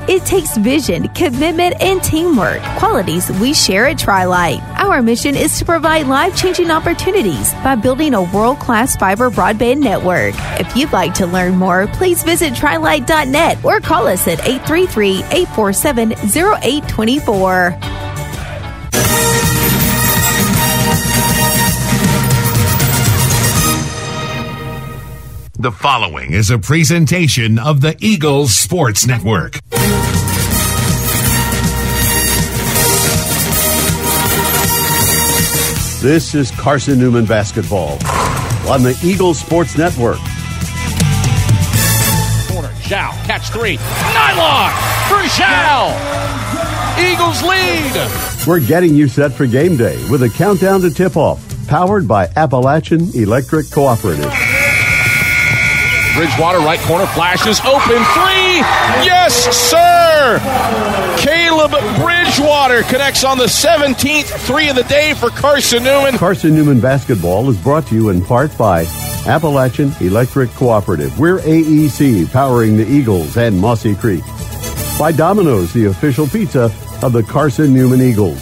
It takes vision, commitment, and teamwork, qualities we share at Tri-Light. Our mission is to provide life-changing opportunities by building a world-class fiber broadband network. If you'd like to learn more, please visit trilight.net or call us at 833-847-0824. The following is a presentation of the Eagles Sports Network. This is Carson-Newman basketball on the Eagles Sports Network. Corner, Zhao, catch three. Nylon for Zhao. Eagles lead. We're getting you set for game day with a countdown to tip-off, powered by Appalachian Electric Cooperative. Bridgewater, right corner, flashes, open, three, yes, sir! Caleb Bridgewater connects on the 17th three of the day for Carson-Newman. Carson-Newman basketball is brought to you in part by Appalachian Electric Cooperative. We're AEC, powering the Eagles and Mossy Creek. By Domino's, the official pizza of the Carson-Newman Eagles.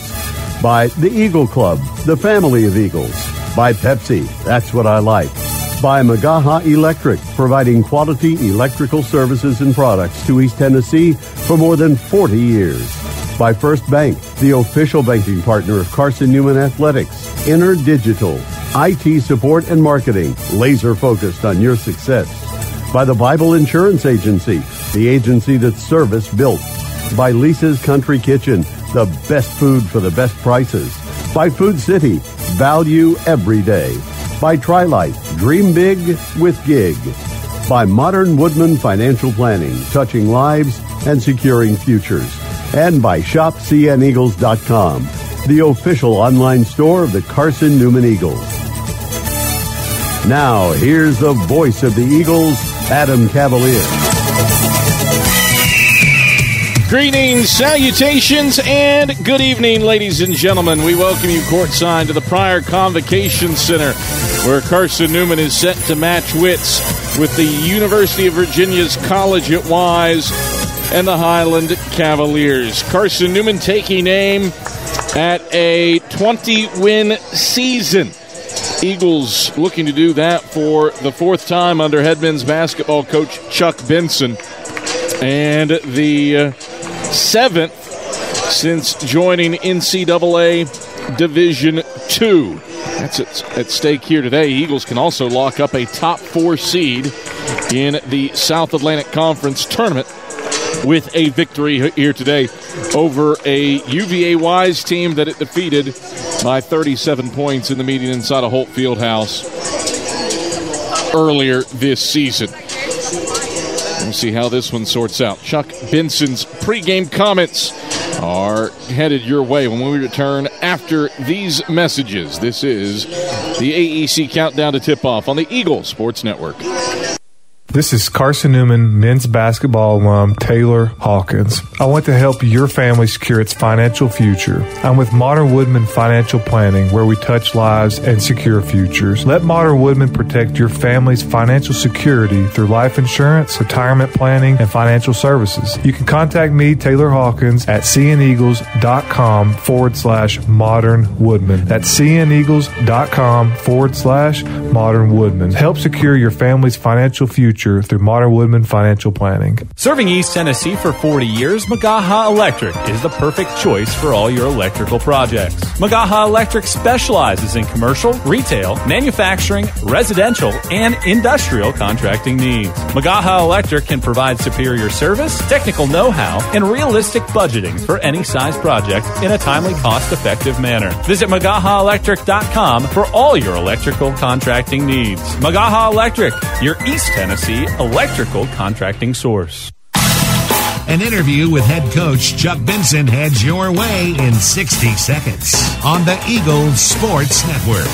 By the Eagle Club, the family of Eagles. By Pepsi, that's what I like. By Magaha Electric, providing quality electrical services and products to East Tennessee for more than 40 years. By First Bank, the official banking partner of Carson-Newman Athletics. InterDigital, IT support and marketing, laser focused on your success. By the Bible Insurance Agency, the agency that's service built. By Lisa's Country Kitchen, the best food for the best prices. By Food City, value every day. By Tri-Light, dream big with gig. By Modern Woodman Financial Planning, touching lives and securing futures. And by ShopCNEagles.com, the official online store of the Carson-Newman Eagles. Now, here's the voice of the Eagles, Adam Cavalier. Greetings, salutations, and good evening, ladies and gentlemen. We welcome you courtside to the Pryor Convocation Center, where Carson-Newman is set to match wits with the University of Virginia's College at Wise and the Highland Cavaliers. Carson-Newman taking aim at a 20-win season. Eagles looking to do that for the fourth time under head men's basketball coach Chuck Benson, and the seventh since joining NCAA Division II. That's at stake here today. Eagles can also lock up a top 4 seed in the South Atlantic Conference tournament with a victory here today over a UVA Wise team that it defeated by 37 points in the meeting inside a Holt Fieldhouse earlier this season. We'll see how this one sorts out. Chuck Benson's pregame comments are headed your way when we return after these messages. This is the AEC Countdown to Tip-Off on the Eagle Sports Network. This is Carson-Newman men's basketball alum Taylor Hawkins. I want to help your family secure its financial future. I'm with Modern Woodman Financial Planning, where we touch lives and secure futures. Let Modern Woodman protect your family's financial security through life insurance, retirement planning, and financial services. You can contact me, Taylor Hawkins, at cneagles.com/Modern Woodman. That's cneagles.com/Modern Woodman. Help secure your family's financial future through Modern Woodman Financial Planning. Serving East Tennessee for 40 years, Magaha Electric is the perfect choice for all your electrical projects. Magaha Electric specializes in commercial, retail, manufacturing, residential, and industrial contracting needs. Magaha Electric can provide superior service, technical know-how, and realistic budgeting for any size project in a timely, cost-effective manner. Visit MagahaElectric.com for all your electrical contracting needs. Magaha Electric, your East Tennessee electrical contracting source. An interview with head coach Chuck Benson heads your way in 60 seconds on the Eagles Sports Network.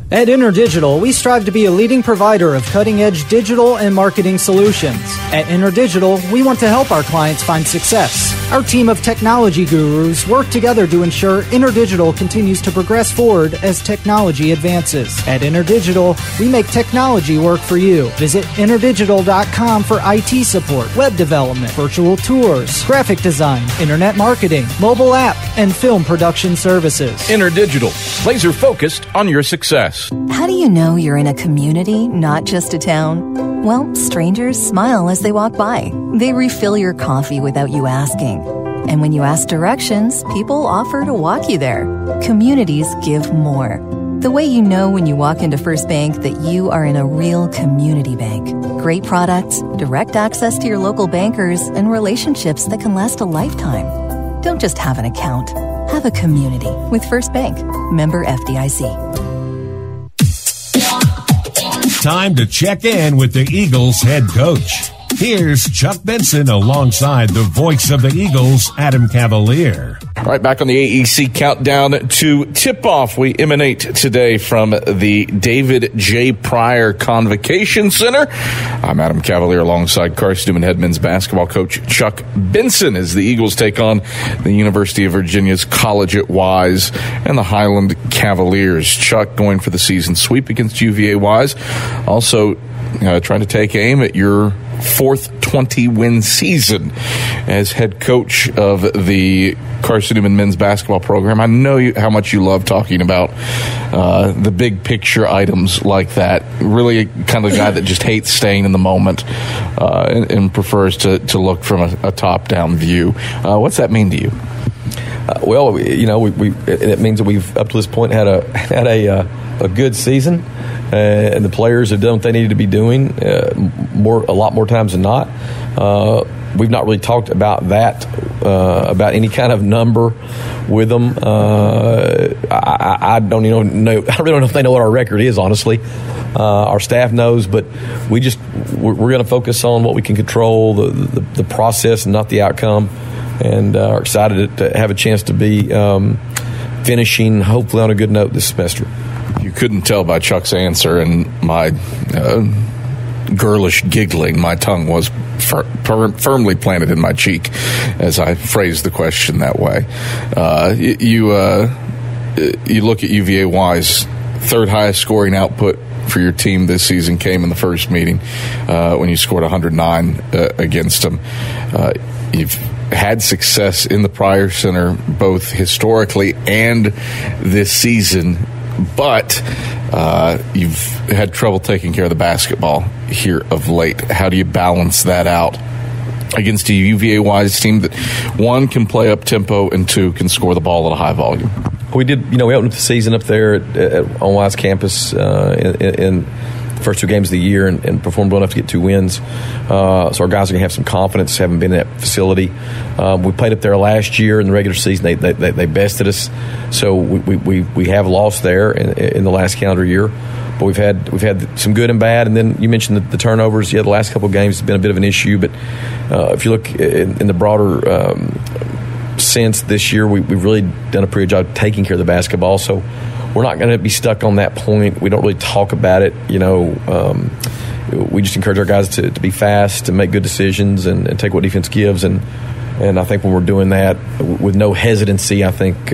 At InterDigital, we strive to be a leading provider of cutting-edge digital and marketing solutions. At InterDigital, we want to help our clients find success. Our team of technology gurus work together to ensure InterDigital continues to progress forward as technology advances. At InterDigital, we make technology work for you. Visit InterDigital.com for IT support, web development, virtual tours, graphic design, internet marketing, mobile app, and film production services. InterDigital, laser focused on your success. How do you know you're in a community, not just a town? Well, strangers smile as they walk by. They refill your coffee without you asking. And when you ask directions, people offer to walk you there. Communities give more. The way you know when you walk into First Bank that you are in a real community bank. Great products, direct access to your local bankers, and relationships that can last a lifetime. Don't just have an account. Have a community with First Bank. Member FDIC. Time to check in with the Eagles head coach. Here's Chuck Benson alongside the voice of the Eagles, Adam Cavalier. All right, back on the AEC countdown to tip-off. We emanate today from the David J. Pryor Convocation Center. I'm Adam Cavalier alongside Carson-Newman head men's basketball coach Chuck Benson as the Eagles take on the University of Virginia's College at Wise and the Highland Cavaliers. Chuck going for the season sweep against UVA Wise. Also trying to take aim at your fourth 20-win season as head coach of the Carson-Newman men's basketball program. I know how much you love talking about the big picture items like that. Really kind of a guy that just hates staying in the moment and prefers to look from a top-down view. What's that mean to you? Well, it means that we've up to this point had a good season. And the players have done what they needed to be doing a lot more times than not. We've not really talked about that, about any kind of number with them. I don't even know. I really don't know if they know what our record is, honestly. Our staff knows, but we're going to focus on what we can control, the process and not the outcome, and are excited to have a chance to be finishing hopefully on a good note this semester. You couldn't tell by Chuck's answer and my girlish giggling. My tongue was firmly planted in my cheek as I phrased the question that way. You look at UVA Wise, third highest scoring output for your team this season came in the first meeting when you scored 109 against them. You've had success in the Pryor Center both historically and this season, but you've had trouble taking care of the basketball here of late. How do you balance that out against a UVA-wise team that, one, can play up tempo, and two, can score the ball at a high volume? We did, we opened the season up there on Wise campus in the first two games of the year and performed well enough to get 2 wins. So our guys are going to have some confidence, having been in that facility. We played up there last year in the regular season. They bested us. So we have lost there in the last calendar year. But we've had some good and bad. And then you mentioned the turnovers. Yeah, the last couple of games has been a bit of an issue. But if you look in the broader sense this year, we've really done a pretty good job taking care of the basketball. So we're not going to be stuck on that point. We don't really talk about it. We just encourage our guys to be fast, to make good decisions, and take what defense gives. And I think when we're doing that with no hesitancy, I think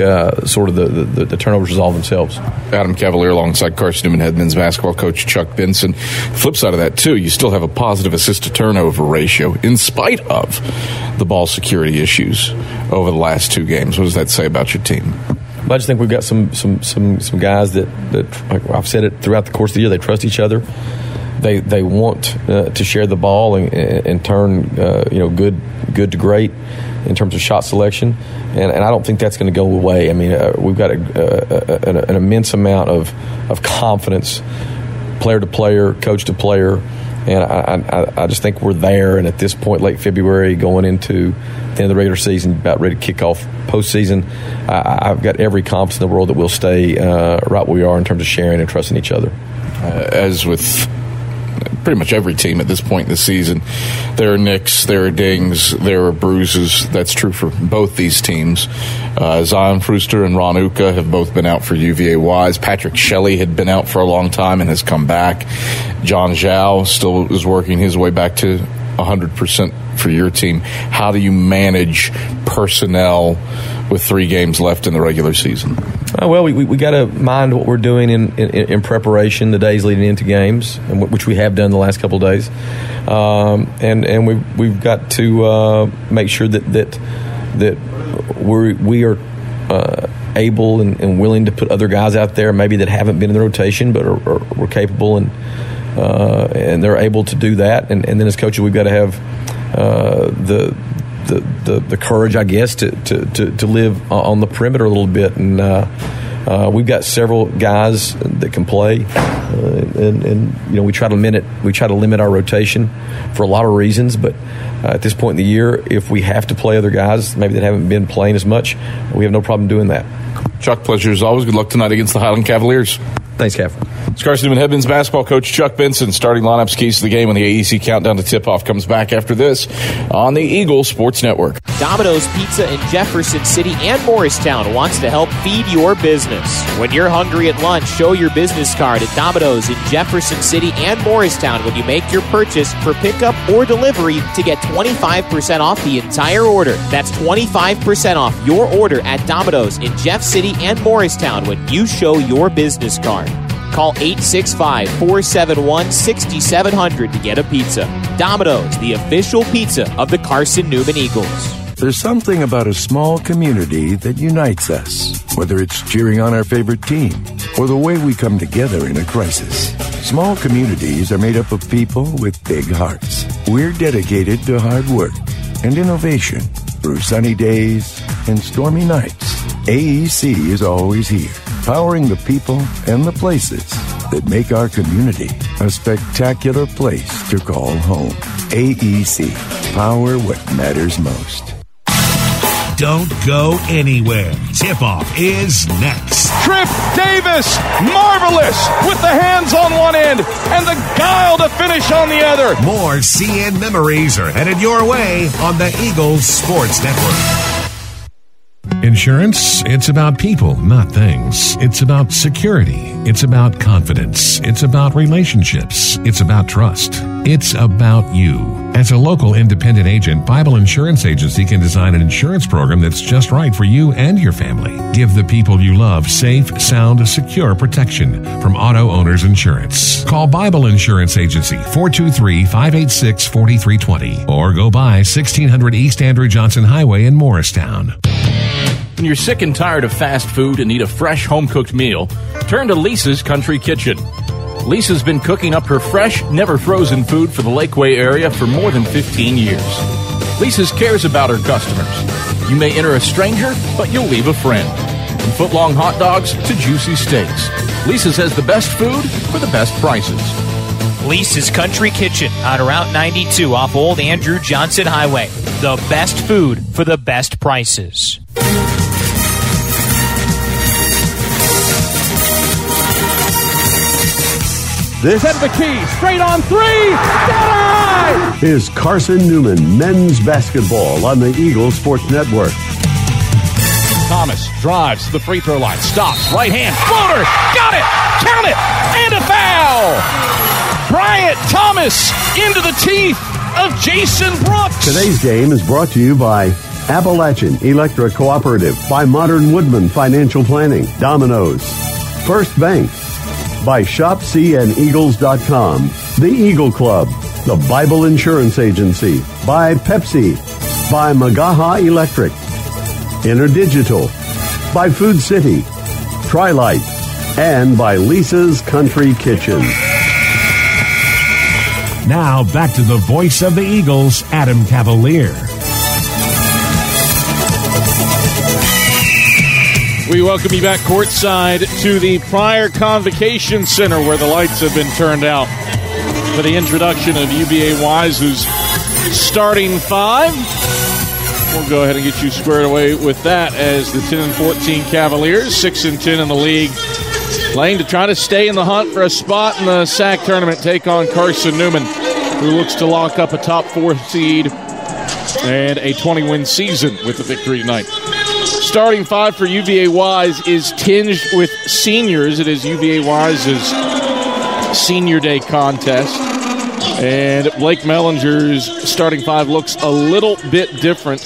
sort of the turnovers resolve themselves. Adam Cavalier alongside Carson-Newman head men's basketball coach Chuck Benson. Flip side of that, too, you still have a positive assist-to-turnover ratio in spite of the ball security issues over the last 2 games. What does that say about your team? I just think we've got some guys that like I've said it throughout the course of the year, they trust each other. They want to share the ball and turn good to great in terms of shot selection, and I don't think that's going to go away. I mean, we've got an immense amount of confidence, player to player, coach to player, and I just think we're there. And at this point, late February, going into the end of the regular season, about ready to kick off postseason, I've got every confidence in the world that we'll stay right where we are in terms of sharing and trusting each other. As with pretty much every team at this point in the season, there are nicks, there are dings, there are bruises. That's true for both these teams. Zion Fruster and Ron Uka have both been out for UVA Wise. Patrick Shelley had been out for a long time and has come back. John Zhao still is working his way back to 100% for your team. How do you manage personnel with 3 games left in the regular season? Well, we got to mind what we're doing in preparation, the days leading into games, and which we have done the last couple of days, and we've got to make sure that we are able and willing to put other guys out there, maybe that haven't been in the rotation, but we're capable and they're able to do that. And then as coaches, we've got to have the courage, I guess, to live on the perimeter a little bit. And we've got several guys that can play, and we try to limit our rotation for a lot of reasons. But at this point in the year, if we have to play other guys, maybe that haven't been playing as much, we have no problem doing that. Chuck, pleasure as always. Good luck tonight against the Highland Cavaliers. Thanks, Cav. It's Carson-Newman head men's basketball coach Chuck Benson. Starting lineups, keys to the game when the AEC countdown to tip-off comes back after this on the Eagle Sports Network. Domino's Pizza in Jefferson City and Morristown wants to help feed your business. When you're hungry at lunch, show your business card at Domino's in Jefferson City and Morristown when you make your purchase for pickup or delivery to get 25% off the entire order. That's 25% off your order at Domino's in Jeff City and Morristown when you show your business card. Call 865-471-6700 to get a pizza. Domino's, the official pizza of the Carson-Newman Eagles. There's something about a small community that unites us, whether it's cheering on our favorite team or the way we come together in a crisis. Small communities are made up of people with big hearts. We're dedicated to hard work and innovation through sunny days and stormy nights. AEC is always here, powering the people and the places that make our community a spectacular place to call home. AEC, power what matters most. Don't go anywhere. Tip-off is next. Trip Davis, marvelous, with the hands on one end and the guile to finish on the other. More CN memories are headed your way on the Eagles Sports Network. Insurance, it's about people, not things. It's about security. It's about confidence. It's about relationships. It's about trust. It's about you. As a local independent agent, Bible Insurance Agency can design an insurance program that's just right for you and your family. Give the people you love safe, sound, secure protection from Auto Owners Insurance. Call Bible Insurance Agency, 423-586-4320, or go by 1600 East Andrew Johnson Highway in Morristown. When you're sick and tired of fast food and need a fresh home-cooked meal, turn to Lisa's Country Kitchen. Lisa's been cooking up her fresh, never-frozen food for the Lakeway area for more than 15 years. Lisa's cares about her customers. You may enter a stranger, but you'll leave a friend. From foot-long hot dogs to juicy steaks, Lisa's has the best food for the best prices. Lisa's Country Kitchen on Route 92 off Old Andrew Johnson Highway. The best food for the best prices. This Set the key, straight on three, got it! is Carson-Newman men's basketball on the Eagle Sports Network. Thomas drives to the free throw line, stops, right hand, floater, got it, count it, and a foul! Bryant Thomas into the teeth of Jason Brooks. Today's game is brought to you by Appalachian Electric Cooperative, by Modern Woodman Financial Planning, Domino's, First Bank, by ShopCNEagles.com, The Eagle Club, the Bible Insurance Agency, by Pepsi, by Magaha Electric, InterDigital, by Food City, Trilite, and by Lisa's Country Kitchen. Now back to the voice of the Eagles, Adam Cavalier. We welcome you back courtside to the Pryor Convocation Center where the lights have been turned out for the introduction of UVA Wise's starting five. We'll go ahead and get you squared away with that as the 10-14 Cavaliers, 6-10 in the league, playing to try to stay in the hunt for a spot in the SAC tournament, take on Carson-Newman, who looks to lock up a top 4 seed and a 20-win season with the victory tonight. Starting five for UVA Wise is tinged with seniors. It is UVA Wise's Senior Day contest. And Blake Mellinger's starting five looks a little bit different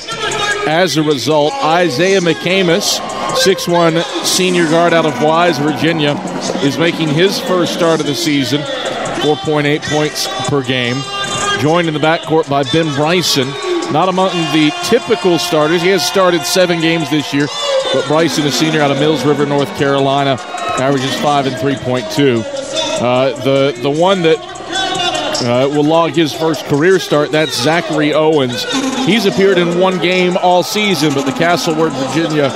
as a result. Isaiah McCamus, 6'1" senior guard out of Wise, Virginia, is making his first start of the season, 4.8 points per game. Joined in the backcourt by Ben Bryson, not among the typical starters. He has started 7 games this year, but Bryson, a senior out of Mills River, North Carolina, averages 5 and 3.2. The one that will log his first career start, that's Zachary Owens. He's appeared in 1 game all season, but the Castlewood, Virginia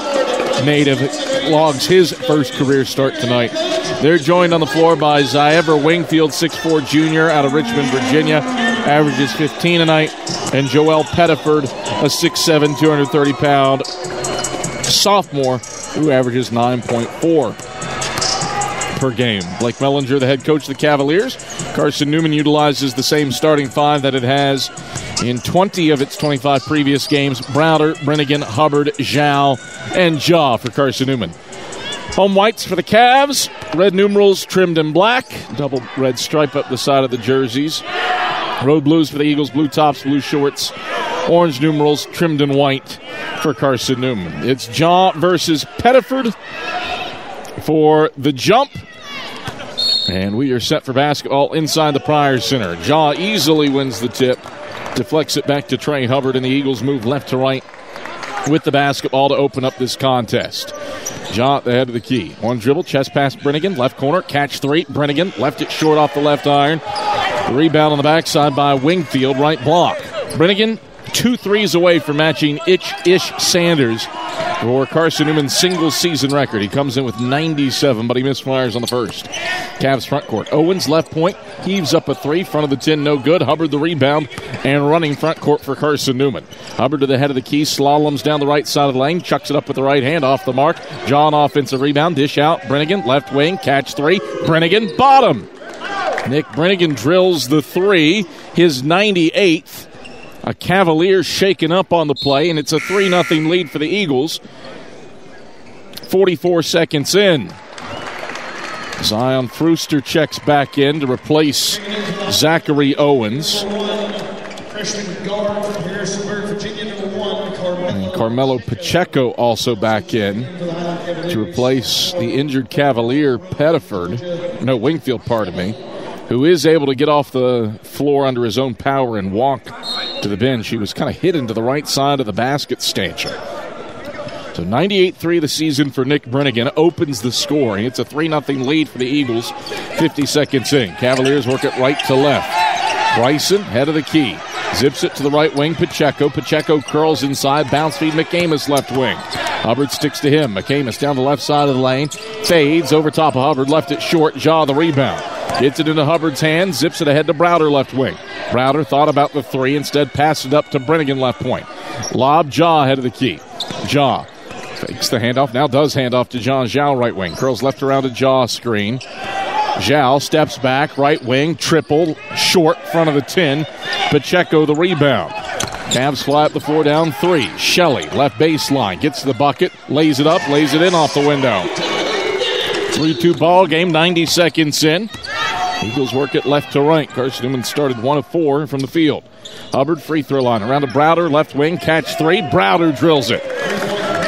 native logs his first career start tonight. They're joined on the floor by Ziever Wingfield, 6'4" junior out of Richmond, Virginia, averages 15 a night, and Joel Pettiford, a 6'7", 230-pound sophomore who averages 9.4 per game. Blake Mellinger, the head coach of the Cavaliers. Carson-Newman utilizes the same starting five that it has in 20 of its 25 previous games. Browder, Brennigan, Hubbard, Zhao, and Jaw for Carson-Newman. Home whites for the Cavs. Red numerals trimmed in black. Double red stripe up the side of the jerseys. Road blues for the Eagles. Blue tops, blue shorts. Orange numerals trimmed in white for Carson-Newman. It's Jaw versus Pettiford for the jump. And we are set for basketball inside the Pryor Center. Jaw easily wins the tip. Deflects it back to Trey Hubbard, and the Eagles move left to right with the basketball to open up this contest. Jaw at the head of the key. One dribble, chest pass Brennigan, left corner, catch 3. Brennigan left it short off the left iron. The rebound on the backside by Wingfield, right block. Brennigan 2 threes away from matching Ish Sanders for Carson-Newman's single-season record. He comes in with 97, but he misfires on the first. Cavs front court. Owens left point, heaves up a 3, front of the 10, no good. Hubbard the rebound, and running front court for Carson-Newman. Hubbard to the head of the key, slaloms down the right side of the lane, chucks it up with the right hand, off the mark. John offensive rebound, dish out. Brennigan left wing, catch 3. Brennigan bottom. Nick Brennigan drills the 3, his 98th. A Cavalier shaken up on the play, and it's a 3-0 lead for the Eagles. 44 seconds in. Zion Frooster checks back in to replace Zachary Owens. And Carmelo Pacheco also back in to replace the injured Cavalier Wingfield, who is able to get off the floor under his own power and walk to the bench. He was kind of hidden to the right side of the basket stanchion. So 98-3 the season for Nick Brennigan opens the scoring. It's a 3-0 lead for the Eagles. 50 seconds in. Cavaliers work it right to left. Bryson, head of the key. Zips it to the right wing, Pacheco. Pacheco curls inside. Bounce feed McCamus left wing. Hubbard sticks to him. McCamus down the left side of the lane. Fades over top of Hubbard. Left it short. Jaw the rebound. Gets it into Hubbard's hands. Zips it ahead to Browder left wing. Browder thought about the 3. Instead passed it up to Brennigan left point. Lob Jaw head of the key. Jaw fakes the handoff. Now does hand off to John Zhao right wing. Curls left around a Jaw screen. Zhao steps back, right wing, triple, short, front of the 10. Pacheco the rebound. Cavs fly up the floor down 3. Shelley, left baseline, gets to the bucket, lays it up, lays it in off the window. 3-2 ball game, 90 seconds in. Eagles work it left to right. Carson-Newman started 1 of 4 from the field. Hubbard free throw line around to Browder, left wing, catch 3. Browder drills it.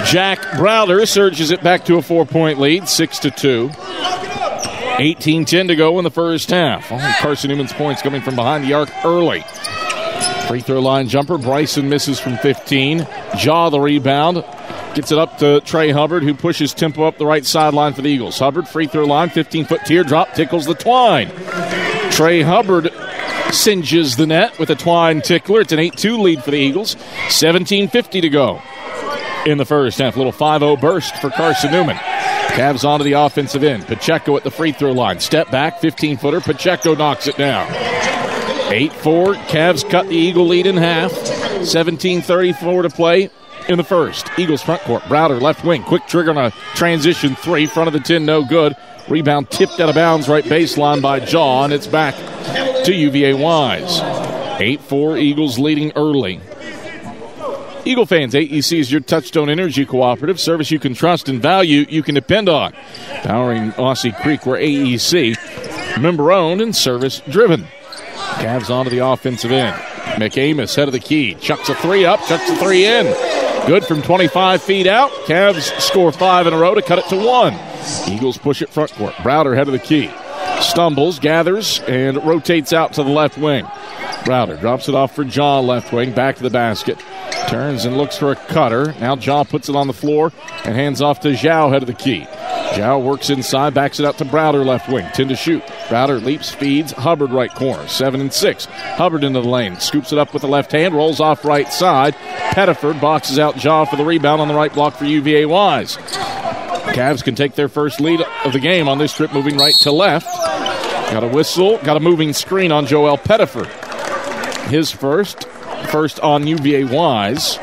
Jack Browder surges it back to a 4-point lead, 6-2. 18-10 to go in the first half. All Carson-Newman's points coming from behind the arc early. Free throw line jumper. Bryson misses from 15. Jaw the rebound. Gets it up to Trey Hubbard, who pushes tempo up the right sideline for the Eagles. Hubbard, free throw line, 15-foot teardrop, tickles the twine. Trey Hubbard singes the net with a twine tickler. It's an 8-2 lead for the Eagles. 17:50 to go in the first half. Little 5-0 burst for Carson-Newman. Cavs onto the offensive end. Pacheco at the free throw line. Step back, 15-footer. Pacheco knocks it down. 8-4. Cavs cut the Eagle lead in half. 17:34 to play in the first. Eagles front court. Browder left wing. Quick trigger on a transition 3. Front of the 10, no good. Rebound tipped out of bounds right baseline by Jaw, and it's back to UVA Wise. 8-4. Eagles leading early. Eagle fans, AEC is your Touchstone Energy Cooperative. Service you can trust and value you can depend on. Powering Aussie Creek, we're AEC. Member-owned and service-driven. Cavs onto the offensive end. McAmis, head of the key. Chucks a three up, chucks a three in. Good from 25 feet out. Cavs score 5 in a row to cut it to 1. Eagles push it front court. Browder, head of the key. Stumbles, gathers, and rotates out to the left wing. Browder drops it off for Jaw, left wing, back to the basket. Turns and looks for a cutter. Now Jaw puts it on the floor and hands off to Zhao, head of the key. Zhao works inside, backs it out to Browder, left wing. 10 to shoot. Browder leaps, feeds. Hubbard, right corner. 7 and 6. Hubbard into the lane. Scoops it up with the left hand. Rolls off right side. Pettiford boxes out Jaw for the rebound on the right block for UVA Wise. Cavs can take their first lead of the game on this trip, moving right to left. Got a whistle. Got a moving screen on Joel Pettiford. His first on UVA Wise.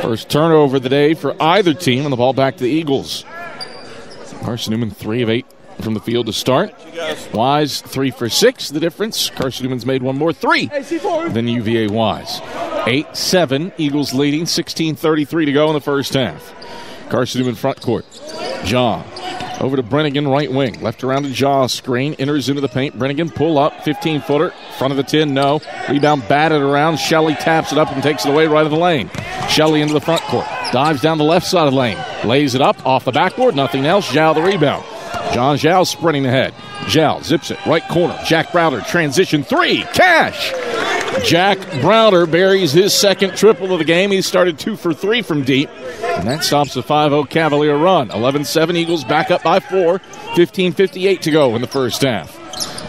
First turnover of the day for either team, and the ball back to the Eagles. Carson-Newman 3 of 8 from the field to start. Wise 3 for 6. The difference, Carson-Newman's made one more three than UVA Wise. 8-7, Eagles leading, 16:33 to go in the first half. Carson-Newman front court. Jaw over to Brennigan, right wing. Left around to Jaw, screen, enters into the paint. Brennigan, pull up, 15-footer. Front of the 10, no. Rebound batted around. Shelley taps it up and takes it away right of the lane. Shelley into the front court. Dives down the left side of the lane. Lays it up, off the backboard, nothing else. Zhao the rebound. John Zhao sprinting ahead. Zhao zips it, right corner. Jack Browder, transition 3, cash! Jack Browder buries his second triple of the game. He started 2 for 3 from deep, and that stops the 5-0 Cavalier run. 11-7, Eagles back up by 4. 15:58 to go in the first half.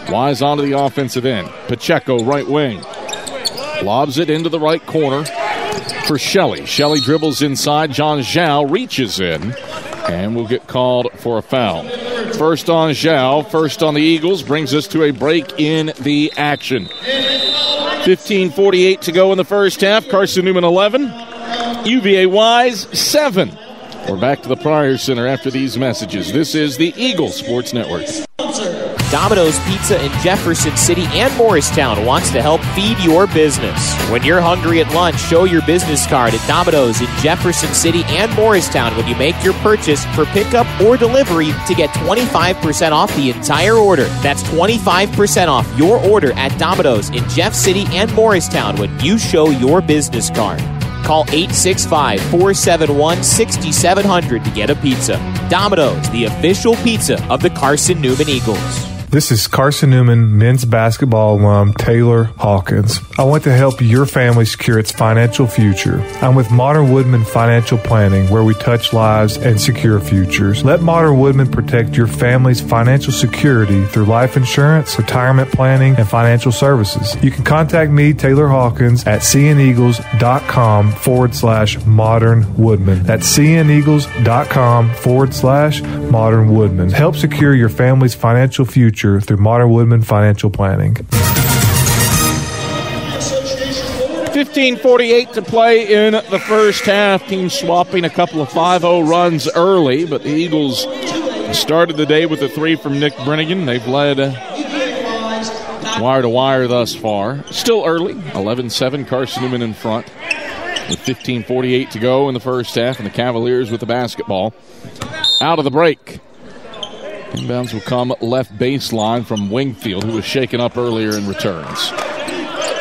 Wise onto the offensive end. Pacheco, right wing. Lobs it into the right corner for Shelley. Shelley dribbles inside. John Zhao reaches in and will get called for a foul. First on Zhao, first on the Eagles, brings us to a break in the action. 15:48 to go in the first half. Carson-Newman 11, UVA Wise 7. We're back to the Pryor Center after these messages. This is the Eagle Sports Network. Domino's Pizza in Jefferson City and Morristown wants to help feed your business. When you're hungry at lunch, show your business card at Domino's in Jefferson City and Morristown when you make your purchase for pickup or delivery to get 25% off the entire order. That's 25% off your order at Domino's in Jeff City and Morristown when you show your business card. Call 865-471-6700 to get a pizza. Domino's, the official pizza of the Carson-Newman Eagles. This is Carson-Newman men's basketball alum Taylor Hawkins. I want to help your family secure its financial future. I'm with Modern Woodman Financial Planning, where we touch lives and secure futures. Let Modern Woodman protect your family's financial security through life insurance, retirement planning, and financial services. You can contact me, Taylor Hawkins, at cneagles.com/Modern Woodman. That's cneagles.com/Modern Woodman. Help secure your family's financial future through Modern Woodman Financial Planning. 15:48 to play in the first half. Team swapping a couple of 5-0 runs early, but the Eagles started the day with a 3 from Nick Brennigan. They've led wire to wire thus far. Still early, 11-7, Carson-Newman in front with 15:48 to go in the first half, and the Cavaliers with the basketball. Out of the break. Inbounds will come left baseline from Wingfield, who was shaken up earlier in returns.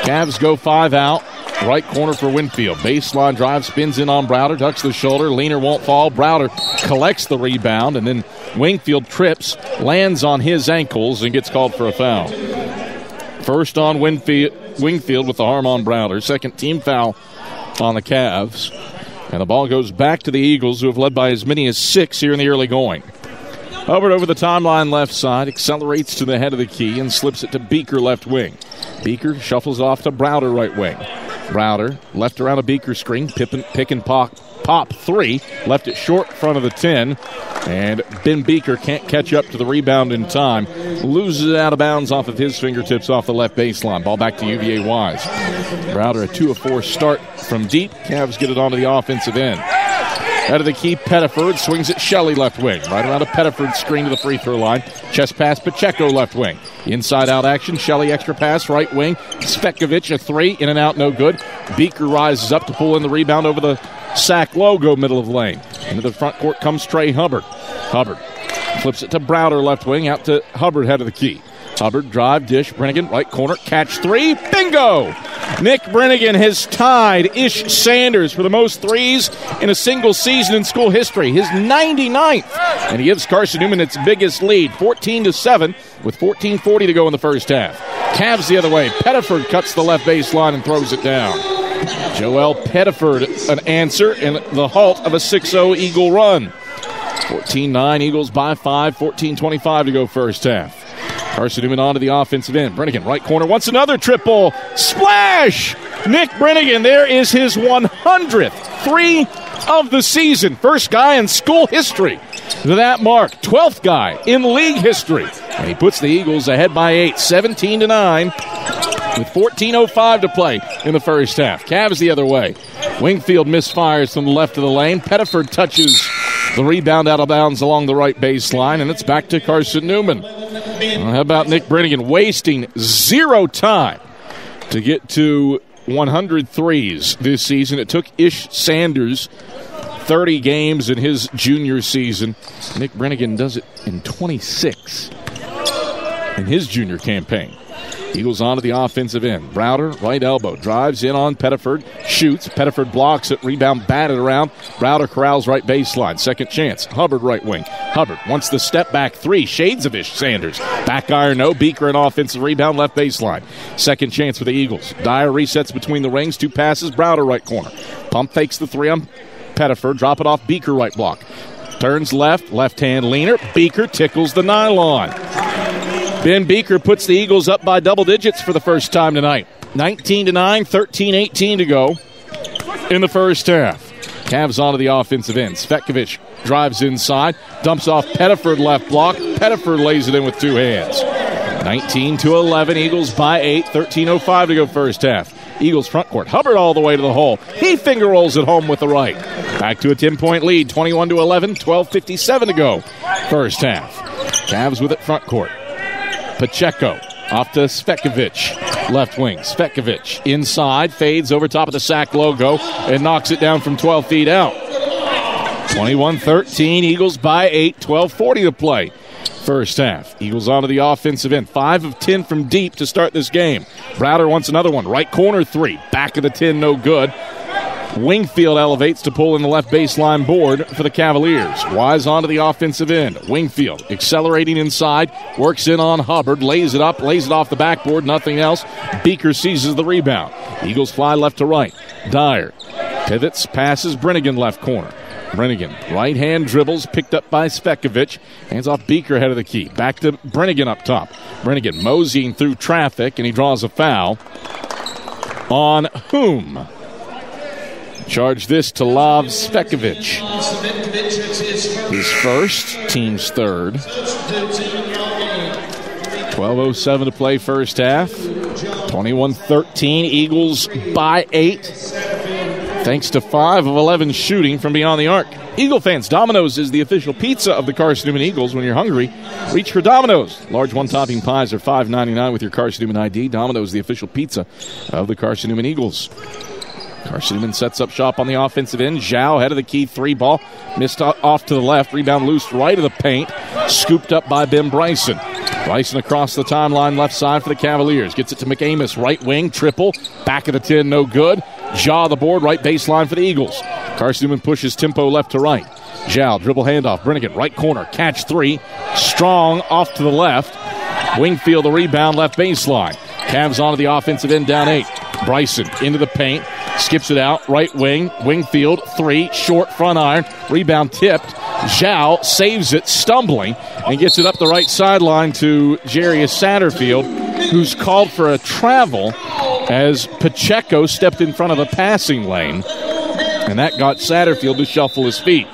Cavs go 5 out. Right corner for Winfield. Baseline drive, spins in on Browder, ducks the shoulder. Leaner won't fall. Browder collects the rebound, and then Wingfield trips, lands on his ankles, and gets called for a foul. First on Wingfield with the harm on Browder. Second team foul on the Cavs. And the ball goes back to the Eagles, who have led by as many as 6 here in the early going. Hubbard over the timeline left side, accelerates to the head of the key and slips it to Beaker left wing. Beaker shuffles off to Browder right wing. Browder left around a Beaker screen, pick and pop 3, left it short front of the 10, and Ben Beaker can't catch up to the rebound in time. Loses it out of bounds off of his fingertips off the left baseline. Ball back to UVA Wise. Browder a 2 of 4 start from deep. Cavs get it onto the offensive end. Out of the key, Pettiford swings it Shelley left wing. Right around a Pettiford screen to the free throw line. Chest pass, Pacheco left wing. Inside out action, Shelley extra pass, right wing. Spekovic a 3, in and out, no good. Beaker rises up to pull in the rebound over the sack logo, middle of the lane. Into the front court comes Trey Hubbard. Hubbard flips it to Browder left wing, out to Hubbard, head of the key. Hubbard, drive, dish, Brennigan, right corner, catch three, bingo! Nick Brennigan has tied Ish Sanders for the most threes in a single season in school history, his 99th. And he gives Carson-Newman its biggest lead, 14-7, with 14:40 to go in the first half. Cavs the other way. Pettiford cuts the left baseline and throws it down. Joel Pettiford, an answer in the halt of a 6-0 Eagle run. 14-9, Eagles by 5, 14:25 to go first half. Carson-Newman onto the offensive end. Brennigan, right corner, wants another triple. Splash! Nick Brennigan, there is his 100th three of the season. First guy in school history to that mark. 12th guy in league history. And he puts the Eagles ahead by 8, 17-9, with 14:05 to play in the first half. Cavs the other way. Wingfield misfires from the left of the lane. Pettiford touches the rebound out of bounds along the right baseline, and it's back to Carson-Newman. Well, how about Nick Brennigan wasting zero time to get to 100 threes this season? It took Ish Sanders 30 games in his junior season. Nick Brennigan does it in 26 in his junior campaign. Eagles onto the offensive end. Browder, right elbow, drives in on Pettiford, shoots. Pettiford blocks it, rebound batted around. Browder corrals right baseline. Second chance. Hubbard right wing. Hubbard wants the step back three. Shades of Ish Sanders. Back iron, no. Beaker an offensive rebound left baseline. Second chance for the Eagles. Dyer resets between the rings. Two passes. Browder right corner. Pump fakes the three on Pettiford. Drop it off Beaker right block. Turns left. Left hand leaner. Beaker tickles the nylon. Ben Beaker puts the Eagles up by double digits for the first time tonight. 19-9, 13-18 to go in the first half. Cavs onto the offensive end. Svetkovic drives inside, dumps off Pettiford left block. Pettiford lays it in with two hands. 19-11, Eagles by 8, 13:05 to go first half. Eagles front court. Hubbard all the way to the hole. He finger rolls it home with the right. Back to a 10-point lead, 21-11, 12:57 to go first half. Cavs with it front court. Pacheco off to Svetkovic, left wing. Svetkovic inside, fades over top of the sack logo and knocks it down from 12 feet out. 21-13, Eagles by 8, 12:40 to play. First half. Eagles onto the offensive end. 5 of 10 from deep to start this game. Browder wants another one. Right corner three. Back of the 10, no good. Wingfield elevates to pull in the left baseline board for the Cavaliers. Wise onto the offensive end. Wingfield accelerating inside, works in on Hubbard, lays it up, lays it off the backboard, nothing else. Beaker seizes the rebound. Eagles fly left to right. Dyer pivots, passes Brennigan left corner. Brennigan, right hand dribbles, picked up by Svetkovic. Hands off Beaker head of the key. Back to Brennigan up top. Brennigan moseying through traffic, and he draws a foul. On whom? Charge this to Lav Svetkovic. His first, team's third. 12:07 to play first half. 21-13, Eagles by 8. Thanks to 5 of 11 shooting from beyond the arc. Eagle fans, Domino's is the official pizza of the Carson-Newman Eagles. When you're hungry, reach for Domino's. Large one-topping pies are $5.99 with your Carson-Newman ID. Domino's, the official pizza of the Carson-Newman Eagles. Carson-Newman sets up shop on the offensive end. Zhao, head of the key, three ball. Missed off to the left. Rebound loose right of the paint. Scooped up by Ben Bryson. Bryson across the timeline, left side for the Cavaliers. Gets it to McAmis, right wing, triple. Back of the 10, no good. Zhao the board, right baseline for the Eagles. Carson-Newman pushes tempo left to right. Zhao, dribble handoff. Brennigan, right corner, catch three. Strong off to the left. Wingfield the rebound, left baseline. Cavs onto the offensive end, down 8. Bryson into the paint, skips it out, right wing, Wingfield, three, short front iron, rebound tipped. Zhao saves it, stumbling, and gets it up the right sideline to Jarius Satterfield, who's called for a travel as Pacheco stepped in front of the passing lane, and that got Satterfield to shuffle his feet.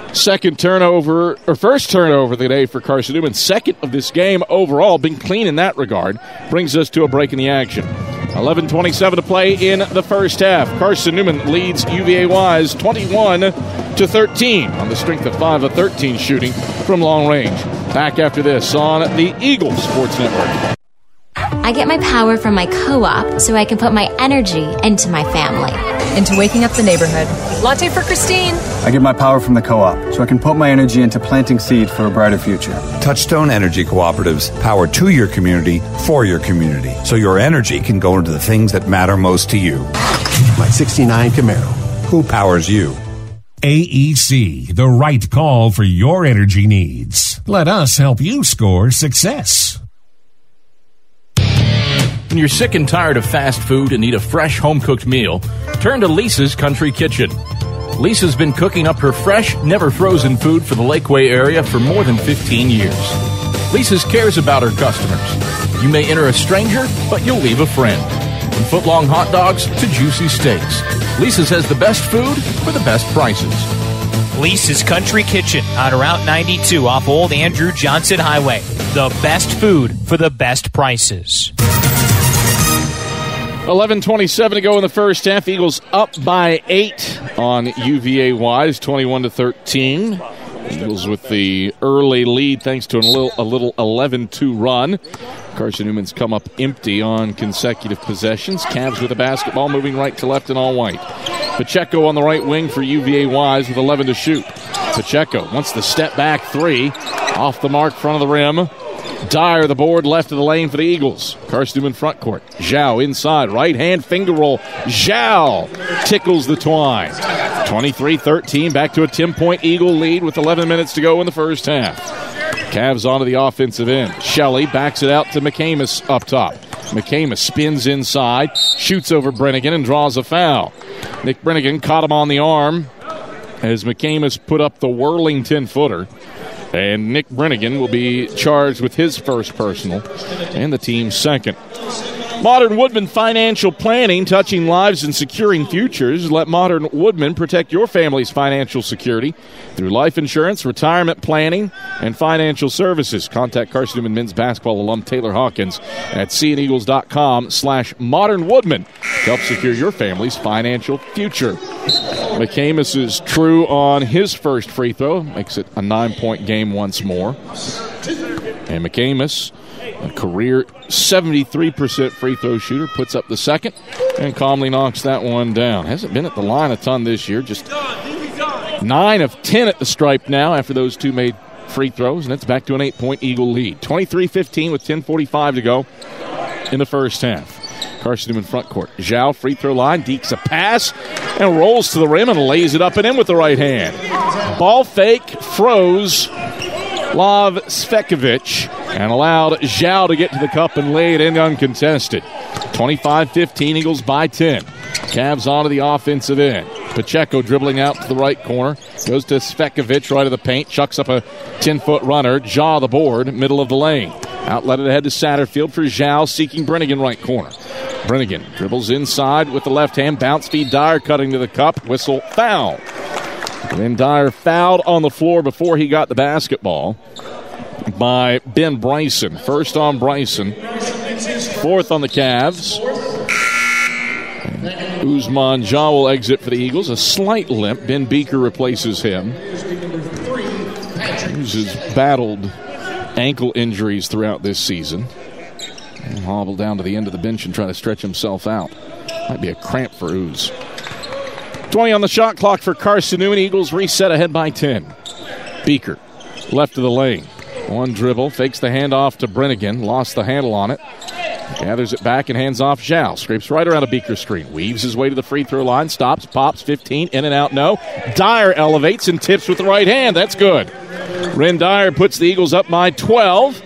First turnover of the day for Carson-Newman. Second of this game overall, been clean in that regard. Brings us to a break in the action. 11:27 to play in the first half. Carson-Newman leads UVA Wise 21-13 on the strength of 5 of 13 shooting from long range. Back after this on the Eagles Sports Network. I get my power from my co-op so I can put my energy into my family. Into waking up the neighborhood. Latte for Christine. I get my power from the co-op so I can put my energy into planting seeds for a brighter future. Touchstone Energy Cooperatives, power to your community, for your community, so your energy can go into the things that matter most to you. My 69 Camaro. Who powers you? AEC, the right call for your energy needs. Let us help you score success. When you're sick and tired of fast food and need a fresh home-cooked meal, turn to Lisa's Country Kitchen. Lisa's been cooking up her fresh, never-frozen food for the Lakeway area for more than 15 years. Lisa's cares about her customers. You may enter a stranger, but you'll leave a friend. From foot-long hot dogs to juicy steaks, Lisa's has the best food for the best prices. Lisa's Country Kitchen on Route 92 off Old Andrew Johnson Highway. The best food for the best prices. 11:27 to go in the first half. Eagles up by 8 on UVA Wise, 21-13. Eagles with the early lead thanks to a little 11-2 run. Carson-Newman's come up empty on consecutive possessions. Cavs with the basketball, moving right to left and all white. Pacheco on the right wing for UVA Wise with 11 to shoot. Pacheco wants the step back three. Off the mark, front of the rim. Dyer, the board left of the lane for the Eagles. Carson-Newman front court. Zhao inside. Right hand finger roll. Zhao tickles the twine. 23-13. Back to a 10-point Eagle lead with 11 minutes to go in the first half. Cavs onto the offensive end. Shelley backs it out to McCamus up top. McCamus spins inside, shoots over Brennigan, and draws a foul. Nick Brennigan caught him on the arm as McCamus put up the whirling 10-footer. And Nick Brennigan will be charged with his first personal and the team's second. Modern Woodman Financial Planning, touching lives and securing futures. Let Modern Woodman protect your family's financial security through life insurance, retirement planning, and financial services. Contact Carson-Newman men's basketball alum Taylor Hawkins at seeandeagles.com/modernwoodman to help secure your family's financial future. McCamus is true on his first free throw. Makes it a 9-point game once more. And McCamus, a career 73% free throw shooter, puts up the second and calmly knocks that one down. Hasn't been at the line a ton this year. Just 9 of 10 at the stripe now after those two made free throws, and it's back to an 8-point Eagle lead. 23-15 with 10:45 to go in the first half. Carson-Newman front court. Zhao, free throw line, dekes a pass, and rolls to the rim and lays it up and in with the right hand. Ball fake, froze Lav Svekovic, and allowed Zhao to get to the cup and lay it in uncontested. 25-15, Eagles by 10. Cavs onto the offensive end. Pacheco dribbling out to the right corner. Goes to Svekovic, right of the paint. Chucks up a 10-foot runner. Jaw the board, middle of the lane. Outlet it ahead to Satterfield for Zhao, seeking Brennigan right corner. Brennigan dribbles inside with the left hand. Bounce feed Dyer cutting to the cup. Whistle, foul. And then Dyer fouled on the floor before he got the basketball by Ben Bryson. First on Bryson. Fourth on the Cavs. Usman Jah will exit for the Eagles. A slight limp. Ben Beaker replaces him. He's battled ankle injuries throughout this season. He'll hobble down to the end of the bench and try to stretch himself out. Might be a cramp for Ooze. 20 on the shot clock for Carson-Newman. Eagles reset ahead by 10. Beaker, left of the lane. One dribble, fakes the handoff to Brennigan. Lost the handle on it. Gathers it back and hands off Zhao. Scrapes right around a Beaker screen. Weaves his way to the free throw line. Stops, pops, 15, in and out, no. Dyer elevates and tips with the right hand. That's good. Ren Dyer puts the Eagles up by 12.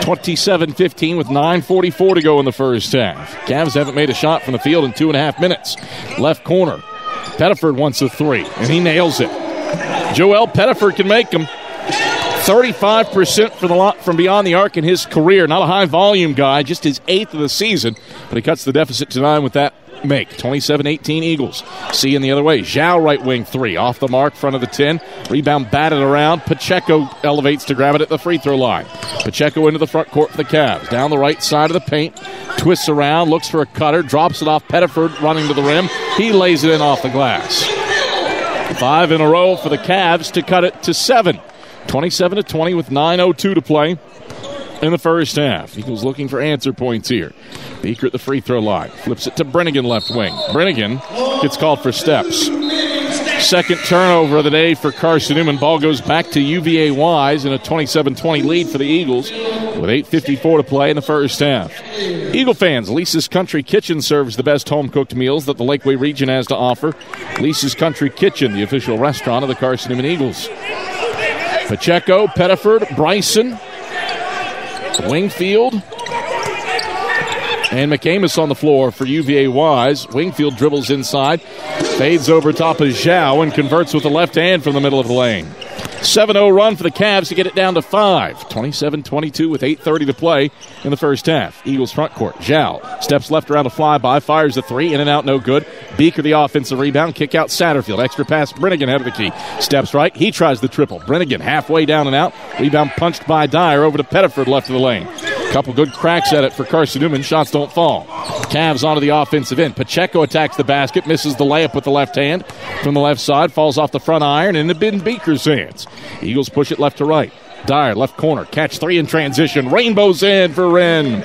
27-15 with 9:44 to go in the first half. Cavs haven't made a shot from the field in 2.5 minutes. Left corner. Pettiford wants a three, and he nails it. Joel Pettiford can make them. 35% from beyond the arc in his career. Not a high-volume guy, just his 8th of the season, but he cuts the deficit to 9 with that make. 27-18 Eagles. Seeing the other way. Zhao right wing three. Off the mark, front of the 10. Rebound batted around. Pacheco elevates to grab it at the free throw line. Pacheco into the front court for the Cavs. Down the right side of the paint. Twists around, looks for a cutter, drops it off Pettiford running to the rim. He lays it in off the glass. 5 in a row for the Cavs to cut it to 7. 27-20 with 9:02 to play in the first half. Eagles looking for answer points here. Beaker at the free throw line. Flips it to Brennigan, left wing. Brennigan gets called for steps. Second turnover of the day for Carson-Newman. Ball goes back to UVA Wise in a 27-20 lead for the Eagles with 8:54 to play in the first half. Eagle fans, Lisa's Country Kitchen serves the best home-cooked meals that the Lakeway region has to offer. Lisa's Country Kitchen, the official restaurant of the Carson-Newman Eagles. Pacheco, Pettiford, Bryson, Wingfield, and McAmis on the floor for UVA Wise. Wingfield dribbles inside, fades over top of Zhao, and converts with the left hand from the middle of the lane. 7-0 run for the Cavs to get it down to 5. 27-22 with 8:30 to play in the first half. Eagles front court. Zhao steps left around a flyby, fires a three, in and out, no good. Beaker the offensive rebound, kick out Satterfield. Extra pass, Brennigan head of the key. Steps right, he tries the triple. Brennigan halfway down and out. Rebound punched by Dyer over to Pettiford left of the lane. Couple good cracks at it for Carson-Newman. Shots don't fall. Cavs onto the offensive end. Pacheco attacks the basket, misses the layup with the left hand from the left side, falls off the front iron and into Beaker's hands. Eagles push it left to right. Dyer, left corner, catch three in transition. Rainbows in for Wren.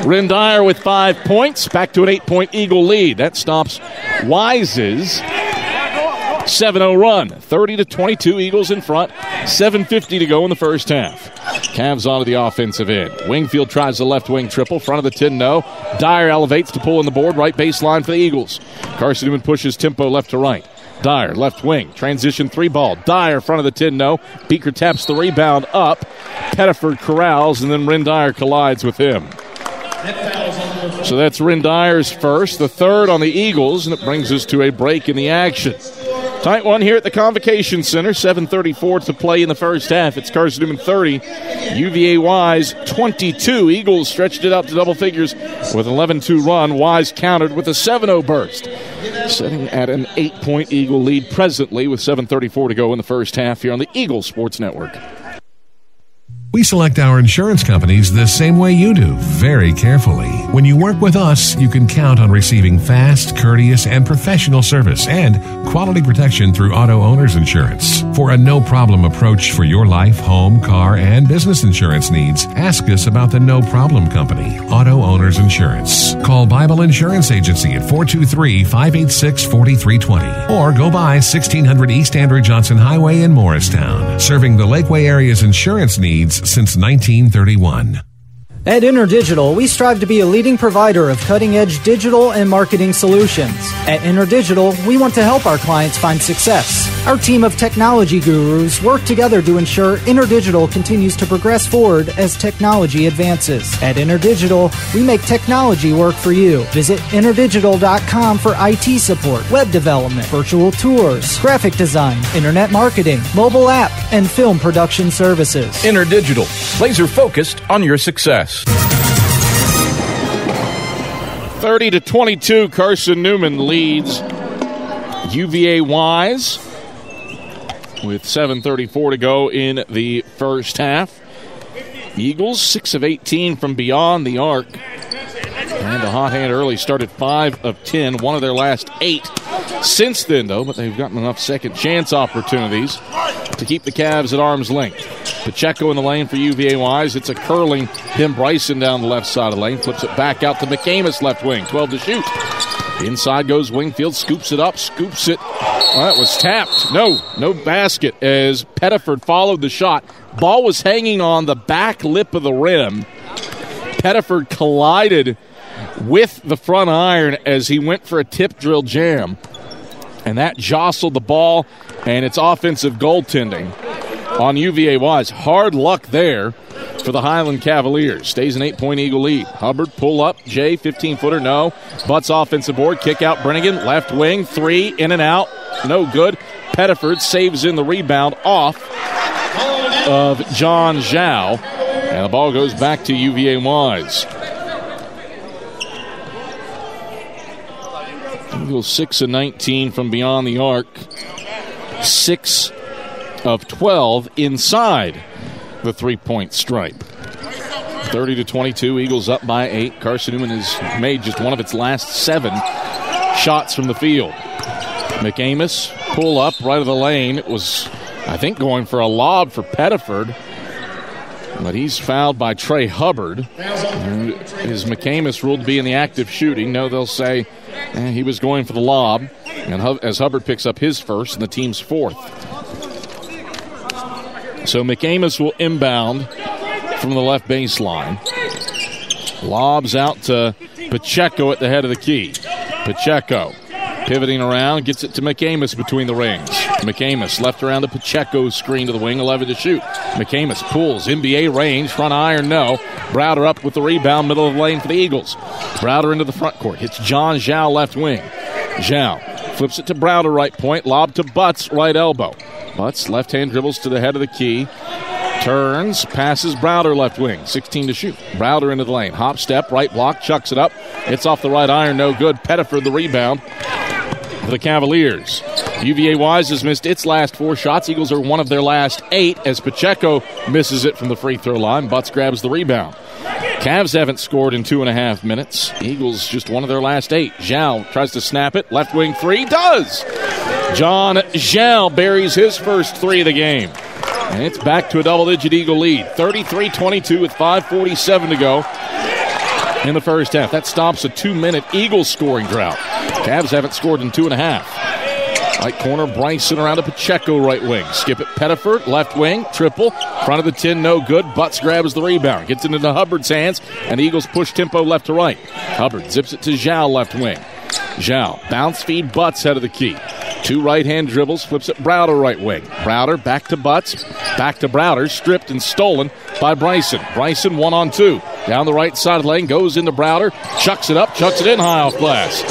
Wren Dyer with 5 points, back to an 8-point Eagle lead. That stops Wise's 7-0 run. 30-22, Eagles in front. 7:50 to go in the first half. Cavs onto the offensive end. Wingfield tries the left wing triple. Front of the 10, no. Dyer elevates to pull in the board. Right baseline for the Eagles. Carson-Newman pushes tempo left to right. Dyer, left wing. Transition three ball. Dyer, front of the 10, no. Beaker taps the rebound up. Pettiford corrals, and then Wren Dyer collides with him. So that's Wren Dyer's first, the third on the Eagles, and it brings us to a break in the action. Tight one here at the Convocation Center. 7:34 to play in the first half. It's Carson-Newman 30, UVA Wise 22. Eagles stretched it out to double figures with an 11-2 run. Wise countered with a 7-0 burst, sitting at an 8-point Eagle lead presently with 7:34 to go in the first half here on the Eagle Sports Network. We select our insurance companies the same way you do, very carefully. When you work with us, you can count on receiving fast, courteous, and professional service and quality protection through Auto Owners Insurance. For a no-problem approach for your life, home, car, and business insurance needs, ask us about the No Problem Company, Auto Owners Insurance. Call Bible Insurance Agency at 423-586-4320 or go by 1600 East Andrew Johnson Highway in Morristown, serving the Lakeway area's insurance needs since 1931. At InterDigital, we strive to be a leading provider of cutting-edge digital and marketing solutions. At InterDigital, we want to help our clients find success. Our team of technology gurus work together to ensure InterDigital continues to progress forward as technology advances. At InterDigital, we make technology work for you. Visit interdigital.com for IT support, web development, virtual tours, graphic design, internet marketing, mobile app, and film production services. InterDigital, laser-focused on your success. 30-22, Carson-Newman leads UVA Wise with 7:34 to go in the first half. Eagles 6 of 18 from beyond the arc, and a hot hand early, started 5 of 10, one of their last 8 since then, though, but they've gotten enough second chance opportunities to keep the Cavs at arm's length. Pacheco in the lane for UVA Wise. It's a curling Tim Bryson down the left side of the lane. Flips it back out to McAmis, left wing. 12 to shoot. Inside goes Wingfield. Scoops it up. Scoops it. Well, that was tapped. No basket as Pettiford followed the shot. Ball was hanging on the back lip of the rim. Pettiford collided with the front iron as he went for a tip drill jam. And that jostled the ball, and it's offensive goaltending on UVA Wise. Hard luck there for the Highland Cavaliers. Stays an 8-point Eagle lead. Hubbard, pull up. Jay, 15-footer, no. Butts offensive board. Kick out Brennigan. Left wing, 3, in and out. No good. Pettiford saves in the rebound off of John Zhao. And the ball goes back to UVA Wise. Eagles 6 of 19 from beyond the arc. 6 of 12 inside the 3-point stripe. 30-22, Eagles up by 8. Carson-Newman has made just one of its last 7 shots from the field. McAmis, pull up right of the lane. It was, I think, going for a lob for Pettiford. But he's fouled by Trey Hubbard. Is McCamus ruled to be in the active shooting? No, they'll say he was going for the lob. And as Hubbard picks up his first and the team's fourth. So McCamus will inbound from the left baseline. Lobs out to Pacheco at the head of the key. Pacheco pivoting around, gets it to McCamus between the rings. McCamus left around to Pacheco, screen to the wing, 11 to shoot. McCamus pulls, NBA range, front iron, no. Browder up with the rebound, middle of the lane for the Eagles. Browder into the front court, hits John Zhao left wing. Zhao flips it to Browder right point, lob to Butts right elbow. Butts left-hand dribbles to the head of the key. Turns, passes Browder left wing, 16 to shoot. Browder into the lane, hop step, right block, chucks it up. It's off the right iron, no good. Pettiford the rebound for the Cavaliers. UVA Wise has missed its last 4 shots. Eagles are one of their last 8 as Pacheco misses it from the free throw line. Butts grabs the rebound. Cavs haven't scored in 2.5 minutes. Eagles just one of their last 8. Zhao tries to snap it. Left wing 3, does! John Zhao buries his first 3 of the game. And it's back to a double-digit Eagle lead. 33-22 with 5:47 to go in the first half. That stops a 2-minute Eagles scoring drought. Cavs haven't scored in 2.5. Right corner, Bryson around to Pacheco, right wing. Skip it, Pettiford, left wing, triple. Front of the 10, no good. Butts grabs the rebound. Gets it into Hubbard's hands, and the Eagles push tempo left to right. Hubbard zips it to Zhao, left wing. Zhao, bounce feed, Butts head of the key. 2 right-hand dribbles, flips it Browder right wing. Browder back to Butts, back to Browder, stripped and stolen by Bryson. Bryson 1-on-2. Down the right side of the lane, goes into Browder, chucks it up, chucks it in high off glass.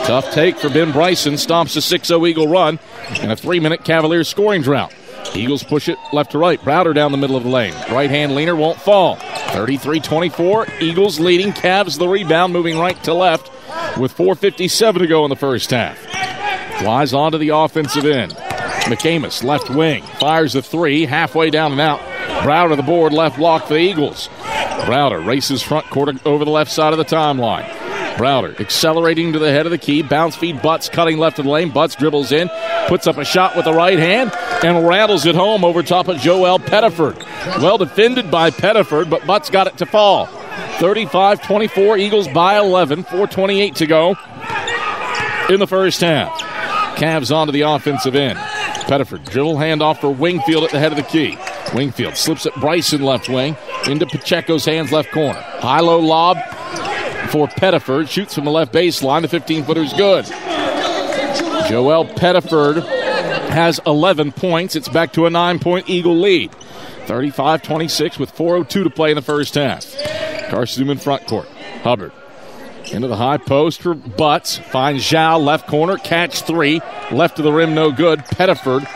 Tough take for Ben Bryson, stomps a 6-0 Eagle run, and a 3-minute Cavaliers scoring drought. Eagles push it left to right. Browder down the middle of the lane. Right-hand leaner won't fall. 33-24, Eagles leading, Cavs the rebound, moving right to left with 4:57 to go in the first half. Wise on to the offensive end. McCamus, left wing, fires a 3, halfway down and out. Browder the board, left block for the Eagles. Browder races front court over the left side of the timeline. Browder accelerating to the head of the key. Bounce feed, Butts cutting left of the lane. Butts dribbles in, puts up a shot with the right hand, and rattles it home over top of Joel Pettiford. Well defended by Pettiford, but Butts got it to fall. 35-24, Eagles by 11, 4:28 to go in the first half. Cavs onto the offensive end. Pettiford dribble handoff for Wingfield at the head of the key. Wingfield slips it Bryson left wing into Pacheco's hands left corner. High-low lob for Pettiford. Shoots from the left baseline. The 15-footer's good. Joel Pettiford has 11 points. It's back to a 9-point Eagle lead. 35-26 with 4:02 to play in the first half. Carson-Newman front court. Hubbard into the high post for Butts. Finds Zhao, left corner, catch 3. Left of the rim, no good. Pettiford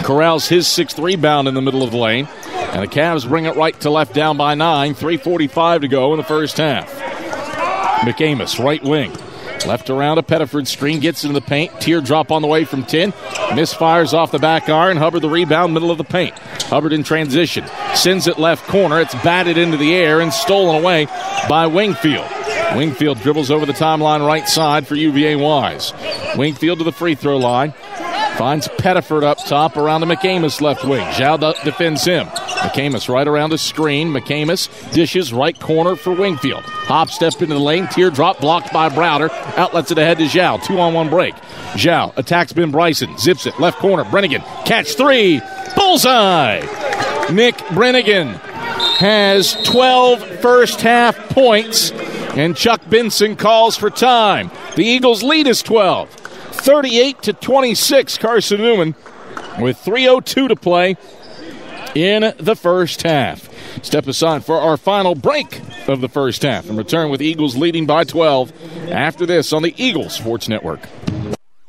corrals his 6th rebound in the middle of the lane. And the Cavs bring it right to left, down by 9. 3:45 to go in the first half. McCamus, right wing. Left around to Pettiford. Screen gets into the paint. Teardrop on the way from 10. Misfires off the back iron. Hubbard the rebound, middle of the paint. Hubbard in transition. Sends it left corner. It's batted into the air and stolen away by Wingfield. Wingfield dribbles over the timeline right side for UVA Wise. Wingfield to the free throw line. Finds Pettiford up top around to McCamus left wing. Zhao defends him. McCamus right around the screen. McCamus dishes right corner for Wingfield. Hop step into the lane. Teardrop blocked by Browder. Outlets it ahead to Zhao. 2-on-1 break. Zhao attacks Ben Bryson. Zips it. Left corner. Brennigan. Catch 3. Bullseye. Nick Brennigan has 12 first half points. And Chuck Benson calls for time. The Eagles' lead is 12. 38-26, Carson-Newman with 3:02 to play in the first half. Step aside for our final break of the first half and return with Eagles leading by 12 after this on the Eagles Sports Network.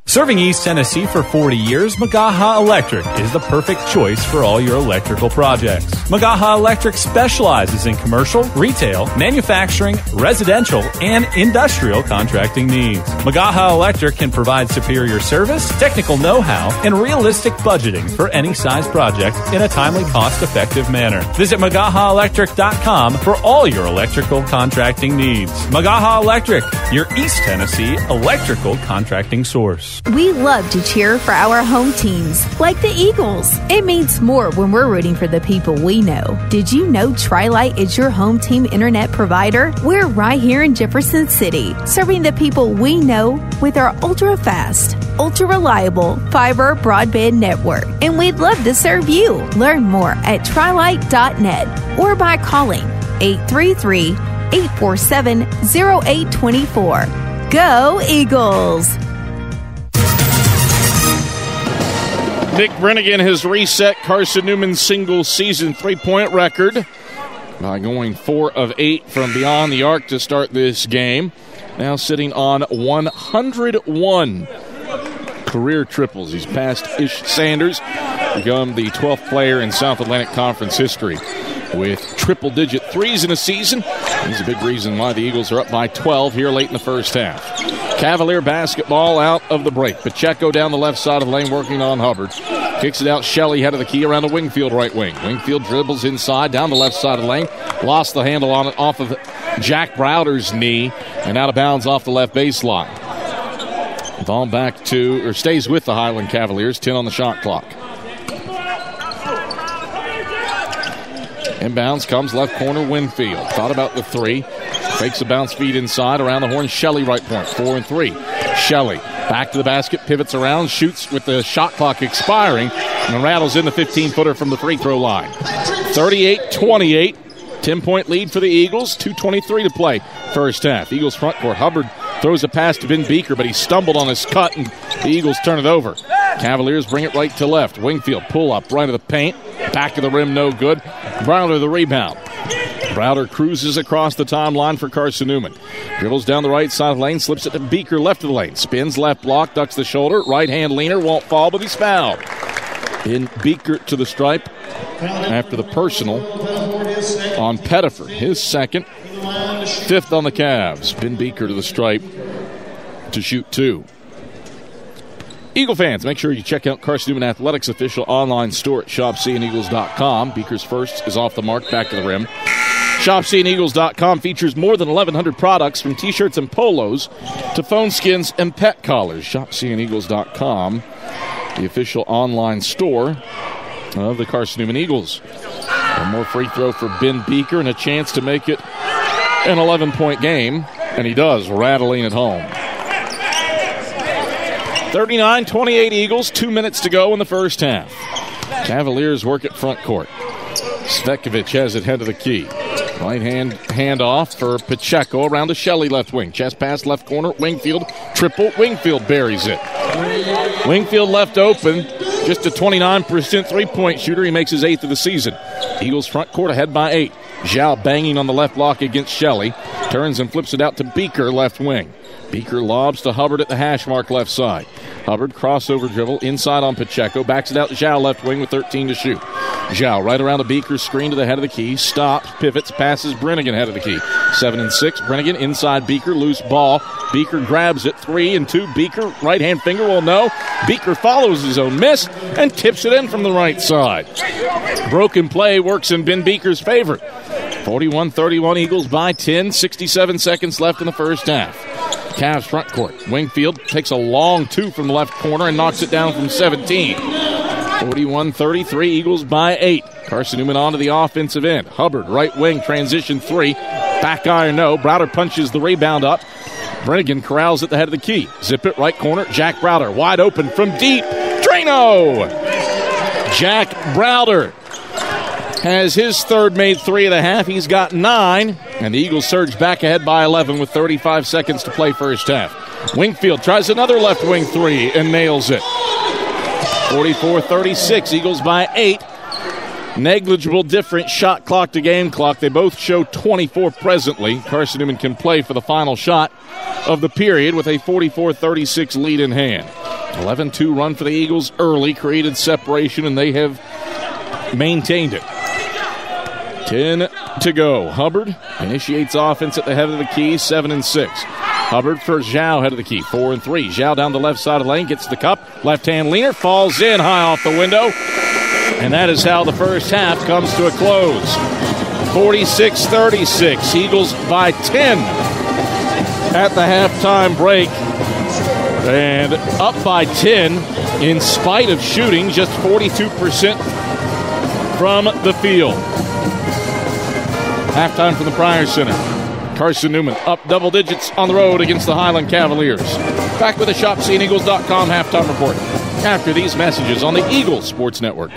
Serving East Tennessee for 40 years, Magaha Electric is the perfect choice for all your electrical projects. Magaha Electric specializes in commercial, retail, manufacturing, residential, and industrial contracting needs. Magaha Electric can provide superior service, technical know-how, and realistic budgeting for any size project in a timely, cost-effective manner. Visit MagahaElectric.com for all your electrical contracting needs. Magaha Electric, your East Tennessee electrical contracting source. We love to cheer for our home teams, like the Eagles. It means more when we're rooting for the people we know. Did you know Tri-Lite is your home team internet provider? We're right here in Jefferson City, serving the people we know with our ultra-fast, ultra-reliable fiber broadband network. And we'd love to serve you. Learn more at trilite.net or by calling 833-847-0824. Go Eagles! Nick Brennigan has reset Carson-Newman's single-season three-point record by going 4 of 8 from beyond the arc to start this game. Now sitting on 101 career triples. He's passed Ish Sanders, become the 12th player in South Atlantic Conference history with triple-digit threes in a season. He's a big reason why the Eagles are up by 12 here late in the first half. Cavalier basketball out of the break. Pacheco down the left side of the lane working on Hubbard. Kicks it out. Shelley head of the key around the Wingfield right wing. Wingfield dribbles inside down the left side of the lane. Lost the handle on it off of Jack Browder's knee and out of bounds off the left baseline. Ball back to, or stays with the Highland Cavaliers. 10 on the shot clock. Inbounds comes left corner Winfield. Thought about the three. Fakes a bounce feed inside around the horn. Shelley right point. 4 and 3. Shelley back to the basket, pivots around, shoots with the shot clock expiring, and rattles in the 15-footer from the free throw line. 38-28. 10-point lead for the Eagles. 2:23 to play first half. Eagles front court. Hubbard throws a pass to Ben Beaker, but he stumbled on his cut, and the Eagles turn it over. Cavaliers bring it right to left. Wingfield pull up right of the paint. Back of the rim, no good. Browder the rebound. Browder cruises across the timeline for Carson-Newman. Dribbles down the right side of the lane, slips it to Beaker left of the lane. Spins left block, ducks the shoulder. Right hand leaner, won't fall, but he's fouled. Ben Beaker to the stripe after the personal on Pettiford. His second, 5th on the Cavs. Ben Beaker to the stripe to shoot 2. Eagle fans, make sure you check out Carson-Newman Athletics' official online store at shopseeandeagles.com. Beaker's first is off the mark, back to the rim. ShopSeeAndEagles.com features more than 1,100 products from T-shirts and polos to phone skins and pet collars. ShopSeeAndEagles.com, the official online store of the Carson-Newman Eagles. One more free throw for Ben Beaker and a chance to make it an 11-point game, and he does, rattling it home. 39-28 Eagles, 2 minutes to go in the first half. Cavaliers work at front court. Stvekovic has it head of the key. Right hand off for Pacheco around to Shelley left wing. Chest pass left corner. Wingfield triple. Wingfield buries it. Wingfield left open. Just a 29% three-point shooter. He makes his 8th of the season. Eagles front court ahead by 8. Zhao banging on the left block against Shelley. Turns and flips it out to Beaker left wing. Beaker lobs to Hubbard at the hash mark left side. Hubbard crossover dribble inside on Pacheco. Backs it out to Zhao left wing with 13 to shoot. Zhao right around the Beaker screen to the head of the key. Stops, pivots, passes Brennigan head of the key. 7 and 6. Brennigan inside Beaker. Loose ball. Beaker grabs it. 3 and 2. Beaker right hand finger will no. Beaker follows his own miss and tips it in from the right side. Broken play works in Ben Beaker's favor. 41-31 Eagles by 10. 67 seconds left in the first half. Cavs front court. Wingfield takes a long 2 from the left corner and knocks it down from 17. 41-33 Eagles by 8. Carson-Newman onto the offensive end. Hubbard right wing transition 3. Back iron no. Browder punches the rebound up. Brennigan corrals at the head of the key. Zip it right corner. Jack Browder wide open from deep. Drano! Jack Browder has his third made 3 of the half. He's got 9, and the Eagles surge back ahead by 11 with 35 seconds to play first half. Wingfield tries another left wing 3 and nails it. 44-36, Eagles by 8. Negligible difference, shot clock to game clock. They both show 24 presently. Carson-Newman can play for the final shot of the period with a 44-36 lead in hand. 11-2 run for the Eagles early, created separation, and they have maintained it. 10 to go. Hubbard initiates offense at the head of the key, 7 and 6. Hubbard for Zhao, head of the key, 4 and 3. Zhao down the left side of the lane, gets the cup. Left-hand leaner, falls in high off the window. And that is how the first half comes to a close. 46-36. Eagles by 10 at the halftime break. And up by 10 in spite of shooting just 42% from the field. Halftime from the Pryor Center. Carson-Newman up double digits on the road against the Highland Cavaliers. Back with the ShopSeeingEagles.com halftime report after these messages on the Eagles Sports Network.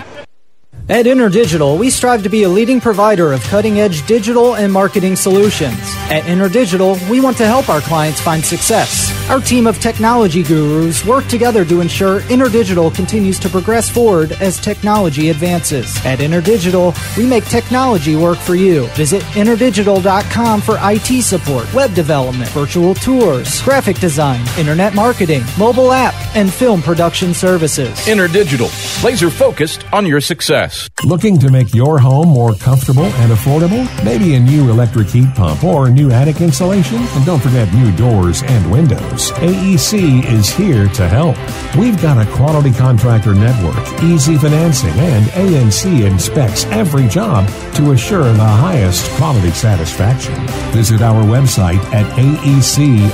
At InterDigital, we strive to be a leading provider of cutting-edge digital and marketing solutions. At InterDigital, we want to help our clients find success. Our team of technology gurus work together to ensure InterDigital continues to progress forward as technology advances. At InterDigital, we make technology work for you. Visit InterDigital.com for IT support, web development, virtual tours, graphic design, internet marketing, mobile app, and film production services. InterDigital, laser-focused on your success. Looking to make your home more comfortable and affordable? Maybe a new electric heat pump or new attic insulation? And don't forget new doors and windows. AEC is here to help. We've got a quality contractor network, easy financing, and ANC inspects every job to assure the highest quality satisfaction. Visit our website at aecoop.org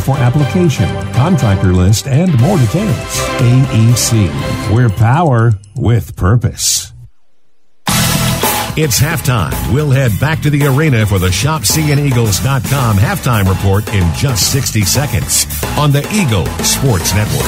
for application, contractor list, and more details. AEC. We're power with purpose. It's halftime. We'll head back to the arena for the ShopSeeingEagles.com halftime report in just 60 seconds on the Eagles Sports Network.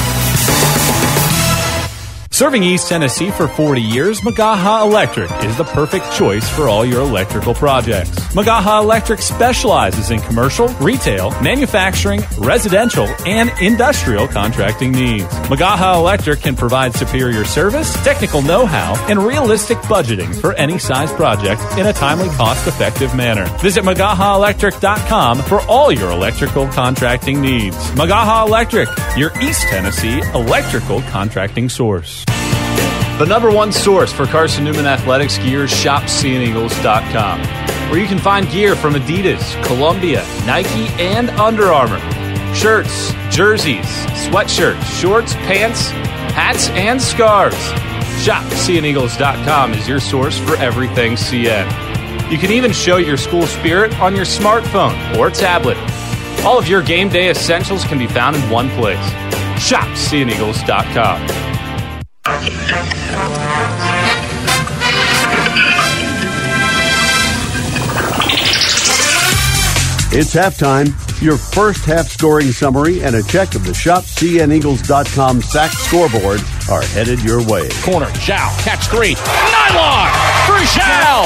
Serving East Tennessee for 40 years, Magaha Electric is the perfect choice for all your electrical projects. Magaha Electric specializes in commercial, retail, manufacturing, residential, and industrial contracting needs. Magaha Electric can provide superior service, technical know-how, and realistic budgeting for any size project in a timely, cost-effective manner. Visit MagahaElectric.com for all your electrical contracting needs. Magaha Electric, your East Tennessee electrical contracting source. The number one source for Carson-Newman athletics gear is ShopSeeingEagles.com, where you can find gear from Adidas, Columbia, Nike, and Under Armour. Shirts, jerseys, sweatshirts, shorts, pants, hats, and scarves. ShopSeeingEagles.com is your source for everything CN. You can even show your school spirit on your smartphone or tablet. All of your game day essentials can be found in one place. ShopSeeingEagles.com. It's halftime. Your first half scoring summary and a check of the ShopCNEagles.com sack scoreboard are headed your way. Corner, Shao, catch three. Nylon for Shao.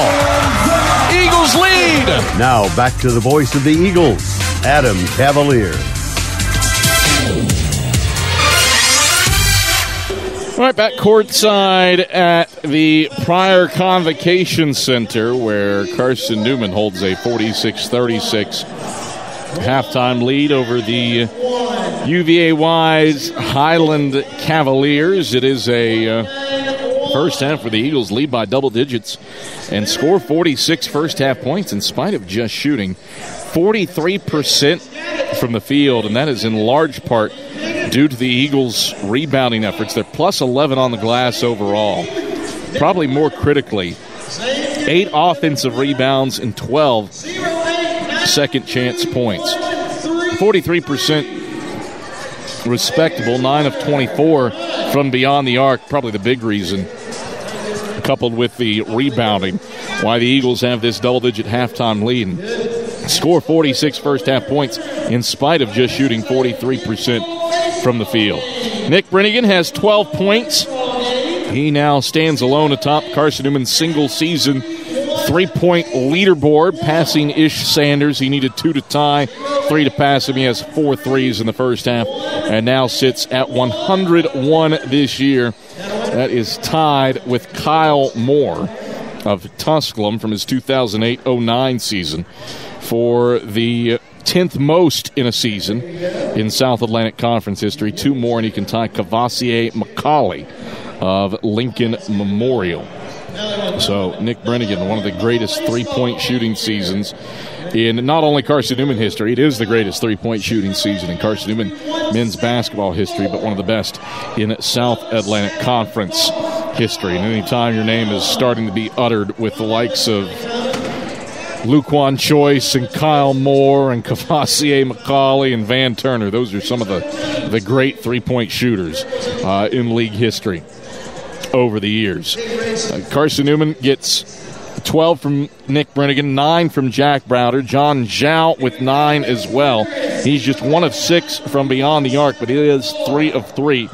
Eagles lead. Now back to the voice of the Eagles, Adam Cavalier. All right, back courtside at the Pryor Convocation Center, where Carson-Newman holds a 46-36 halftime lead over the UVA-wise Highland Cavaliers. It is a first half where the Eagles lead by double digits and score 46 first-half points in spite of just shooting 43% from the field, and that is in large part due to the Eagles' rebounding efforts. They're plus 11 on the glass overall. Probably more critically, 8 offensive rebounds and 12 second-chance points. 43% respectable, 9 of 24 from beyond the arc. Probably the big reason, coupled with the rebounding, why the Eagles have this double-digit halftime lead and score 46 first-half points in spite of just shooting 43% from the field. Nick Brennigan has 12 points. He now stands alone atop Carson-Newman's single-season three-point leaderboard, passing Ish Sanders. He needed 2 to tie, 3 to pass him. He has 4 threes in the first half and now sits at 101 this year. That is tied with Kyle Moore of Tusculum from his 2008-09 season for the 10th most in a season in South Atlantic Conference history. 2 more, and he can tie Cavassier McCauley of Lincoln Memorial. So Nick Brennigan, one of the greatest three-point shooting seasons in not only Carson-Newman history, it is the greatest three-point shooting season in Carson-Newman men's basketball history, but one of the best in South Atlantic Conference history. And any time your name is starting to be uttered with the likes of Luquan Choice and Kyle Moore and Kavasier McCauley and Van Turner. Those are some of the great three-point shooters in league history over the years. Carson-Newman gets 12 from Nick Brennigan, 9 from Jack Browder. John Zhao with 9 as well. He's just 1 of 6 from beyond the arc, but he is 3 of 3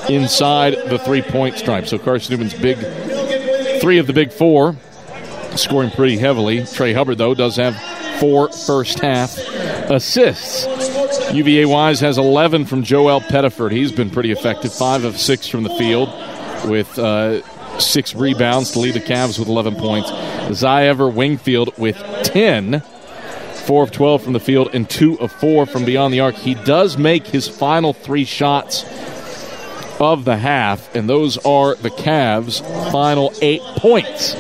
inside the three-point stripe. So Carson-Newman's big 3 of the big 4, scoring pretty heavily. Trey Hubbard, though, does have 4 first-half assists. UVA Wise has 11 from Joel Pettiford. He's been pretty effective, 5 of 6 from the field with 6 rebounds to lead the Cavs with 11 points. Zyever Wingfield with 10, 4 of 12 from the field and 2 of 4 from beyond the arc. He does make his final 3 shots of the half, and those are the Cavs' final 8 points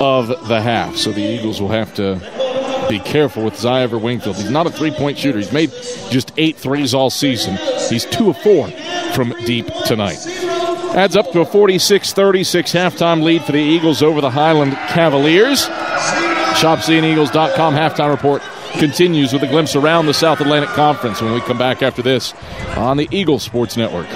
of the half. So the Eagles will have to be careful with Zyever Wingfield. He's not a three-point shooter. He's made just 8 threes all season. He's 2 of 4 from deep tonight. Adds up to a 46-36 halftime lead for the Eagles over the Highland Cavaliers. ShopCNEagles.com halftime report continues with a glimpse around the South Atlantic Conference when we come back after this on the Eagle Sports Network.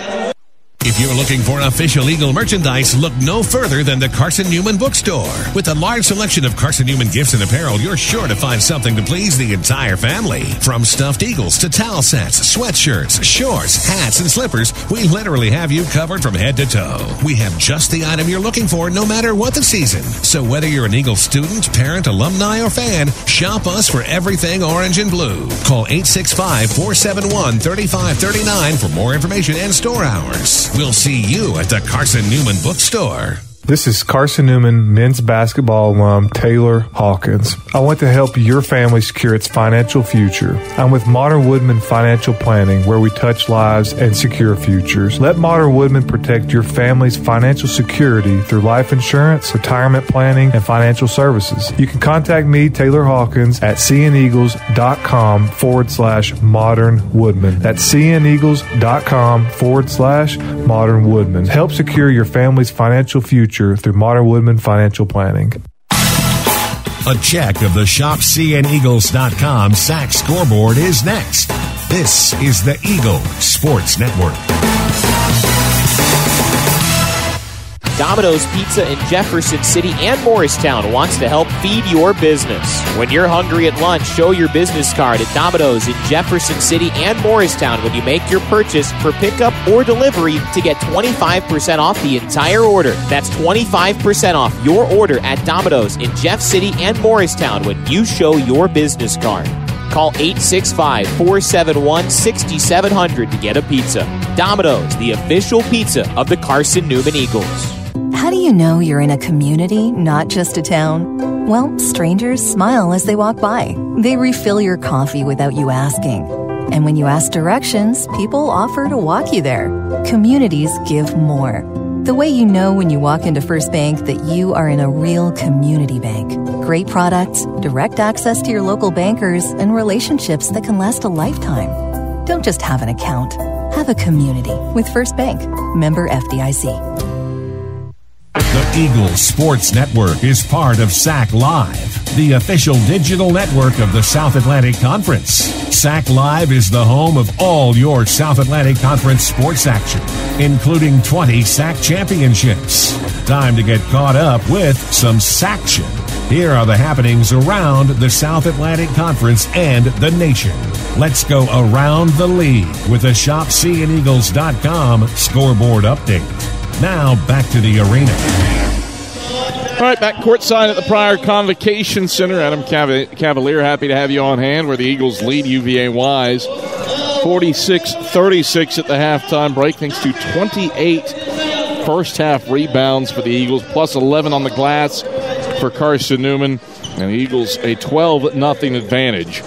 If you're looking for official Eagle merchandise, look no further than the Carson-Newman Bookstore. With a large selection of Carson-Newman gifts and apparel, you're sure to find something to please the entire family. From stuffed eagles to towel sets, sweatshirts, shorts, hats, and slippers, we literally have you covered from head to toe. We have just the item you're looking for no matter what the season. So whether you're an Eagle student, parent, alumni, or fan, shop us for everything orange and blue. Call 865-471-3539 for more information and store hours. We'll see you at the Carson-Newman Bookstore. This is Carson-Newman men's basketball alum Taylor Hawkins. I want to help your family secure its financial future. I'm with Modern Woodman Financial Planning, where we touch lives and secure futures. Let Modern Woodman protect your family's financial security through life insurance, retirement planning, and financial services. You can contact me, Taylor Hawkins, at cneagles.com/Modern Woodman. That's cneagles.com/Modern Woodman. Help secure your family's financial future through Modern Woodman Financial Planning. A check of the ShopCNEagles.com SAC scoreboard is next. This is the Eagle Sports Network. Domino's Pizza in Jefferson City and Morristown wants to help feed your business. When you're hungry at lunch, show your business card at Domino's in Jefferson City and Morristown when you make your purchase for pickup or delivery to get 25% off the entire order. That's 25% off your order at Domino's in Jeff City and Morristown when you show your business card. Call 865-471-6700 to get a pizza. Domino's, the official pizza of the Carson-Newman Eagles. How do you know you're in a community, not just a town? Well, strangers smile as they walk by. They refill your coffee without you asking. And when you ask directions, people offer to walk you there. Communities give more. The way you know when you walk into First Bank that you are in a real community bank. Great products, direct access to your local bankers, and relationships that can last a lifetime. Don't just have an account. Have a community with First Bank. Member FDIC. The Eagle Sports Network is part of SAC Live, the official digital network of the South Atlantic Conference. SAC Live is the home of all your South Atlantic Conference sports action, including 20 SAC championships. Time to get caught up with some SACtion. Here are the happenings around the South Atlantic Conference and the nation. Let's go around the league with a ShopCNEagles.com scoreboard update. Now, back to the arena. All right, back courtside at the Pryor Convocation Center. Adam Cavalier, happy to have you on hand, where the Eagles lead UVA Wise 46-36 at the halftime break, thanks to 28 first-half rebounds for the Eagles, plus 11 on the glass for Carson-Newman. And the Eagles a 12-0 advantage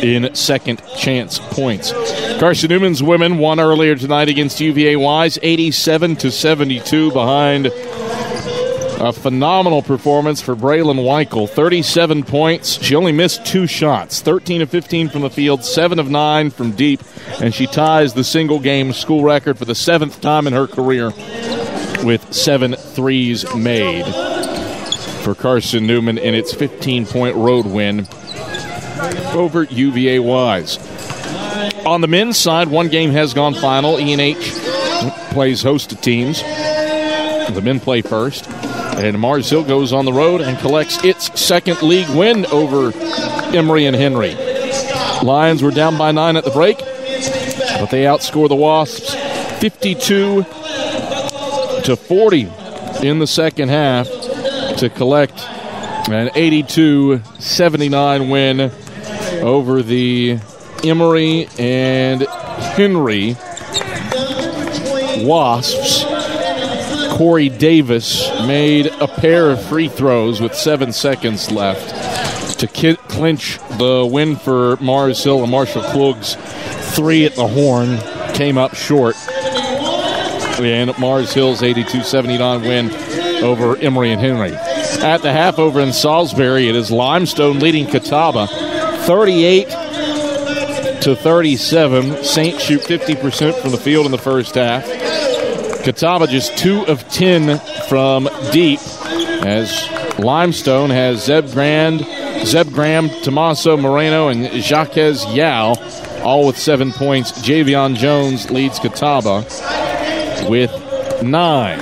in second chance points. Carson-Newman's women won earlier tonight against UVA Wise, 87-72, behind a phenomenal performance for Braylon Weichel, 37 points. She only missed 2 shots, 13 of 15 from the field, 7 of 9 from deep, and she ties the single-game school record for the 7th time in her career with 7 threes made. For for Carson-Newman in its 15-point road win over UVA Wise. On the men's side, one game has gone final. E&H plays host to teams. The men play first. And Mars Hill goes on the road and collects its second league win over Emory and Henry. Lions were down by 9 at the break, but they outscore the Wasps 52-40 in the second half to collect an 82-79 win over the Emory and Henry Wasps. Corey Davis made a pair of free throws with 7 seconds left to clinch the win for Mars Hill, and Marshall Klug's 3 at the horn came up short. And Mars Hill's 82-79 win over Emory and Henry. At the half over in Salisbury, it is Limestone leading Catawba 38-37. Saints shoot 50% from the field in the first half. Catawba just 2 of 10 from deep, as Limestone has Zeb Graham, Tommaso Moreno, and Jacques Yao, all with 7 points. Javion Jones leads Catawba with 9.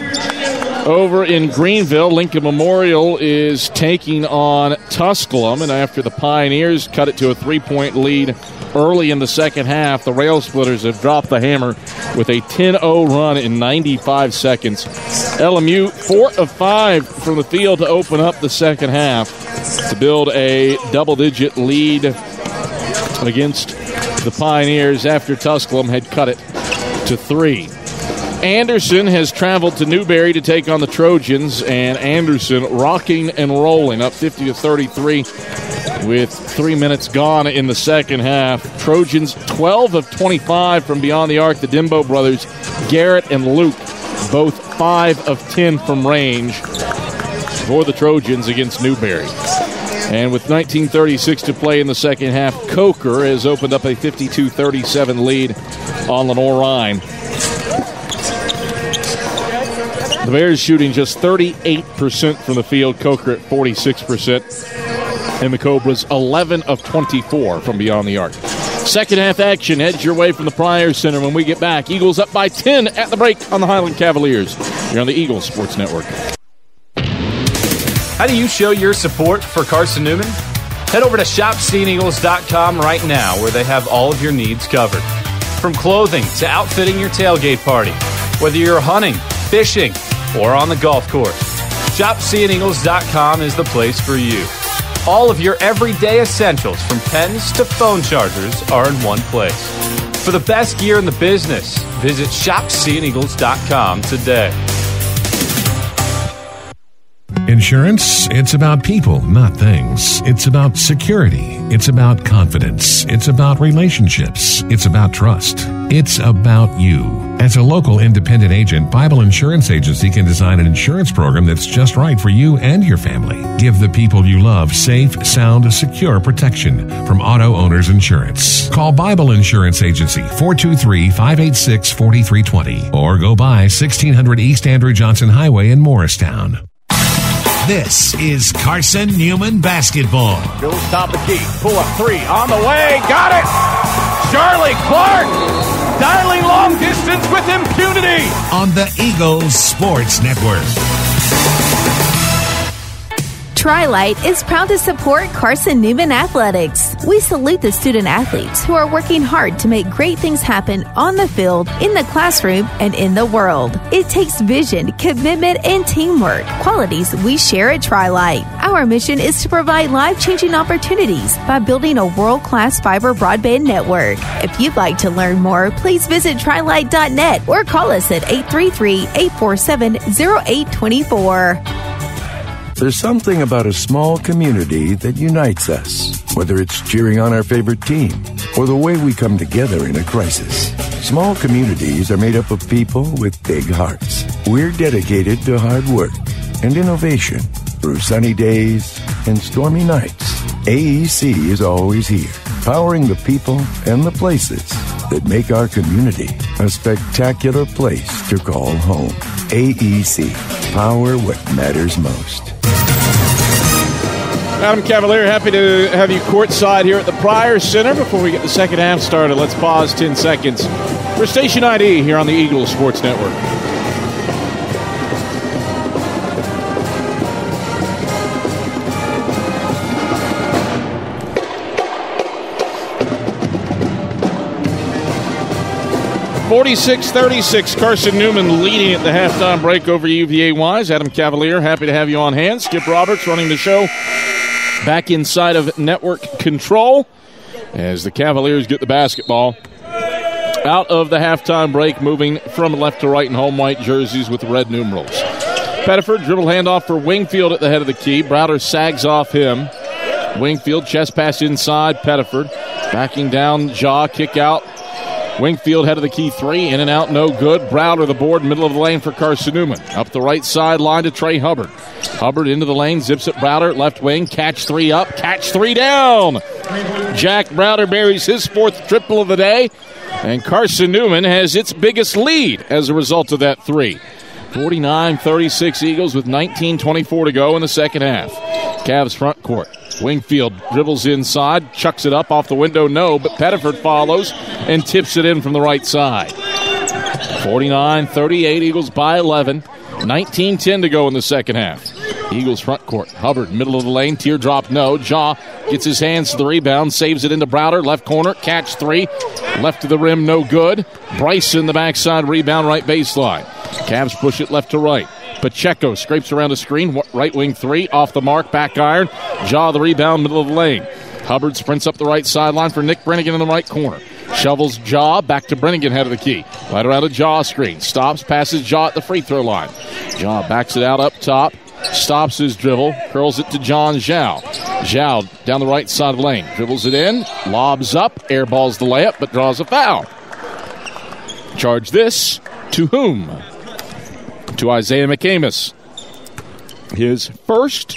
Over in Greenville, Lincoln Memorial is taking on Tusculum, and after the Pioneers cut it to a 3-point lead early in the second half, the Rail Splitters have dropped the hammer with a 10-0 run in 95 seconds. LMU 4 of 5 from the field to open up the second half to build a double-digit lead against the Pioneers after Tusculum had cut it to 3. Anderson has traveled to Newberry to take on the Trojans, and Anderson rocking and rolling up 50-33 with 3 minutes gone in the second half. Trojans 12 of 25 from beyond the arc. The Dimbo brothers, Garrett and Luke, both 5 of 10 from range for the Trojans against Newberry. And with 19:36 to play in the second half, Coker has opened up a 52-37 lead on Lenore-Rhine. The Bears shooting just 38% from the field, Coker at 46%. And the Cobras 11 of 24 from beyond the arc. Second half action heads your way from the Pryor Center when we get back. Eagles up by 10 at the break on the Highland Cavaliers. You're on the Eagles Sports Network. How do you show your support for Carson-Newman? Head over to shopseeingeagles.com right now, where they have all of your needs covered. From clothing to outfitting your tailgate party, whether you're hunting, fishing, or on the golf course, shopseeingeagles.com is the place for you. All of your everyday essentials, from pens to phone chargers, are in one place. For the best gear in the business, visit shopseeingeagles.com today. Insurance, it's about people, not things. It's about security. It's about confidence. It's about relationships. It's about trust. It's about you. As a local independent agent, Bible Insurance Agency can design an insurance program that's just right for you and your family. Give the people you love safe, sound, secure protection from Auto Owners Insurance. Call Bible Insurance Agency 423-586-4320 or go by 1600 East Andrew Johnson Highway in Morristown. This is Carson-Newman basketball. Jules top the key. Pull up 3 on the way. Got it. Charlie Clark dialing long distance with impunity. On the Eagles Sports Network. Tri-Lite is proud to support Carson-Newman Athletics. We salute the student athletes who are working hard to make great things happen on the field, in the classroom, and in the world. It takes vision, commitment, and teamwork, qualities we share at Tri-Lite. Our mission is to provide life-changing opportunities by building a world-class fiber broadband network. If you'd like to learn more, please visit trilite.net or call us at 833-847-0824. There's something about a small community that unites us, whether it's cheering on our favorite team or the way we come together in a crisis. Small communities are made up of people with big hearts. We're dedicated to hard work and innovation through sunny days and stormy nights. AEC is always here, powering the people and the places that make our community a spectacular place to call home. AEC, power what matters most. Adam Cavalier, happy to have you courtside here at the Pryor Center. Before we get the second half started, let's pause 10 seconds for Station ID here on the Eagles Sports Network. (46-36), Carson-Newman leading at the halftime break over UVA-wise. Adam Cavalier, happy to have you on hand. Skip Roberts running the show back inside of network control as the Cavaliers get the basketball out of the halftime break, moving from left to right in home white jerseys with red numerals. Pettiford, dribble handoff for Wingfield at the head of the key. Browder sags off him. Wingfield, chest pass inside. Pettiford backing down, jaw, kick out. Wingfield head of the key three, in and out, no good. Browder the board, middle of the lane for Carson-Newman. Up the right sideline to Trey Hubbard. Hubbard into the lane, zips it Browder, left wing, catch three up, catch three down. Jack Browder buries his fourth triple of the day, and Carson-Newman has its biggest lead as a result of that three. 49-36 Eagles with 19:24 to go in the second half. Cavs front court. Wingfield dribbles inside, chucks it up off the window, no, but Pettiford follows and tips it in from the right side. 49-38, Eagles by 11. 19:10 to go in the second half. Eagles front court. Hubbard, middle of the lane, teardrop, no. Jaw gets his hands to the rebound, saves it into Browder, left corner, catch three. Left to the rim, no good. Bryson, the backside rebound, right baseline. Cavs push it left to right. Pacheco scrapes around the screen, right wing three, off the mark, back iron. Jaw the rebound, middle of the lane. Hubbard sprints up the right sideline for Nick Brennigan in the right corner. Shovels Jaw back to Brennigan, head of the key. Right around a Jaw screen. Stops, passes Jaw at the free throw line. Jaw backs it out up top. Stops his dribble, curls it to John Zhao. Zhao down the right side of the lane. Dribbles it in, lobs up, airballs the layup, but draws a foul. Charge this to whom? To Isaiah McCamus. His first,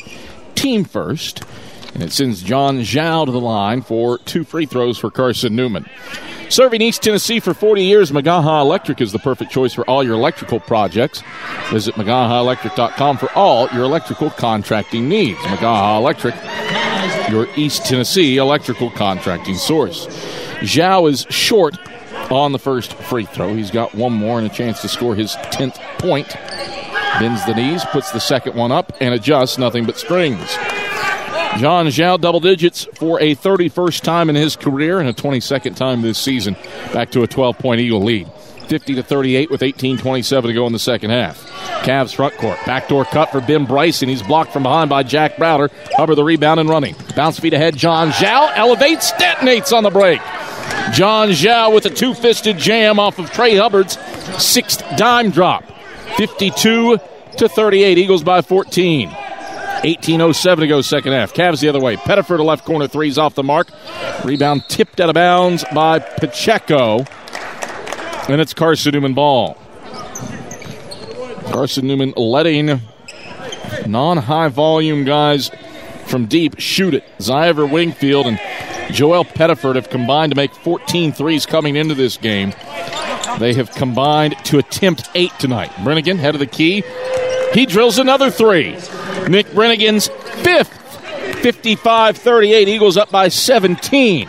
team first, and it sends John Zhao to the line for two free throws for Carson-Newman. Serving East Tennessee for 40 years, Magaha Electric is the perfect choice for all your electrical projects. Visit MagahaElectric.com for all your electrical contracting needs. Magaha Electric, your East Tennessee electrical contracting source. Zhao is short on the first free throw. He's got one more and a chance to score his 10th point. Bends the knees, puts the second one up, and adjusts, nothing but strings. John Zhao, double digits for a 31st time in his career and a 22nd time this season. Back to a 12-point Eagle lead. 50-38 with 18:27 to go in the second half. Cavs front court. Backdoor cut for Ben Bryson. He's blocked from behind by Jack Browder. Hubbard the rebound and running. Bounce feet ahead. John Zhao elevates, detonates on the break. John Zhao with a two-fisted jam off of Trey Hubbard's sixth dime drop. 52-38. Eagles by 14. 18:07 to go second half. Cavs the other way. Pettiford to left corner, threes off the mark. Rebound tipped out of bounds by Pacheco. And it's Carson-Newman ball. Carson-Newman letting non-high volume guys from deep shoot it. Zyver Wingfield and Joel Pettiford have combined to make 14 threes coming into this game. They have combined to attempt 8 tonight. Brennigan, head of the key. He drills another three. Nick Brennigan's fifth. 55-38. Eagles up by 17.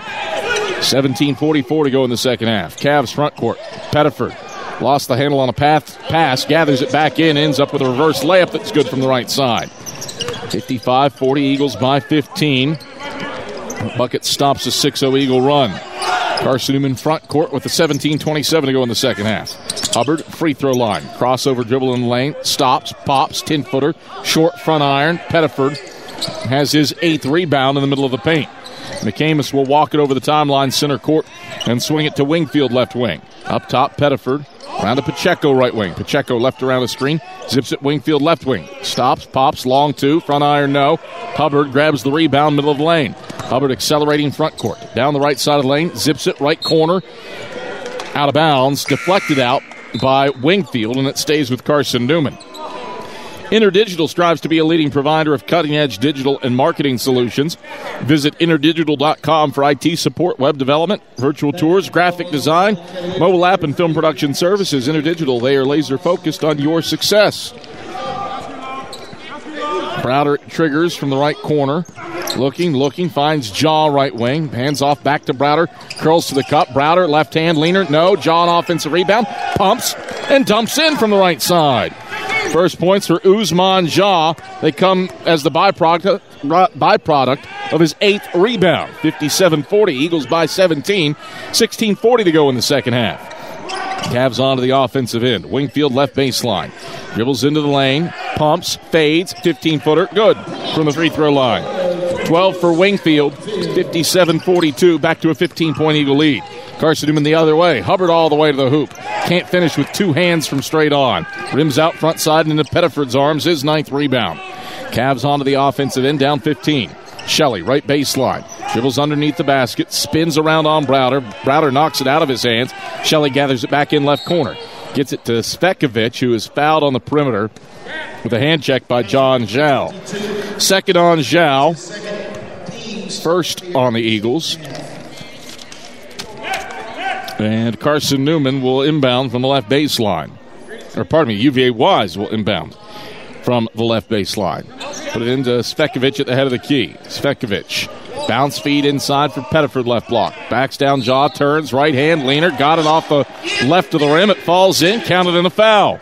17:44 to go in the second half. Cavs front court. Pettiford lost the handle on a pass, gathers it back in, ends up with a reverse layup that's good from the right side. 55-40. Eagles by 15. Bucket stops a 6-0 Eagle run. Carson-Newman front court with a 17:27 to go in the second half. Hubbard, free throw line. Crossover dribble in the lane. Stops, pops, 10-footer. Short front iron. Pettiford has his 8th rebound in the middle of the paint. McCamus will walk it over the timeline center court and swing it to Wingfield left wing. Up top, Pettiford. Round to Pacheco right wing. Pacheco left around the screen. Zips it Wingfield left wing. Stops, pops, long two. Front iron, no. Hubbard grabs the rebound, middle of the lane. Hubbard accelerating front court. Down the right side of the lane. Zips it right corner. Out of bounds. Deflected out by Wingfield, and it stays with Carson-Newman. InterDigital strives to be a leading provider of cutting-edge digital and marketing solutions. Visit interdigital.com for IT support, web development, virtual tours, graphic design, mobile app, and film production services. InterDigital, they are laser-focused on your success. Browder triggers from the right corner. Looking, finds Jaw right wing. Hands off back to Browder. Curls to the cup. Browder, left hand, leaner. No. Jaw on offensive rebound. Pumps and dumps in from the right side. First points for Ousmane Jaw. They come as the byproduct of his 8th rebound. 57-40. Eagles by 17. 16:40 to go in the second half. Cavs onto the offensive end. Wingfield left baseline. Dribbles into the lane. Pumps. Fades. 15-footer. Good from the free throw line. 12 for Wingfield. 57-42. Back to a 15-point Eagle lead. Carson-Newman the other way. Hubbard all the way to the hoop. Can't finish with 2 hands from straight on. Rims out front side into Pettiford's arms. His 9th rebound. Cavs onto the offensive end. Down 15. Shelley, right baseline. Dribbles underneath the basket. Spins around on Browder. Browder knocks it out of his hands. Shelley gathers it back in left corner. Gets it to Svekovic, who is fouled on the perimeter with a hand check by John Zhao. Second on Zhao. First on the Eagles. And Carson-Newman will inbound from the left baseline. UVA Wise will inbound from the left baseline. Put it into Svekovic at the head of the key. Svekovic. Bounce feed inside for Pettiford, left block. Backs down, Jaw, turns, right hand, leaner. Got it off the left of the rim. It falls in, counted in a foul.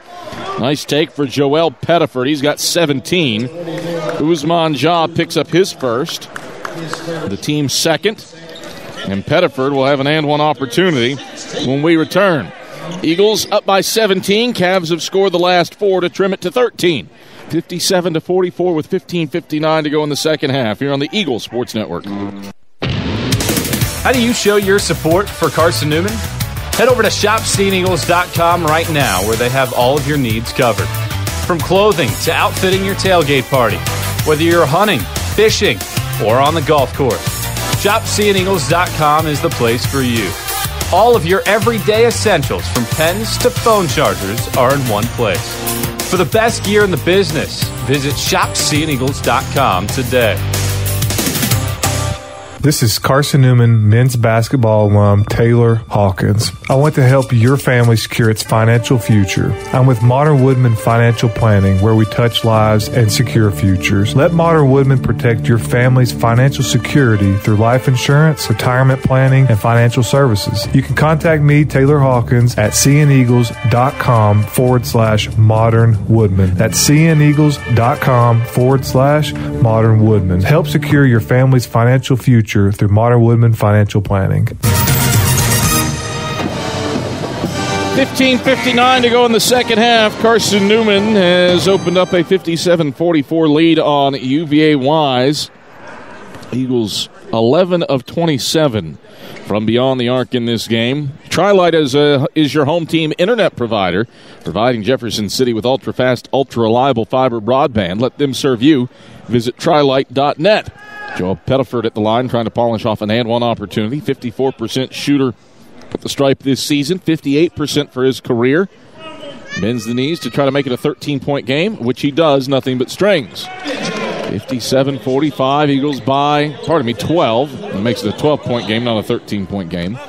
Nice take for Joel Pettiford. He's got 17. Ousmane Jaw picks up his first. The team's second. And Pettiford will have an and one opportunity when we return. Eagles up by 17. Cavs have scored the last 4 to trim it to 13. 57-44 with 15:59 to go in the second half here on the Eagles Sports Network. How do you show your support for Carson-Newman? Head over to shopseeingeagles.com right now, where they have all of your needs covered. From clothing to outfitting your tailgate party, whether you're hunting, fishing, or on the golf course, shopseeingeagles.com is the place for you. All of your everyday essentials, from pens to phone chargers, are in one place. For the best gear in the business, visit shopseeingeagles.com today. This is Carson-Newman men's basketball alum Taylor Hawkins. I want to help your family secure its financial future. I'm with Modern Woodman Financial Planning, where we touch lives and secure futures. Let Modern Woodman protect your family's financial security through life insurance, retirement planning, and financial services. You can contact me, Taylor Hawkins, at cneagles.com/Modern Woodman. That's cneagles.com/Modern Woodman. Help secure your family's financial future through Modern Woodman Financial Planning. 15:59 to go in the second half. Carson-Newman has opened up a 57-44 lead on UVA Wise. Eagles 11 of 27 from beyond the arc in this game. Tri-Lite is your home team internet provider, providing Jefferson City with ultra-fast, ultra-reliable fiber broadband. Let them serve you. Visit trilite.net. Joel Pettiford at the line trying to polish off an and one opportunity. 54% shooter at the stripe this season, 58% for his career. Bends the knees to try to make it a 13-point game, which he does, nothing but strings. 57-45, Eagles by, 12. It makes it a 12-point game, not a 13-point game.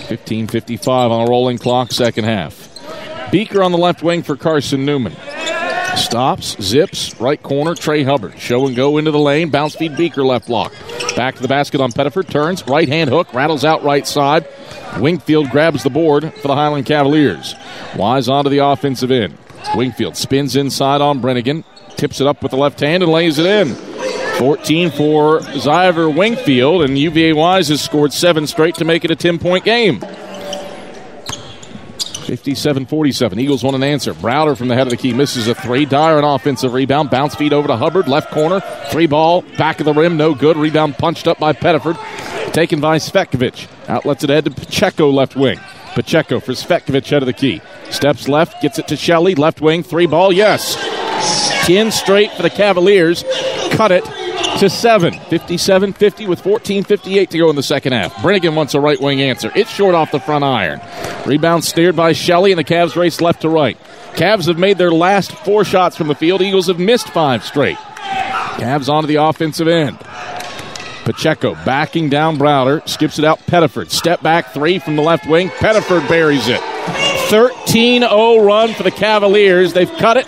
15:55 on a rolling clock, second half. Beaker on the left wing for Carson-Newman. Stops, zips, right corner, Trey Hubbard. Show and go into the lane, bounce feed Beaker, left block. Back to the basket on Pettiford, turns, right hand hook, rattles out right side. Wingfield grabs the board for the Highland Cavaliers. Wise onto the offensive end. Wingfield spins inside on Brennigan, tips it up with the left hand and lays it in. 14 for Zyver Wingfield, and UVA Wise has scored 7 straight to make it a 10-point game. 57-47. Eagles want an answer. Browder from the head of the key misses a 3. Dyer an offensive rebound. Bounce feed over to Hubbard. Left corner. 3 ball. Back of the rim. No good. Rebound punched up by Pettiford. Taken by Svekovic. Outlets it ahead to Pacheco, left wing. Pacheco for Svekovic, head of the key. Steps left. Gets it to Shelley. Left wing. 3 ball. Yes. 10 straight for the Cavaliers. Cut it to 7. 57-50 with 14:58 to go in the second half. Brennigan wants a right wing answer. It's short off the front iron. Rebound steered by Shelley, and the Cavs race left to right. Cavs have made their last 4 shots from the field. Eagles have missed 5 straight. Cavs onto the offensive end. Pacheco backing down Browder. Skips it out Pettiford. Step back 3 from the left wing. Pettiford buries it. 13-0 run for the Cavaliers. They've cut it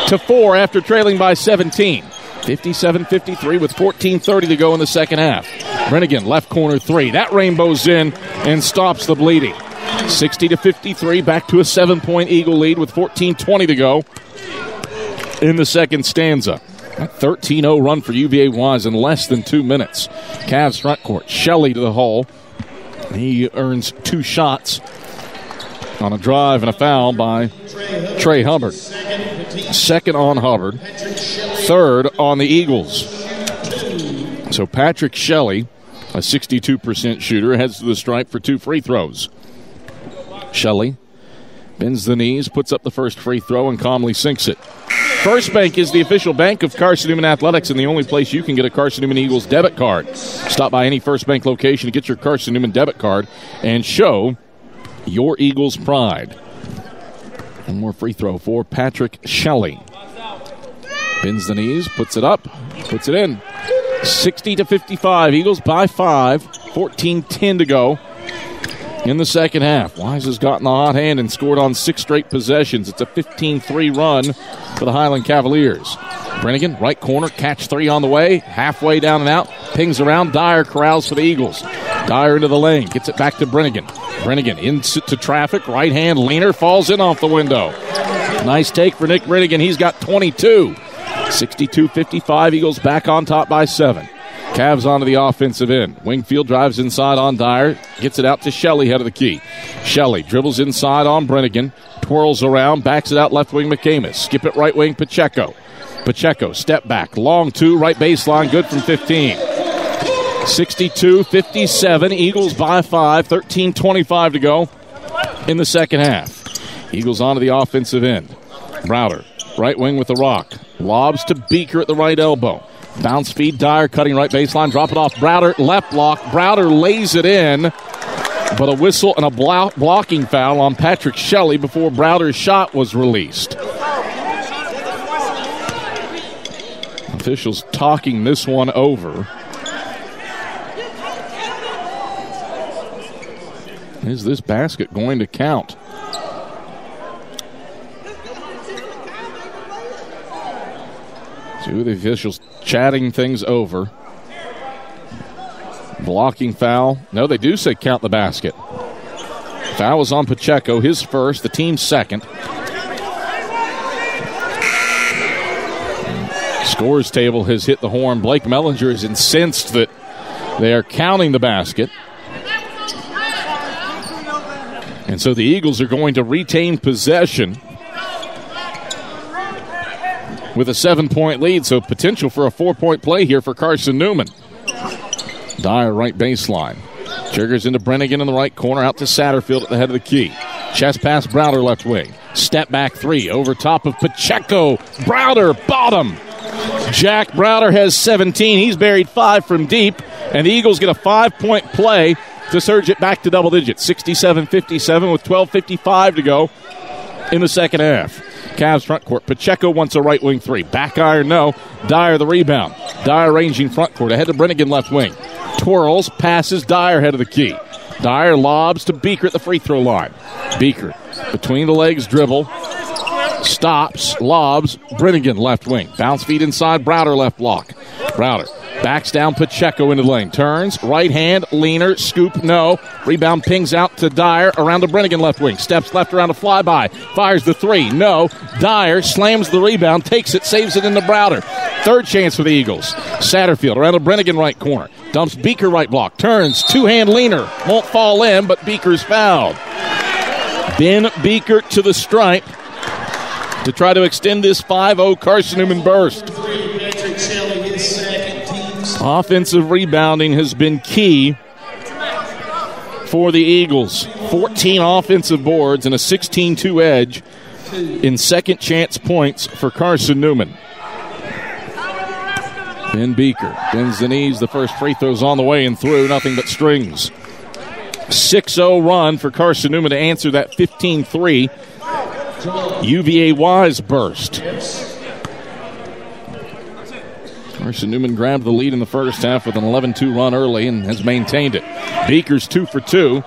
to 4 after trailing by 17. 57-53 with 14:30 to go in the second half. Brennigan, left corner three. That rainbows in and stops the bleeding. 60-53, back to a 7-point Eagle lead with 14:20 to go in the second stanza. A 13-0 run for UVA Wise in less than 2 minutes. Cavs front court. Shelley to the hole. He earns 2 shots on a drive and a foul by Trey Hubbard. Second on Hubbard. Third on the Eagles. So Patrick Shelley, a 62% shooter, heads to the stripe for 2 free throws. Shelley bends the knees, puts up the first free throw, and calmly sinks it. First Bank is the official bank of Carson-Newman Athletics and the only place you can get a Carson-Newman Eagles debit card. Stop by any First Bank location to get your Carson-Newman debit card and show your Eagles pride. One more free throw for Patrick Shelley. Bends the knees, puts it up, puts it in. 60-55, Eagles by 5, 14-10 to go in the second half. Wise has gotten the hot hand and scored on 6 straight possessions. It's a 15-3 run for the Highland Cavaliers. Brennigan, right corner, catch 3 on the way, halfway down and out, pings around, Dyer corrals for the Eagles. Dyer into the lane, gets it back to Brennigan. Brennigan into traffic, right hand leaner, falls in off the window. Nice take for Nick Brennigan, he's got 22. 62-55, Eagles back on top by 7. Cavs onto the offensive end. Wingfield drives inside on Dyer. Gets it out to Shelley, head of the key. Shelley dribbles inside on Brennigan. Twirls around, backs it out left wing McCamus. Skip it right wing Pacheco. Pacheco, step back. Long 2, right baseline, good from 15. 62-57, Eagles by 5. 13:25 to go in the second half. Eagles onto the offensive end. Browder, right wing with the rock. Lobs to Beaker at the right elbow. Bounce feed, Dyer cutting right baseline. Drop it off Browder, left block. Browder lays it in, but a whistle and a blocking foul on Patrick Shelley before Browder's shot was released. Officials talking this one over. Is this basket going to count? Two of the officials chatting things over. Blocking foul. No, they do say count the basket. Foul was on Pacheco, his first, the team's second. Scores table has hit the horn. Blake Mellinger is incensed that they are counting the basket. And so the Eagles are going to retain possession with a 7-point lead, so potential for a 4-point play here for Carson-Newman. Dyer right baseline. Triggers into Brennigan in the right corner, out to Satterfield at the head of the key. Chest pass Browder left wing. Step back 3 over top of Pacheco. Browder, bottom. Jack Browder has 17. He's buried 5 from deep, and the Eagles get a 5-point play to surge it back to double digits. 67-57 with 12:55 to go in the second half. Cavs front court. Pacheco wants a right wing 3. Back iron, no. Dyer the rebound. Dyer ranging front court. Ahead to Brennigan left wing. Twirls, passes Dyer head of the key. Dyer lobs to Beaker at the free throw line. Beaker between the legs dribble. Stops, lobs, Brennigan left wing. Bounce feed inside, Browder left block. Browder backs down Pacheco into the lane. Turns, right hand, leaner, scoop, no. Rebound pings out to Dyer around the Brennigan left wing. Steps left around a flyby. Fires the 3, no. Dyer slams the rebound, takes it, saves it into Browder. Third chance for the Eagles. Satterfield around the Brennigan right corner. Dumps Beaker right block. Turns, two-hand leaner. Won't fall in, but Beaker's fouled. Ben Beaker to the stripe to try to extend this 5-0 Carson-Newman burst. Offensive rebounding has been key for the Eagles. 14 offensive boards and a 16-2 edge in second chance points for Carson-Newman. Ben Beaker bends the knees. The first free throw's on the way and through. Nothing but strings. 6-0 run for Carson-Newman to answer that 15-3 UVA Wise burst. Carson-Newman grabbed the lead in the first half with an 11-2 run early and has maintained it. Beaker's 2 for 2,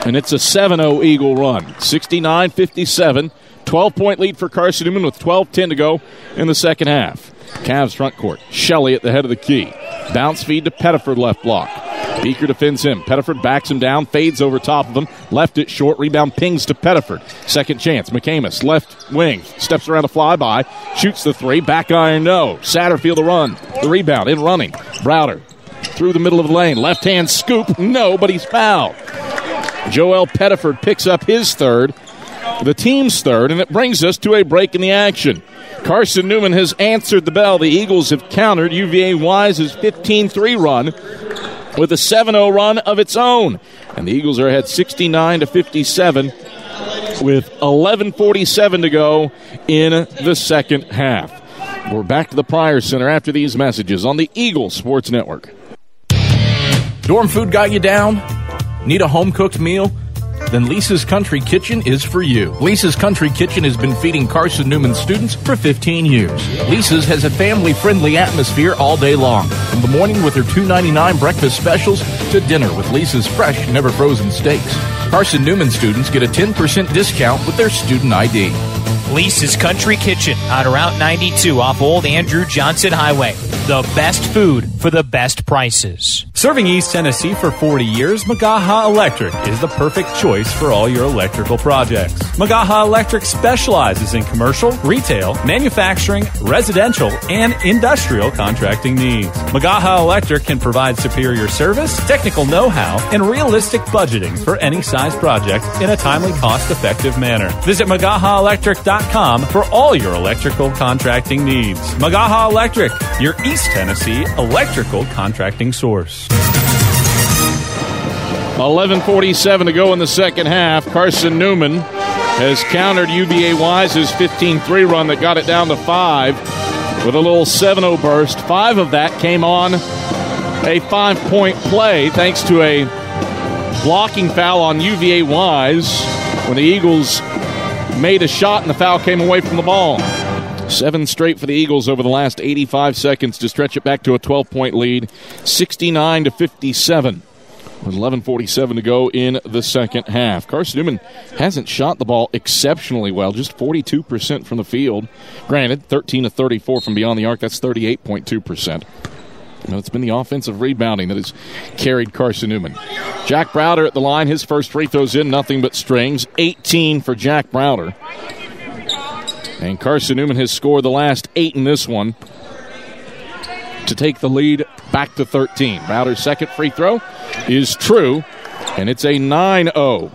and it's a 7-0 Eagle run. 69-57, 12-point lead for Carson-Newman with 12:10 to go in the second half. Cavs front court. Shelley at the head of the key. Bounce feed to Pettiford, left block. Beaker defends him. Pettiford backs him down, fades over top of him. Left it short. Rebound pings to Pettiford. Second chance. McCamus, left wing. Steps around a flyby. Shoots the three. Back iron, no. Satterfield the run. The rebound in running. Browder through the middle of the lane. Left hand scoop. No, but he's fouled. Joel Pettiford picks up his third. The team's third, and it brings us to a break in the action. Carson-Newman has answered the bell. The Eagles have countered UVA Wise's 15-3 run with a 7-0 run of its own. And the Eagles are ahead 69-57 with 11:47 to go in the second half. We're back to the Pryor Center after these messages on the Eagle Sports Network. Dorm food got you down? Need a home-cooked meal? Then Lisa's Country Kitchen is for you. Lisa's Country Kitchen has been feeding Carson-Newman students for 15 years. Lisa's has a family-friendly atmosphere all day long. From the morning with her $2.99 breakfast specials to dinner with Lisa's fresh, never-frozen steaks. Carson-Newman students get a 10% discount with their student ID. Lisa's Country Kitchen on Route 92 off Old Andrew Johnson Highway. The best food for the best prices. Serving East Tennessee for 40 years, Magaha Electric is the perfect choice for all your electrical projects. Magaha Electric specializes in commercial, retail, manufacturing, residential, and industrial contracting needs. Magaha Electric can provide superior service, technical know-how, and realistic budgeting for any size project in a timely, cost-effective manner. Visit MagahaElectric.com for all your electrical contracting needs. Magaha Electric, your East Tennessee electrical contracting source. 11:47 to go in the second half. Carson-Newman has countered UVA Wise's 15-3 run that got it down to 5 with a little 7-0 burst. 5 of that came on a 5-point play thanks to a blocking foul on UVA Wise when the Eagles made a shot and the foul came away from the ball. 7 straight for the Eagles over the last 85 seconds to stretch it back to a 12-point lead, 69-57. With 11:47 to go in the second half. Carson-Newman hasn't shot the ball exceptionally well, just 42% from the field. Granted, 13 of 34 from beyond the arc, that's 38.2%. It's been the offensive rebounding that has carried Carson-Newman. Jack Browder at the line, his first free throw's in, nothing but strings. 18 for Jack Browder. And Carson-Newman has scored the last 8 in this one to take the lead back to 13. Browder's second free throw is true, and it's a 9-0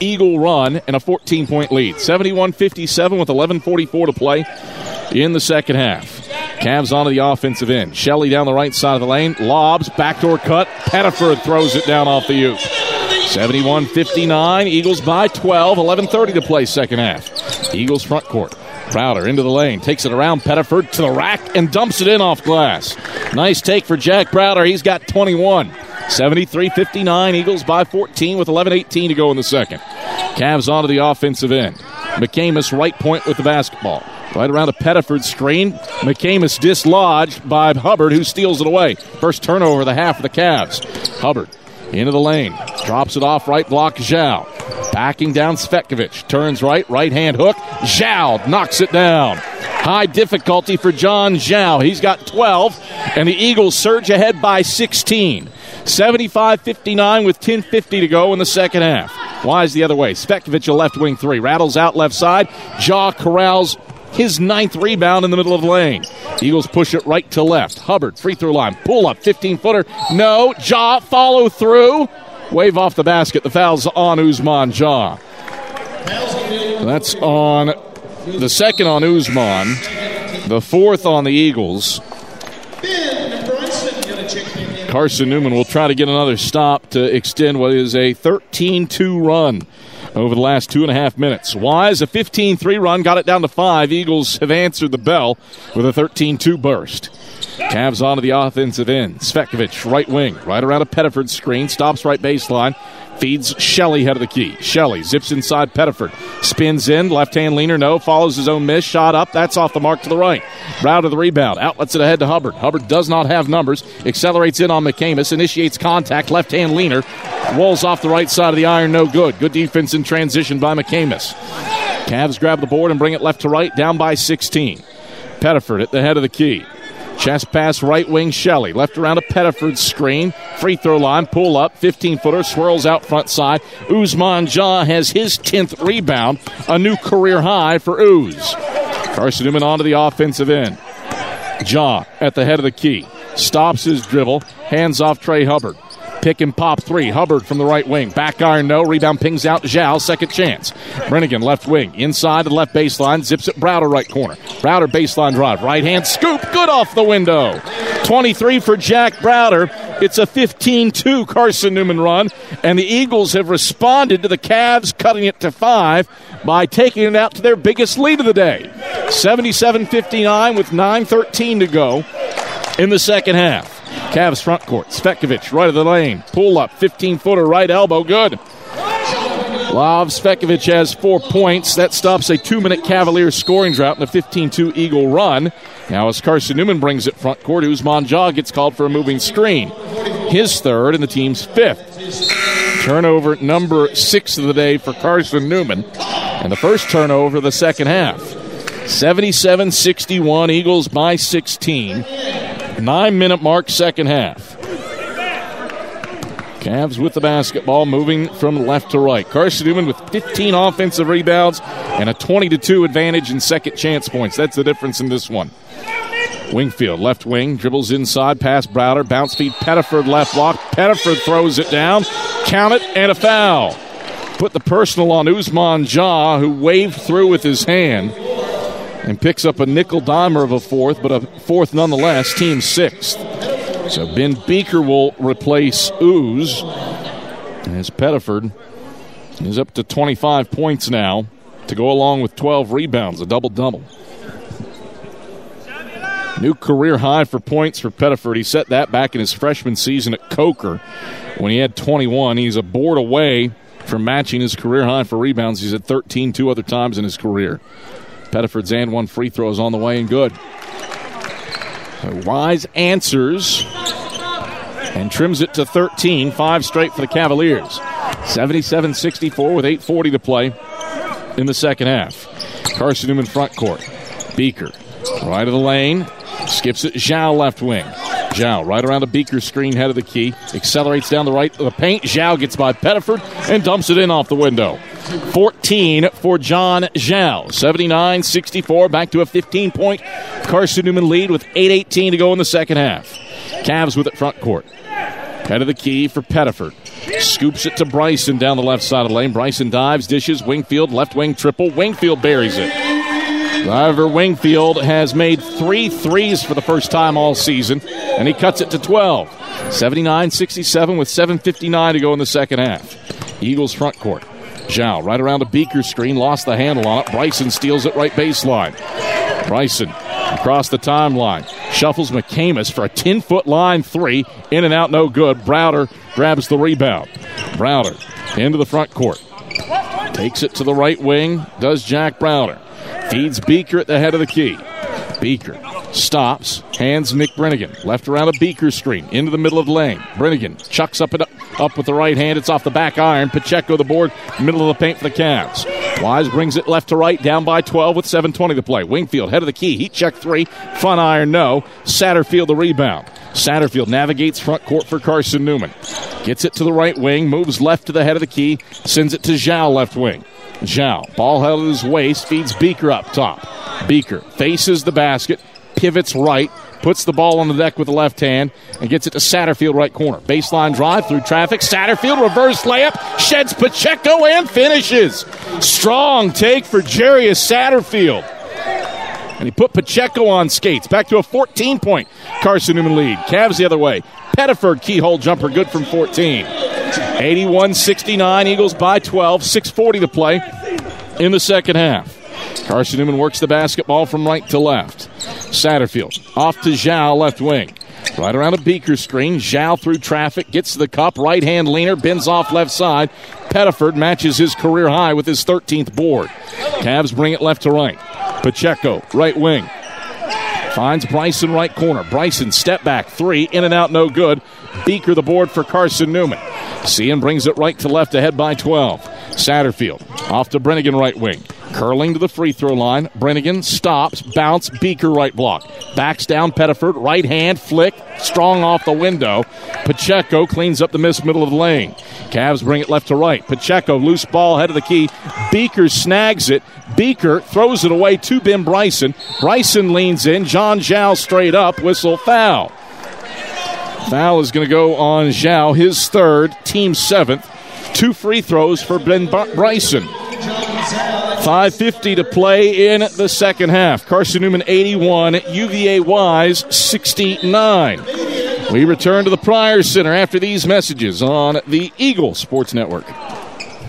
Eagle run and a 14-point lead. 71-57 with 11:44 to play in the second half. Cavs onto the offensive end. Shelley down the right side of the lane. Lobs, backdoor cut. Pettiford throws it down off the U. 71-59. Eagles by 12. 11:30 to play second half. Eagles front court. Browder into the lane. Takes it around Pettiford to the rack and dumps it in off glass. Nice take for Jack Browder. He's got 21. 73-59. Eagles by 14 with 11:18 to go in the second. Cavs onto the offensive end. McCamus right point with the basketball. Right around a Pettiford screen. McCamus dislodged by Hubbard, who steals it away. First turnover of the half of the Cavs. Hubbard into the lane. Drops it off right block, Zhao. Backing down Svetkovic. Turns right hand hook. Zhao knocks it down. High difficulty for John Zhao. He's got 12, and the Eagles surge ahead by 16. 75-59 with 10:50 to go in the second half. Wise the other way. Svetkovic a left wing three. Rattles out left side. Jaw corrals his 9th rebound in the middle of the lane. Eagles push it right to left. Hubbard, free throw line. Pull up, 15-footer. No. Jaw follow through. Wave off the basket. The foul's on Usman Jaw. That's on the second on Usman. The 4th on the Eagles. Carson-Newman will try to get another stop to extend what is a 13-2 run over the last 2.5 minutes. Wise, a 15-3 run, got it down to 5. Eagles have answered the bell with a 13-2 burst. Cavs onto the offensive end. Svetkovic, right wing, right around a Pettiford screen, stops right baseline, feeds Shelley head of the key. Shelley zips inside Pettiford, spins in, left-hand leaner, no, follows his own miss, shot up, that's off the mark to the right. Browder the rebound, outlets it ahead to Hubbard. Hubbard does not have numbers, accelerates in on McCamus, initiates contact, left-hand leaner, rolls off the right side of the iron, no good. Good defense in transition by McCamus. Cavs grab the board and bring it left to right, down by 16. Pettiford at the head of the key. Chest pass right wing Shelley. Left around to Pettiford's screen. Free throw line. Pull up. 15-footer. Swirls out front side. Ousmane Jah has his 10th rebound. A new career high for Ooze. Carson-Newman onto the offensive end. Jah at the head of the key. Stops his dribble. Hands off Trey Hubbard. Pick and pop three. Hubbard from the right wing. Back iron, no. Rebound pings out. Zhao, second chance. Brennigan, left wing. Inside the left baseline. Zips it. Browder, right corner. Browder, baseline drive. Right hand scoop. Good off the window. 23 for Jack Browder. It's a 15-2 Carson-Newman run. And the Eagles have responded to the Cavs cutting it to 5 by taking it out to their biggest lead of the day. 77-59 with 9:13 to go in the second half. Cavs front court. Svekovic, right of the lane. Pull up. 15-footer, right elbow. Good. Svekovic has 4 points. That stops a 2-minute Cavaliers scoring drought in a 15-2 Eagle run. Now as Carson-Newman brings it front court, Ousmane Jah gets called for a moving screen. His third and the team's 5th. Turnover number 6 of the day for Carson-Newman. And the first turnover of the second half. 77-61, Eagles by 16. 9-minute mark, second half. Cavs with the basketball, moving from left to right. Carson-Newman with 15 offensive rebounds and a 20-2 advantage in second chance points. That's the difference in this one. Wingfield, left wing, dribbles inside, pass Browder, bounce feed, Pettiford, left block. Pettiford throws it down. Count it, and a foul. Put the personal on Ousmane Jah, who waved through with his hand. And picks up a nickel dimer of a fourth, but a fourth nonetheless, team 6th. So Ben Beaker will replace Ooze, as Pettiford is up to 25 points now to go along with 12 rebounds, a double-double. New career high for points for Pettiford. He set that back in his freshman season at Coker when he had 21. He's a board away from matching his career high for rebounds. He's had 13 two other times in his career. Pettiford's and 1 free throw is on the way and good. So Wise answers and trims it to 13. 5 straight for the Cavaliers. 77-64 with 8:40 to play in the second half. Carson-Newman front court. Beaker, right of the lane. Skips it. Zhao left wing. Zhao right around the Beaker screen, head of the key. Accelerates down the right of the paint. Zhao gets by Pettiford and dumps it in off the window. 14 for John Zhao. 79-64. Back to a 15-point Carson-Newman lead with 8:18 to go in the second half. Cavs with it front court. Head of the key for Pettiford. Scoops it to Bryson down the left side of the lane. Bryson dives, dishes. Wingfield, left wing triple. Wingfield buries it. However, Wingfield has made 3 threes for the first time all season, and he cuts it to 12. 79-67 with 7:59 to go in the second half. Eagles front court. Zhao right around a Beaker screen, lost the handle on it. Bryson steals it right baseline. Bryson across the timeline. Shuffles McCamus for a 10-foot line 3. In and out, no good. Browder grabs the rebound. Browder into the front court. Takes it to the right wing. Does Jack Browder. Feeds Beaker at the head of the key. Beaker stops, hands Nick Brennigan. Left around a Beaker screen, into the middle of the lane. Brennigan chucks up with the right hand. It's off the back iron. Pacheco the board, middle of the paint for the Cavs. Wise brings it left to right, down by 12 with 7:20 to play. Wingfield, head of the key. Heat check 3. Front iron, no. Satterfield the rebound. Satterfield navigates front court for Carson-Newman. Gets it to the right wing, moves left to the head of the key, sends it to Zhao left wing. Zhao, ball held at his waist, feeds Beaker up top. Beaker faces the basket, pivots right, puts the ball on the deck with the left hand, and gets it to Satterfield right corner. Baseline drive through traffic. Satterfield, reverse layup, sheds Pacheco and finishes. Strong take for Jarius Satterfield. And he put Pacheco on skates. Back to a 14-point Carson-Newman lead. Cavs the other way. Pettiford keyhole jumper good from 14. 81-69, Eagles by 12, 6:40 to play in the second half. Carson-Newman works the basketball from right to left. Satterfield off to Zhao, left wing. Right around a Beaker screen. Zhao through traffic, gets to the cup, right-hand leaner, bends off left side. Pettiford matches his career high with his 13th board. Cavs bring it left to right. Pacheco, right wing. Finds Bryson right corner. Bryson step back 3, in and out, no good. Beaker the board for Carson-Newman. Cian brings it right to left, ahead by 12. Satterfield off to Brennigan right wing. Curling to the free throw line. Brennigan stops, bounce, Beaker right block. Backs down Pettiford, right hand, flick, strong off the window. Pacheco cleans up the miss middle of the lane. Cavs bring it left to right. Pacheco, loose ball, head of the key. Beaker snags it. Beaker throws it away to Ben Bryson. Bryson leans in. John Zhao straight up, whistle, foul. Foul is going to go on Zhao, his third, team seventh. 2 free throws for Ben Bryson. 5:50 to play in the second half. Carson-Newman 81, UVA Wise 69. We return to the Pryor Center after these messages on the Eagle Sports Network.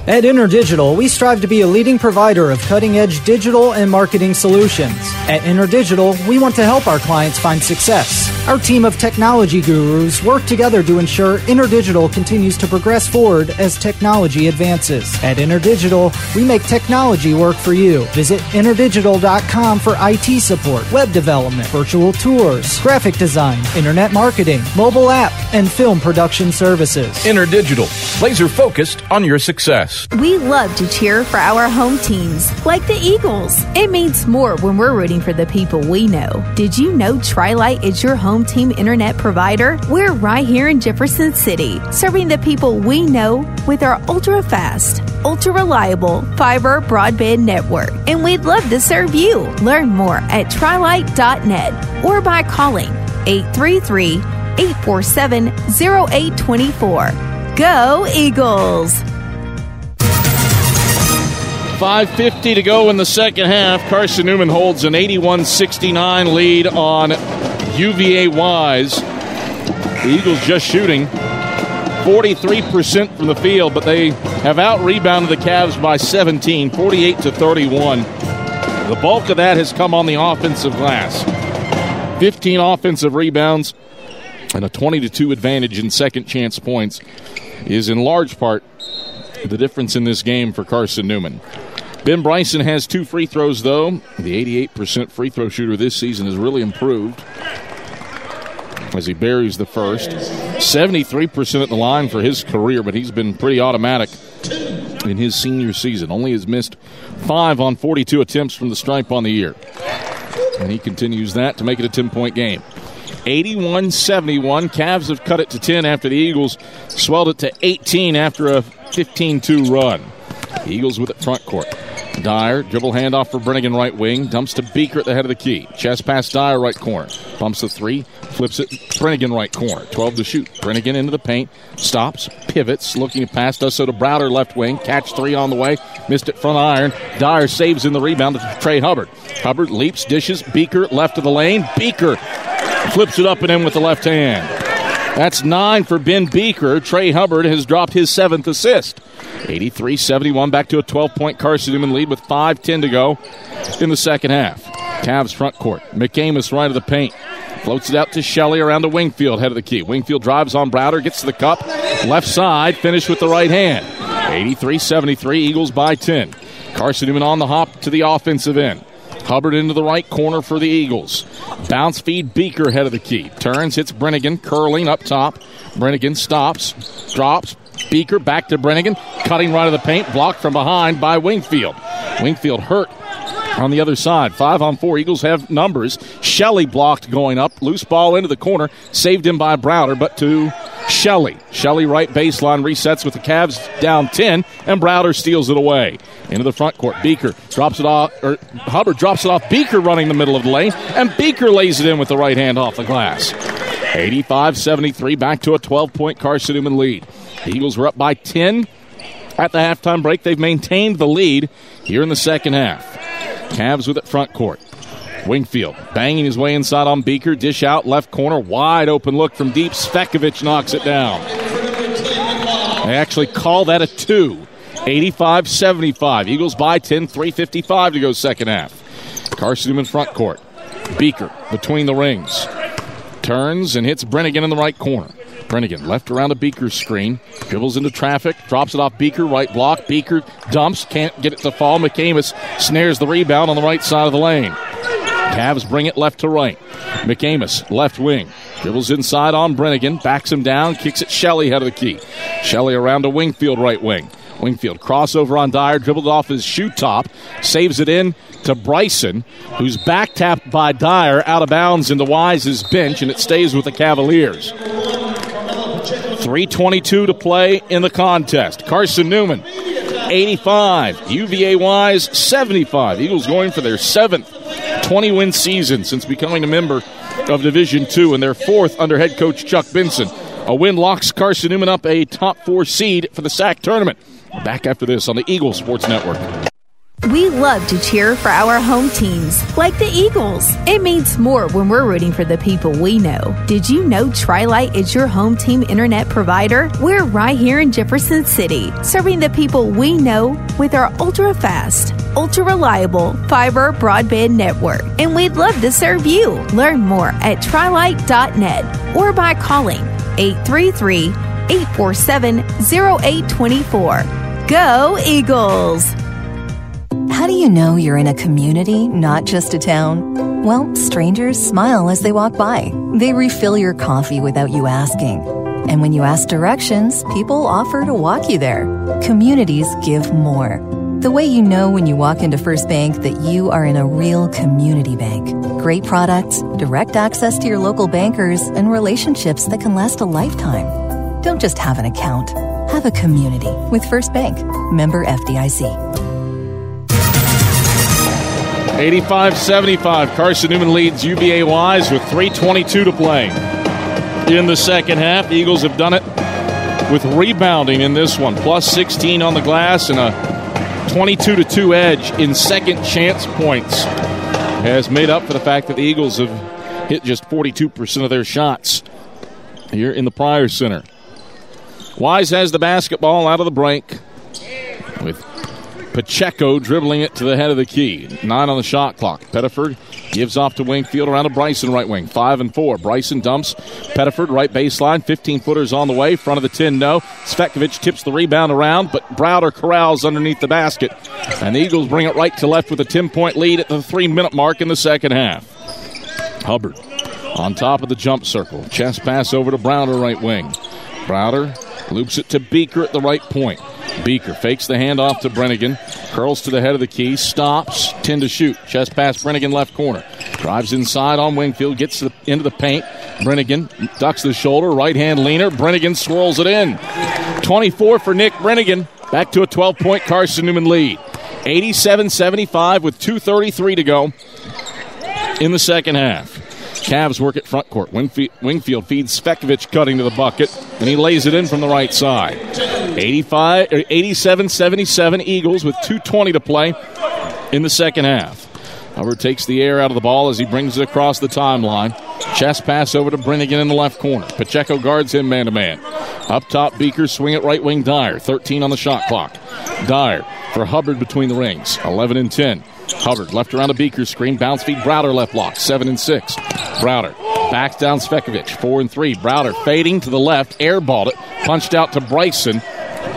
At InterDigital, we strive to be a leading provider of cutting-edge digital and marketing solutions. At InterDigital, we want to help our clients find success. Our team of technology gurus work together to ensure InterDigital continues to progress forward as technology advances. At InterDigital, we make technology work for you. Visit InterDigital.com for IT support, web development, virtual tours, graphic design, internet marketing, mobile app, and film production services. InterDigital, laser-focused on your success. We love to cheer for our home teams, like the Eagles. It means more when we're rooting for the people we know. Did you know Tri-Lite is your home team internet provider? We're right here in Jefferson City, serving the people we know with our ultra-fast, ultra-reliable fiber broadband network. And we'd love to serve you. Learn more at trilite.net or by calling 833-847-0824. Go Eagles! 5:50 to go in the second half. Carson-Newman holds an 81-69 lead on UVA Wise. The Eagles just shooting 43% from the field, but they have out-rebounded the Cavs by 17, 48-31. The bulk of that has come on the offensive glass. 15 offensive rebounds and a 20-2 advantage in second chance points is in large part the difference in this game for Carson-Newman. Ben Bryson has 2 free throws, though. The 88% free throw shooter this season has really improved as he buries the first. 73% at the line for his career, but he's been pretty automatic in his senior season. Only has missed 5 on 42 attempts from the stripe on the year. And he continues that to make it a 10-point game. 81-71. Cavs have cut it to 10 after the Eagles swelled it to 18 after a 15-2 run. The Eagles with it front court. Dyer, dribble handoff for Brennigan right wing. Dumps to Beaker at the head of the key. Chest pass Dyer right corner. Bumps the 3. Flips it. Brennigan right corner. 12 to shoot. Brennigan into the paint. Stops. Pivots. Looking to pass. Does so to Browder left wing. Catch 3 on the way. Missed it front iron. Dyer saves in the rebound to Trey Hubbard. Hubbard leaps. Dishes. Beaker left of the lane. Beaker flips it up and in with the left hand. That's 9 for Ben Beaker. Trey Hubbard has dropped his 7th assist. 83-71, back to a 12-point Carson-Newman lead with 5:10 to go in the second half. Cavs front court. McAmis right of the paint. Floats it out to Shelley around to Wingfield, head of the key. Wingfield drives on Browder, gets to the cup. Left side, finish with the right hand. 83-73, Eagles by 10. Carson-Newman on the hop to the offensive end. Hubbard into the right corner for the Eagles. Bounce feed Beaker, head of the key. Turns, hits Brennigan, curling up top. Brennigan stops, drops. Beaker back to Brennigan, cutting right of the paint, blocked from behind by Wingfield. Wingfield hurt on the other side. 5 on 4, Eagles have numbers. Shelley blocked going up, loose ball into the corner, saved him by Browder, but to Shelley. Shelley right baseline resets with the Cavs down 10, and Browder steals it away. Into the front court, Beaker drops it off, or Hubbard drops it off, Beaker running the middle of the lane, and Beaker lays it in with the right hand off the glass. 85-73, back to a 12-point Carson-Newman lead. The Eagles were up by 10 at the halftime break. They've maintained the lead here in the second half. Cavs with it front court. Wingfield banging his way inside on Beaker. Dish out, left corner, wide open look from deep. Svekovic knocks it down. They actually call that a 2. 85-75. Eagles by 10, 3:55 to go second half. Carson-Newman front court. Beaker between the rings. Turns and hits Brennigan in the right corner. Brennigan left around a Beaker screen. Dribbles into traffic. Drops it off Beaker. Right block. Beaker dumps. Can't get it to fall. McAmis snares the rebound on the right side of the lane. Cavs bring it left to right. McAmis, left wing. Dribbles inside on Brennigan. Backs him down. Kicks it Shelley out of the key. Shelley around to Wingfield right wing. Wingfield crossover on Dyer, dribbled off his shoe top, saves it in to Bryson, who's back tapped by Dyer, out of bounds into Wise's bench, and it stays with the Cavaliers. 3:22 to play in the contest. Carson-Newman, 85. UVA Wise, 75. Eagles going for their 7th 20-win season since becoming a member of Division II, and their 4th under head coach Chuck Benson. A win locks Carson-Newman up a top 4 seed for the SAC tournament. Back after this on the Eagles Sports Network. We love to cheer for our home teams, like the Eagles. It means more when we're rooting for the people we know. Did you know Tri-Lite is your home team internet provider? We're right here in Jefferson City, serving the people we know with our ultra-fast, ultra-reliable fiber broadband network. And we'd love to serve you. Learn more at trilite.net or by calling 833-847-0824. Go Eagles! How do you know you're in a community, not just a town? Well, strangers smile as they walk by. They refill your coffee without you asking. And when you ask directions, people offer to walk you there. Communities give more. The way you know when you walk into First Bank that you are in a real community bank. Great products, direct access to your local bankers, and relationships that can last a lifetime. Don't just have an account. Have a community with First Bank. Member FDIC. 85-75. Carson-Newman leads UVA Wise with 3:22 to play. In the second half, the Eagles have done it with rebounding in this one. Plus 16 on the glass and a 22-2 edge in second chance points has made up for the fact that the Eagles have hit just 42% of their shots here in the Pryor Center. Wise has the basketball out of the break with Pacheco dribbling it to the head of the key. 9 on the shot clock. Pettiford gives off to Wingfield around to Bryson right wing. 5 and 4. Bryson dumps Pettiford right baseline. 15-footers on the way. Front of the 10, no. Svetkovic tips the rebound around, but Browder corrals underneath the basket. And the Eagles bring it right to left with a 10-point lead at the 3-minute mark in the second half. Hubbard on top of the jump circle. Chest pass over to Browder right wing. Browder loops it to Beaker at the right point. Beaker fakes the handoff to Brennigan, curls to the head of the key, stops, 10 to shoot. Chest pass Brennigan left corner. Drives inside on Wingfield, gets into the paint. Brennigan ducks the shoulder, right-hand leaner. Brennigan swirls it in. 24 for Nick Brennigan. Back to a 12-point Carson-Newman lead. 87-75 with 2:33 to go in the second half. Cavs work at front court. Wingfield feeds Svetkovic cutting to the bucket, and he lays it in from the right side. 87-77 Eagles with 2:20 to play in the second half. Hubbard takes the air out of the ball as he brings it across the timeline. Chest pass over to Brennigan in the left corner. Pacheco guards him man-to-man. Up top, Beaker, swing it right wing, Dyer. 13 on the shot clock. Dyer for Hubbard between the rings. 11 and 10. Hubbard left around a Beaker screen. Bounce feed Browder left block. 7 and 6. Browder backs down Svetkovic. 4 and 3. Browder fading to the left. Airballed it. Punched out to Bryson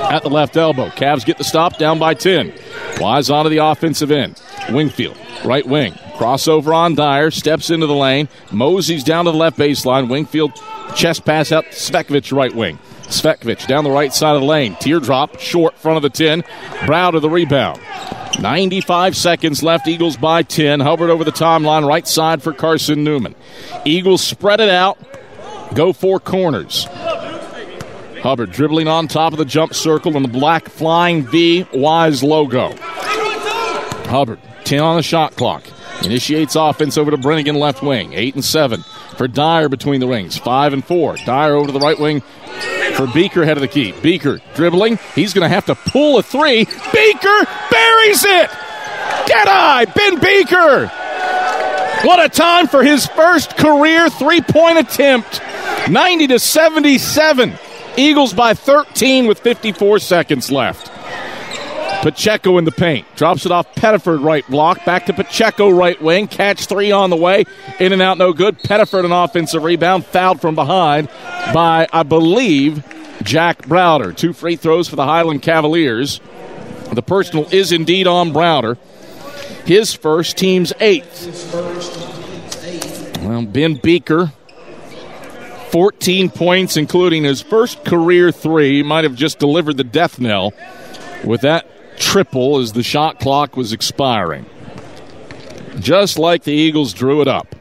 at the left elbow. Cavs get the stop down by 10. Wise onto the offensive end. Wingfield, right wing. Crossover on Dyer. Steps into the lane. Mosey's down to the left baseline. Wingfield chest pass out to Svetkovic right wing. Svetkovic down the right side of the lane. Teardrop, short, front of the 10. Browder the rebound. 95 seconds left. Eagles by 10. Hubbard over the timeline, right side for Carson-Newman. Eagles spread it out. Go 4 corners. Hubbard dribbling on top of the jump circle and the black flying V Wise logo. Hubbard, 10 on the shot clock. Initiates offense over to Brennigan left wing. 8 and 7 for Dyer between the rings. 5 and 4. Dyer over to the right wing for Beaker, head of the key. Beaker dribbling. He's going to have to pull a 3. Beaker buries it! Dead-eye, Ben Beaker! What a time for his first career 3-point attempt. 90-77. Eagles by 13 with 54 seconds left. Pacheco in the paint. Drops it off Pettiford right block. Back to Pacheco right wing. Catch 3 on the way. In and out, no good. Pettiford an offensive rebound. Fouled from behind by, I believe, Jack Browder. 2 free throws for the Highland Cavaliers. The personal is indeed on Browder. His first, team's 8th. Well, Ben Beaker, 14 points, including his first career 3. Might have just delivered the death knell with that triple as the shot clock was expiring. Just like the Eagles drew it up.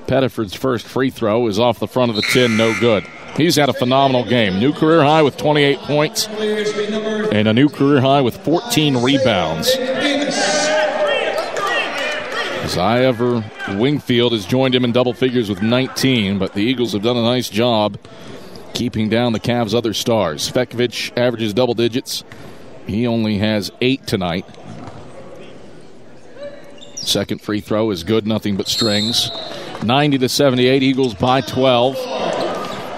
Pettiford's first free throw is off the front of the 10, no good. He's had a phenomenal game. New career high with 28 points and a new career high with 14 rebounds. Ziever Wingfield has joined him in double figures with 19, but the Eagles have done a nice job keeping down the Cavs' other stars. Fekovic averages double digits. He only has 8 tonight. Second free throw is good, nothing but strings. 90-78, Eagles by 12.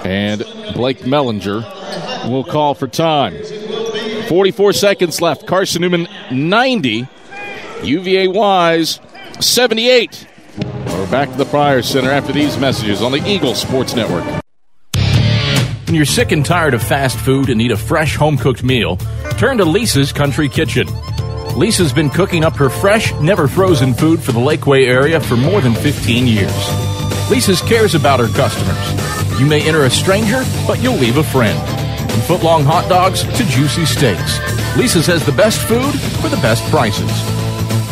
And Blake Mellinger will call for time. 44 seconds left. Carson-Newman 90. UVA Wise 78. We're back to the Pryor Center after these messages on the Eagles Sports Network. When you're sick and tired of fast food and need a fresh home-cooked meal, turn to Lisa's Country Kitchen. Lisa's been cooking up her fresh, never-frozen food for the Lakeway area for more than 15 years. Lisa's cares about her customers. You may enter a stranger, but you'll leave a friend. From foot-long hot dogs to juicy steaks, Lisa's has the best food for the best prices.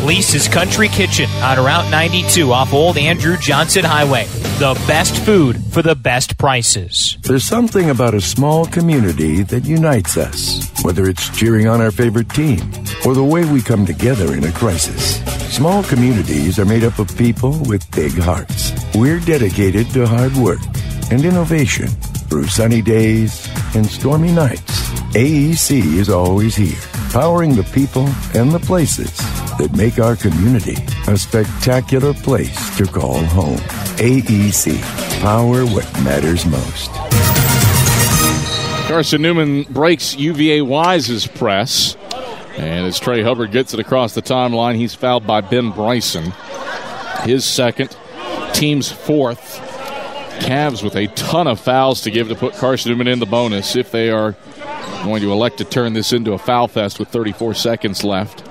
Lisa's Country Kitchen on Route 92 off Old Andrew Johnson Highway. The best food for the best prices. There's something about a small community that unites us, whether it's cheering on our favorite team or the way we come together in a crisis. Small communities are made up of people with big hearts. We're dedicated to hard work and innovation through sunny days and stormy nights. AEC is always here, powering the people and the places that make our community a spectacular place to call home. AEC, power what matters most. Carson-Newman breaks UVA Wise's press. And as Trey Hubbard gets it across the timeline, he's fouled by Ben Bryson. His second, team's fourth. Cavs with a ton of fouls to give to put Carson-Newman in the bonus if they are going to elect to turn this into a foul fest with 34 seconds left.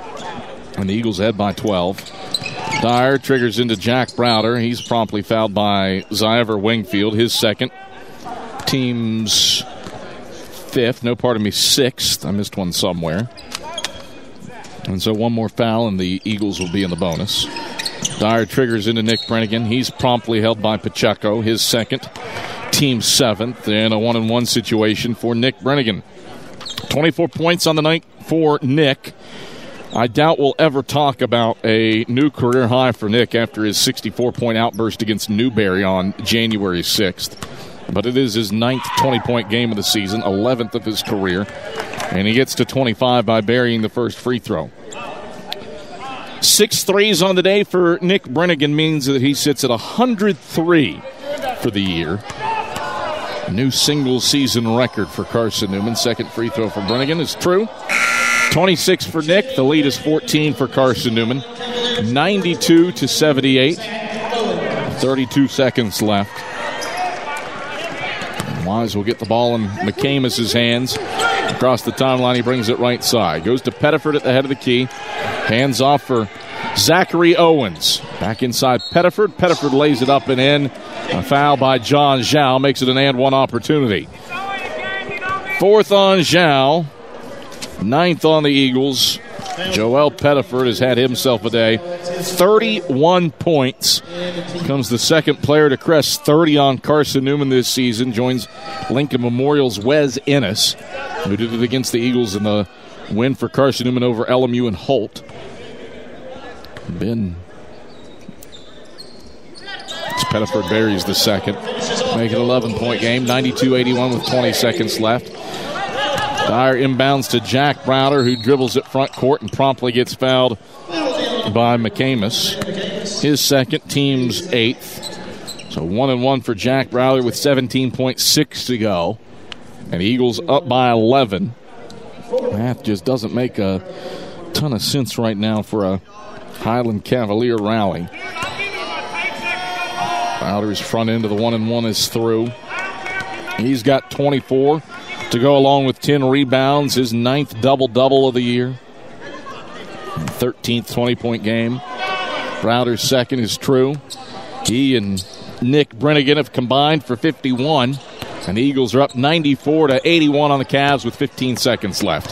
And the Eagles head by 12. Dyer triggers into Jack Browder. He's promptly fouled by Ziever Wingfield, his second. Team's fifth. No, pardon me, sixth. I missed one somewhere. And so one more foul, and the Eagles will be in the bonus. Dyer triggers into Nick Brennigan. He's promptly held by Pacheco, his second. Team seventh, and a 1-and-1 situation for Nick Brennigan. 24 points on the night for Nick. I doubt we'll ever talk about a new career high for Nick after his 64-point outburst against Newberry on January 6th. But it is his ninth 20-point game of the season, 11th of his career. And he gets to 25 by burying the first free throw. 6 threes on the day for Nick Brennigan means that he sits at 103 for the year. A new single-season record for Carson-Newman. Second free throw for Brennigan is true. 26 for Nick. The lead is 14 for Carson-Newman. 92-78. 32 seconds left. Wise will get the ball in McCamis's hands. Across the timeline, he brings it right side. Goes to Pettiford at the head of the key. Hands off for Zachary Owens. Back inside Pettiford. Pettiford lays it up and in. A foul by John Zhao makes it an and-one opportunity. Fourth on Zhao. Ninth on the Eagles. Joel Pettiford has had himself a day. 31 points. Becomes the second player to crest 30 on Carson-Newman this season. Joins Lincoln Memorial's Wes Ennis, who did it against the Eagles in the win for Carson-Newman over LMU and Holt. Pettiford buries the second. Make it an 11-point game. 92-81 with 20 seconds left. Dyer inbounds to Jack Browder, who dribbles at front court and promptly gets fouled by McCamus. His second, team's eighth. So 1-and-1 for Jack Browder with 17.6 to go. And the Eagles up by 11. That just doesn't make a ton of sense right now for a Highland Cavalier rally. Browder's front end of the 1-and-1 is through. He's got 24 to go along with 10 rebounds, his ninth double-double of the year. 13th 20-point game. Browder's second is true. He and Nick Brennigan have combined for 51. And the Eagles are up 94-81 on the Cavs with 15 seconds left.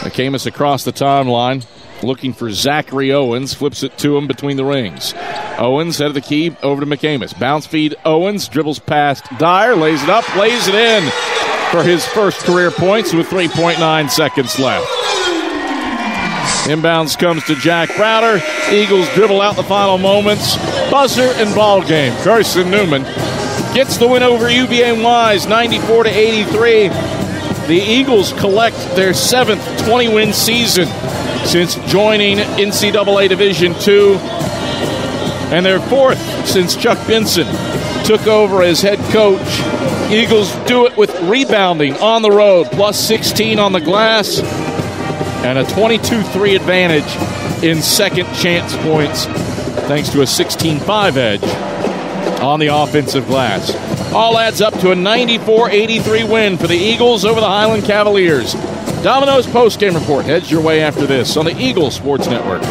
McCamus across the timeline, looking for Zachary Owens, flips it to him between the rings. Owens, head of the key, over to McCamus. Bounce feed Owens, dribbles past Dyer, lays it up, lays it in for his first career points with 3.9 seconds left. Inbounds comes to Jack Browder. Eagles dribble out the final moments. Buzzer and ball game. Carson-Newman gets the win over UVA Wise, 94-83. The Eagles collect their 7th 20-win season since joining NCAA Division II, and their 4th since Chuck Benson took over as head coach. Eagles do it with rebounding on the road, plus 16 on the glass, and a 22-3 advantage in second chance points, thanks to a 16-5 edge on the offensive glass. All adds up to a 94-83 win for the Eagles over the Highland Cavaliers. Domino's postgame report heads your way after this on the Eagles Sports Network.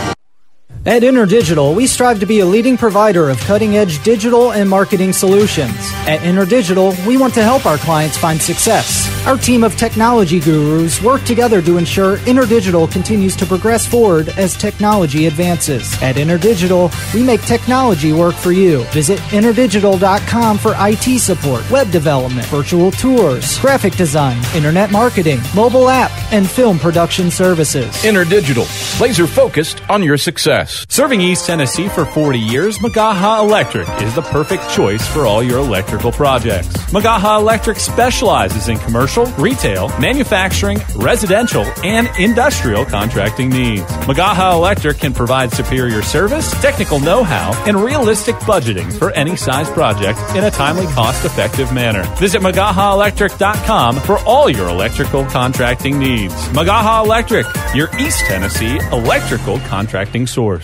At InterDigital, we strive to be a leading provider of cutting-edge digital and marketing solutions. At InterDigital, we want to help our clients find success. Our team of technology gurus work together to ensure InterDigital continues to progress forward as technology advances. At InterDigital, we make technology work for you. Visit InterDigital.com for IT support, web development, virtual tours, graphic design, internet marketing, mobile app, and film production services. InterDigital, laser-focused on your success. Serving East Tennessee for 40 years, Magaha Electric is the perfect choice for all your electrical projects. Magaha Electric specializes in commercial, retail, manufacturing, residential, and industrial contracting needs. Magaha Electric can provide superior service, technical know-how, and realistic budgeting for any size project in a timely, cost-effective manner. Visit MagahaElectric.com for all your electrical contracting needs. Magaha Electric, your East Tennessee electrical contracting source.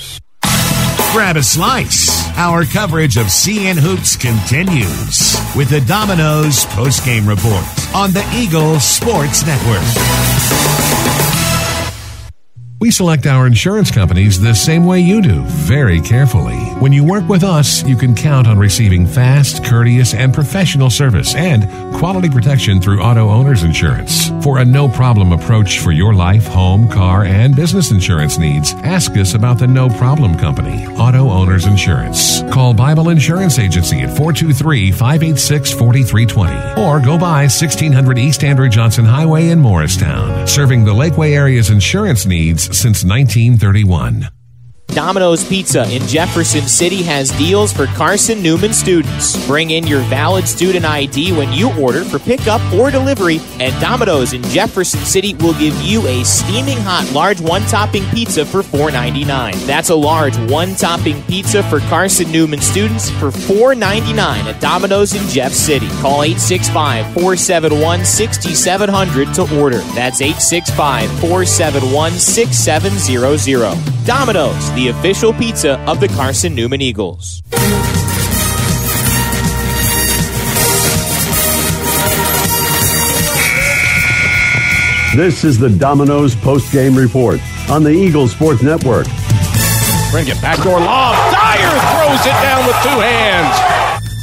Grab a slice. Our coverage of CN Hoops continues with the Domino's postgame report on the Eagles Sports Network. We select our insurance companies the same way you do, very carefully. When you work with us, you can count on receiving fast, courteous, and professional service and quality protection through Auto Owners Insurance. For a no-problem approach for your life, home, car, and business insurance needs, ask us about the No Problem Company, Auto Owners Insurance. Call Bible Insurance Agency at 423-586-4320 or go by 1600 East Andrew Johnson Highway in Morristown, serving the Lakeway area's insurance needs since 1931. Domino's Pizza in Jefferson City has deals for Carson-Newman students. Bring in your valid student ID when you order for pickup or delivery, and Domino's in Jefferson City will give you a steaming hot large one-topping pizza for $4.99. That's a large one-topping pizza for Carson-Newman students for $4.99 at Domino's in Jeff City. Call 865-471-6700 to order. That's 865-471-6700. Domino's, the official pizza of the Carson-Newman Eagles. This is the Domino's post-game report on the Eagles Sports Network. Bring it backdoor lob. Dyer throws it down with two hands.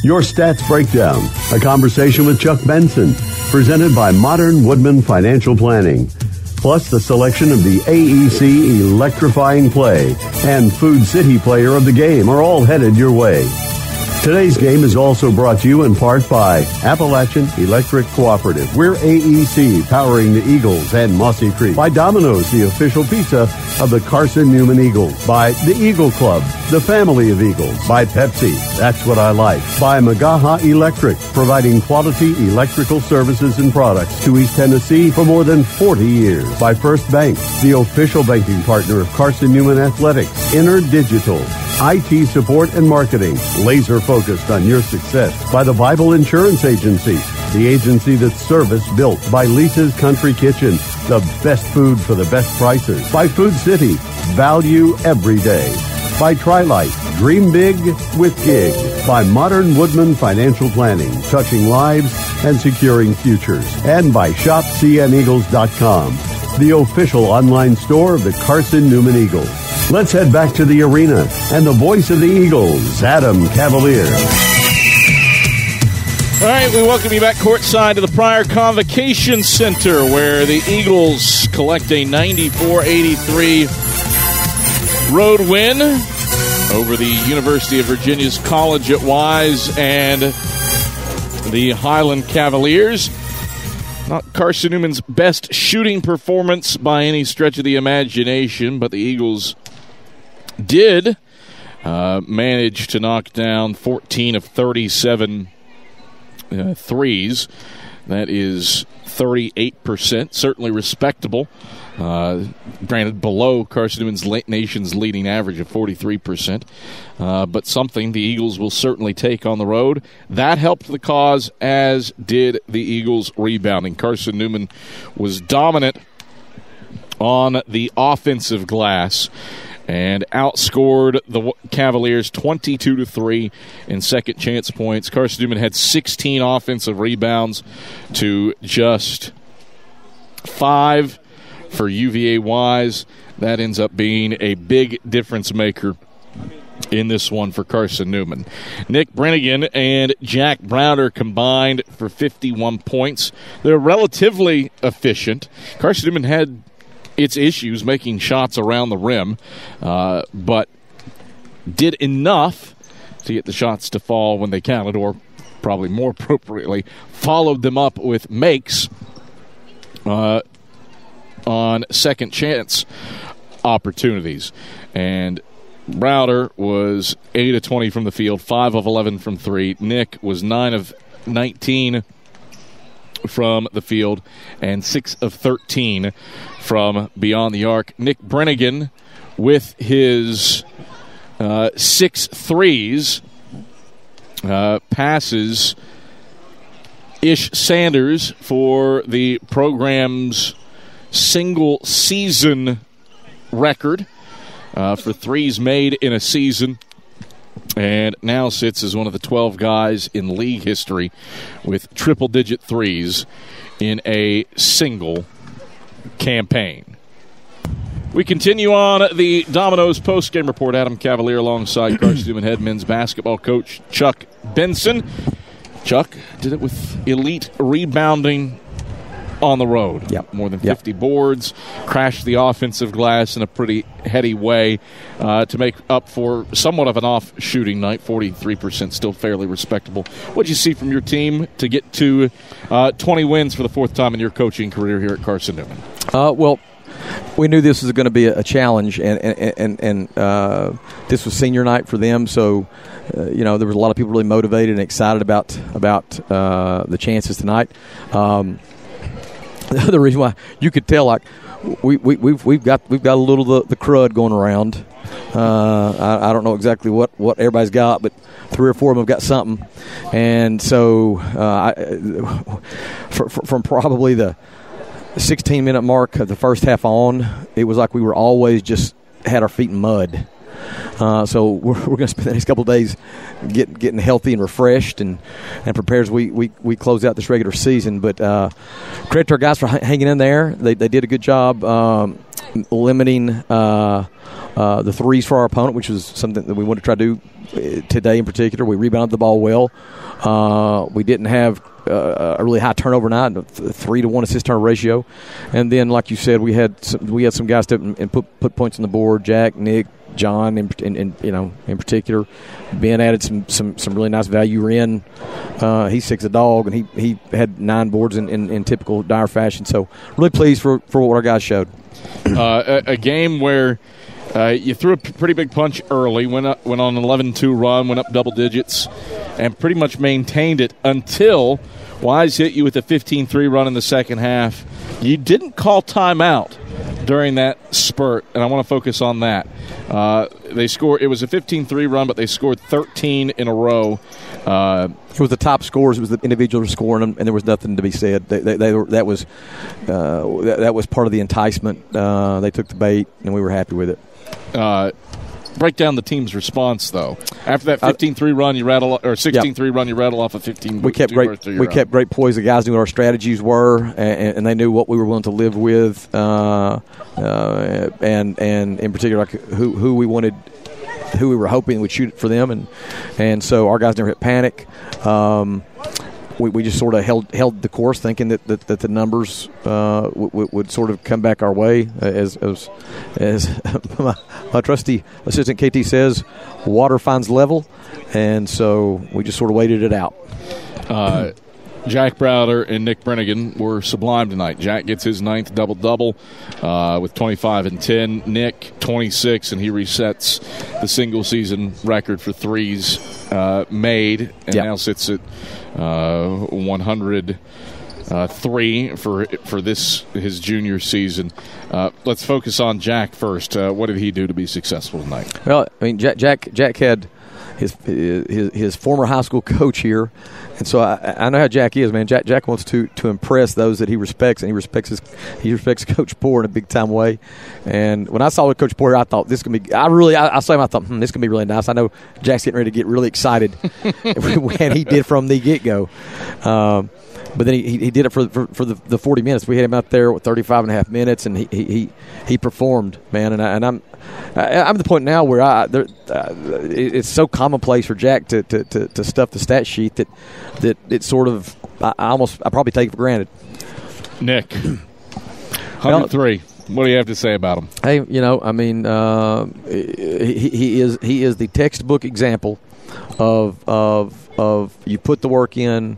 Your Stats Breakdown, a conversation with Chuck Benson, presented by Modern Woodman Financial Planning. Plus the selection of the AEC Electrifying Play and Food City Player of the Game are all headed your way. Today's game is also brought to you in part by Appalachian Electric Cooperative. We're AEC, powering the Eagles and Mossy Creek. By Domino's, the official pizza of the Carson-Newman Eagles. By the Eagle Club, the family of Eagles. By Pepsi, that's what I like. By Magaha Electric, providing quality electrical services and products to East Tennessee for more than 40 years. By First Bank, the official banking partner of Carson-Newman Athletics. InterDigital, IT support and marketing, laser focused on your success. By the Bible Insurance Agency, the agency that's service built. By Lisa's Country Kitchen, the best food for the best prices. By Food City, value every day. By Trilight, dream big with gig. By Modern Woodman Financial Planning, touching lives and securing futures. And by ShopCNEagles.com, the official online store of the Carson-Newman Eagles. Let's head back to the arena and the voice of the Eagles, Adam Cavalier. All right, we welcome you back courtside to the Pryor Convocation Center, where the Eagles collect a 94-83 road win over the University of Virginia's College at Wise and the Highland Cavaliers. Not Carson-Newman's best shooting performance by any stretch of the imagination, but the Eagles did manage to knock down 14 of 37 threes. That is 38%, certainly respectable. Granted, below Carson-Newman's nation's leading average of 43%, but something the Eagles will certainly take on the road. That helped the cause, as did the Eagles' rebounding. Carson-Newman was dominant on the offensive glass and outscored the Cavaliers 22-3 in second chance points. Carson-Newman had 16 offensive rebounds to just 5 for UVA Wise. That ends up being a big difference maker in this one for Carson-Newman. Nick Brennigan and Jack Browder combined for 51 points. They're relatively efficient. Carson-Newman had its issues making shots around the rim, but did enough to get the shots to fall when they counted, or probably more appropriately, followed them up with makes on second chance opportunities. And Browder was 8 of 20 from the field, 5 of 11 from 3. Nick was 9 of 19 from the field and 6 of 13 from beyond the arc. Nick Brennigan with his 6 threes passes Ish Sanders for the program's single season record for threes made in a season, and now sits as one of the 12 guys in league history with triple-digit threes in a single campaign. We continue on the Domino's postgame report. Adam Cavalier alongside Carson-Newman head men's basketball coach Chuck Benson. Chuck did it with elite rebounding on the road. Yep. More than 50 boards, crashed the offensive glass in a pretty heady way to make up for somewhat of an off shooting night. 43%, still fairly respectable. What did you see from your team to get to 20 wins for the fourth time in your coaching career here at Carson-Newman? Well, we knew this was going to be a challenge, and this was senior night for them, so there was a lot of people really motivated and excited about the chances tonight. The other reason why you could tell, like, we've got a little the crud going around. I don't know exactly what everybody's got, but 3 or 4 of them have got something, and so from probably the 16-minute mark of the first half on, it was like we were always just had our feet in mud. So we're going to spend the next couple of days getting healthy and refreshed and prepared as we close out this regular season. But credit to our guys for hanging in there. They did a good job limiting the threes for our opponent, which was something that we wanted to try to do today in particular. We rebounded the ball well. We didn't have a really high turnover night, a 3-to-1 assist-turn ratio. And then, like you said, we had some guys step and put points on the board. Jack, Nick, John, in particular. Ben added some really nice value. Ren, he's 6 a dog, and he had 9 boards in typical Dyer fashion. So really pleased for what our guys showed. A game where you threw a pretty big punch early, went on an 11-2 run, went up double digits, and pretty much maintained it until Wise hit you with a 15-3 run in the second half. You didn't call timeout during that spurt, and I want to focus on that. They scored. It was a 15-3 run, but they scored 13 in a row. It was the top scores. It was the individuals scoring them, and there was nothing to be said. That was part of the enticement. They took the bait, and we were happy with it. Break down the team's response, though. After that 15-3 run, you rattle, or 16-3 run, you rattle off a 15. We kept great poise. The guys knew what our strategies were, and they knew what we were willing to live with, and in particular, like who we wanted, who we were hoping would shoot for them, and so our guys never hit panic. we just sort of held the course, thinking that the numbers would sort of come back our way. As my trusty assistant KT says, water finds level, and so we just sort of waited it out. Jack Browder and Nick Brennigan were sublime tonight. Jack gets his 9th double-double with 25 and 10. Nick, 26, and he resets the single-season record for threes made, and now sits at 103 for his junior season. Let's focus on Jack first. What did he do to be successful tonight? Well, I mean, Jack had his former high school coach here, and so I know how Jack is, man. Jack wants to impress those that he respects, and he respects Coach Poore in a big time way. And when I saw Coach Poore, I thought this could be. I thought this could be really nice. I know Jack's getting ready to get really excited, and he did from the get go. But then he did it for the 40 minutes. We had him out there with 35 and a half minutes, and he performed, man. And I'm at the point now where it's so commonplace for Jack to stuff the stat sheet that it's sort of I probably take it for granted. Nick, 103. What do you have to say about him? Hey, I mean, he is the textbook example of you put the work in.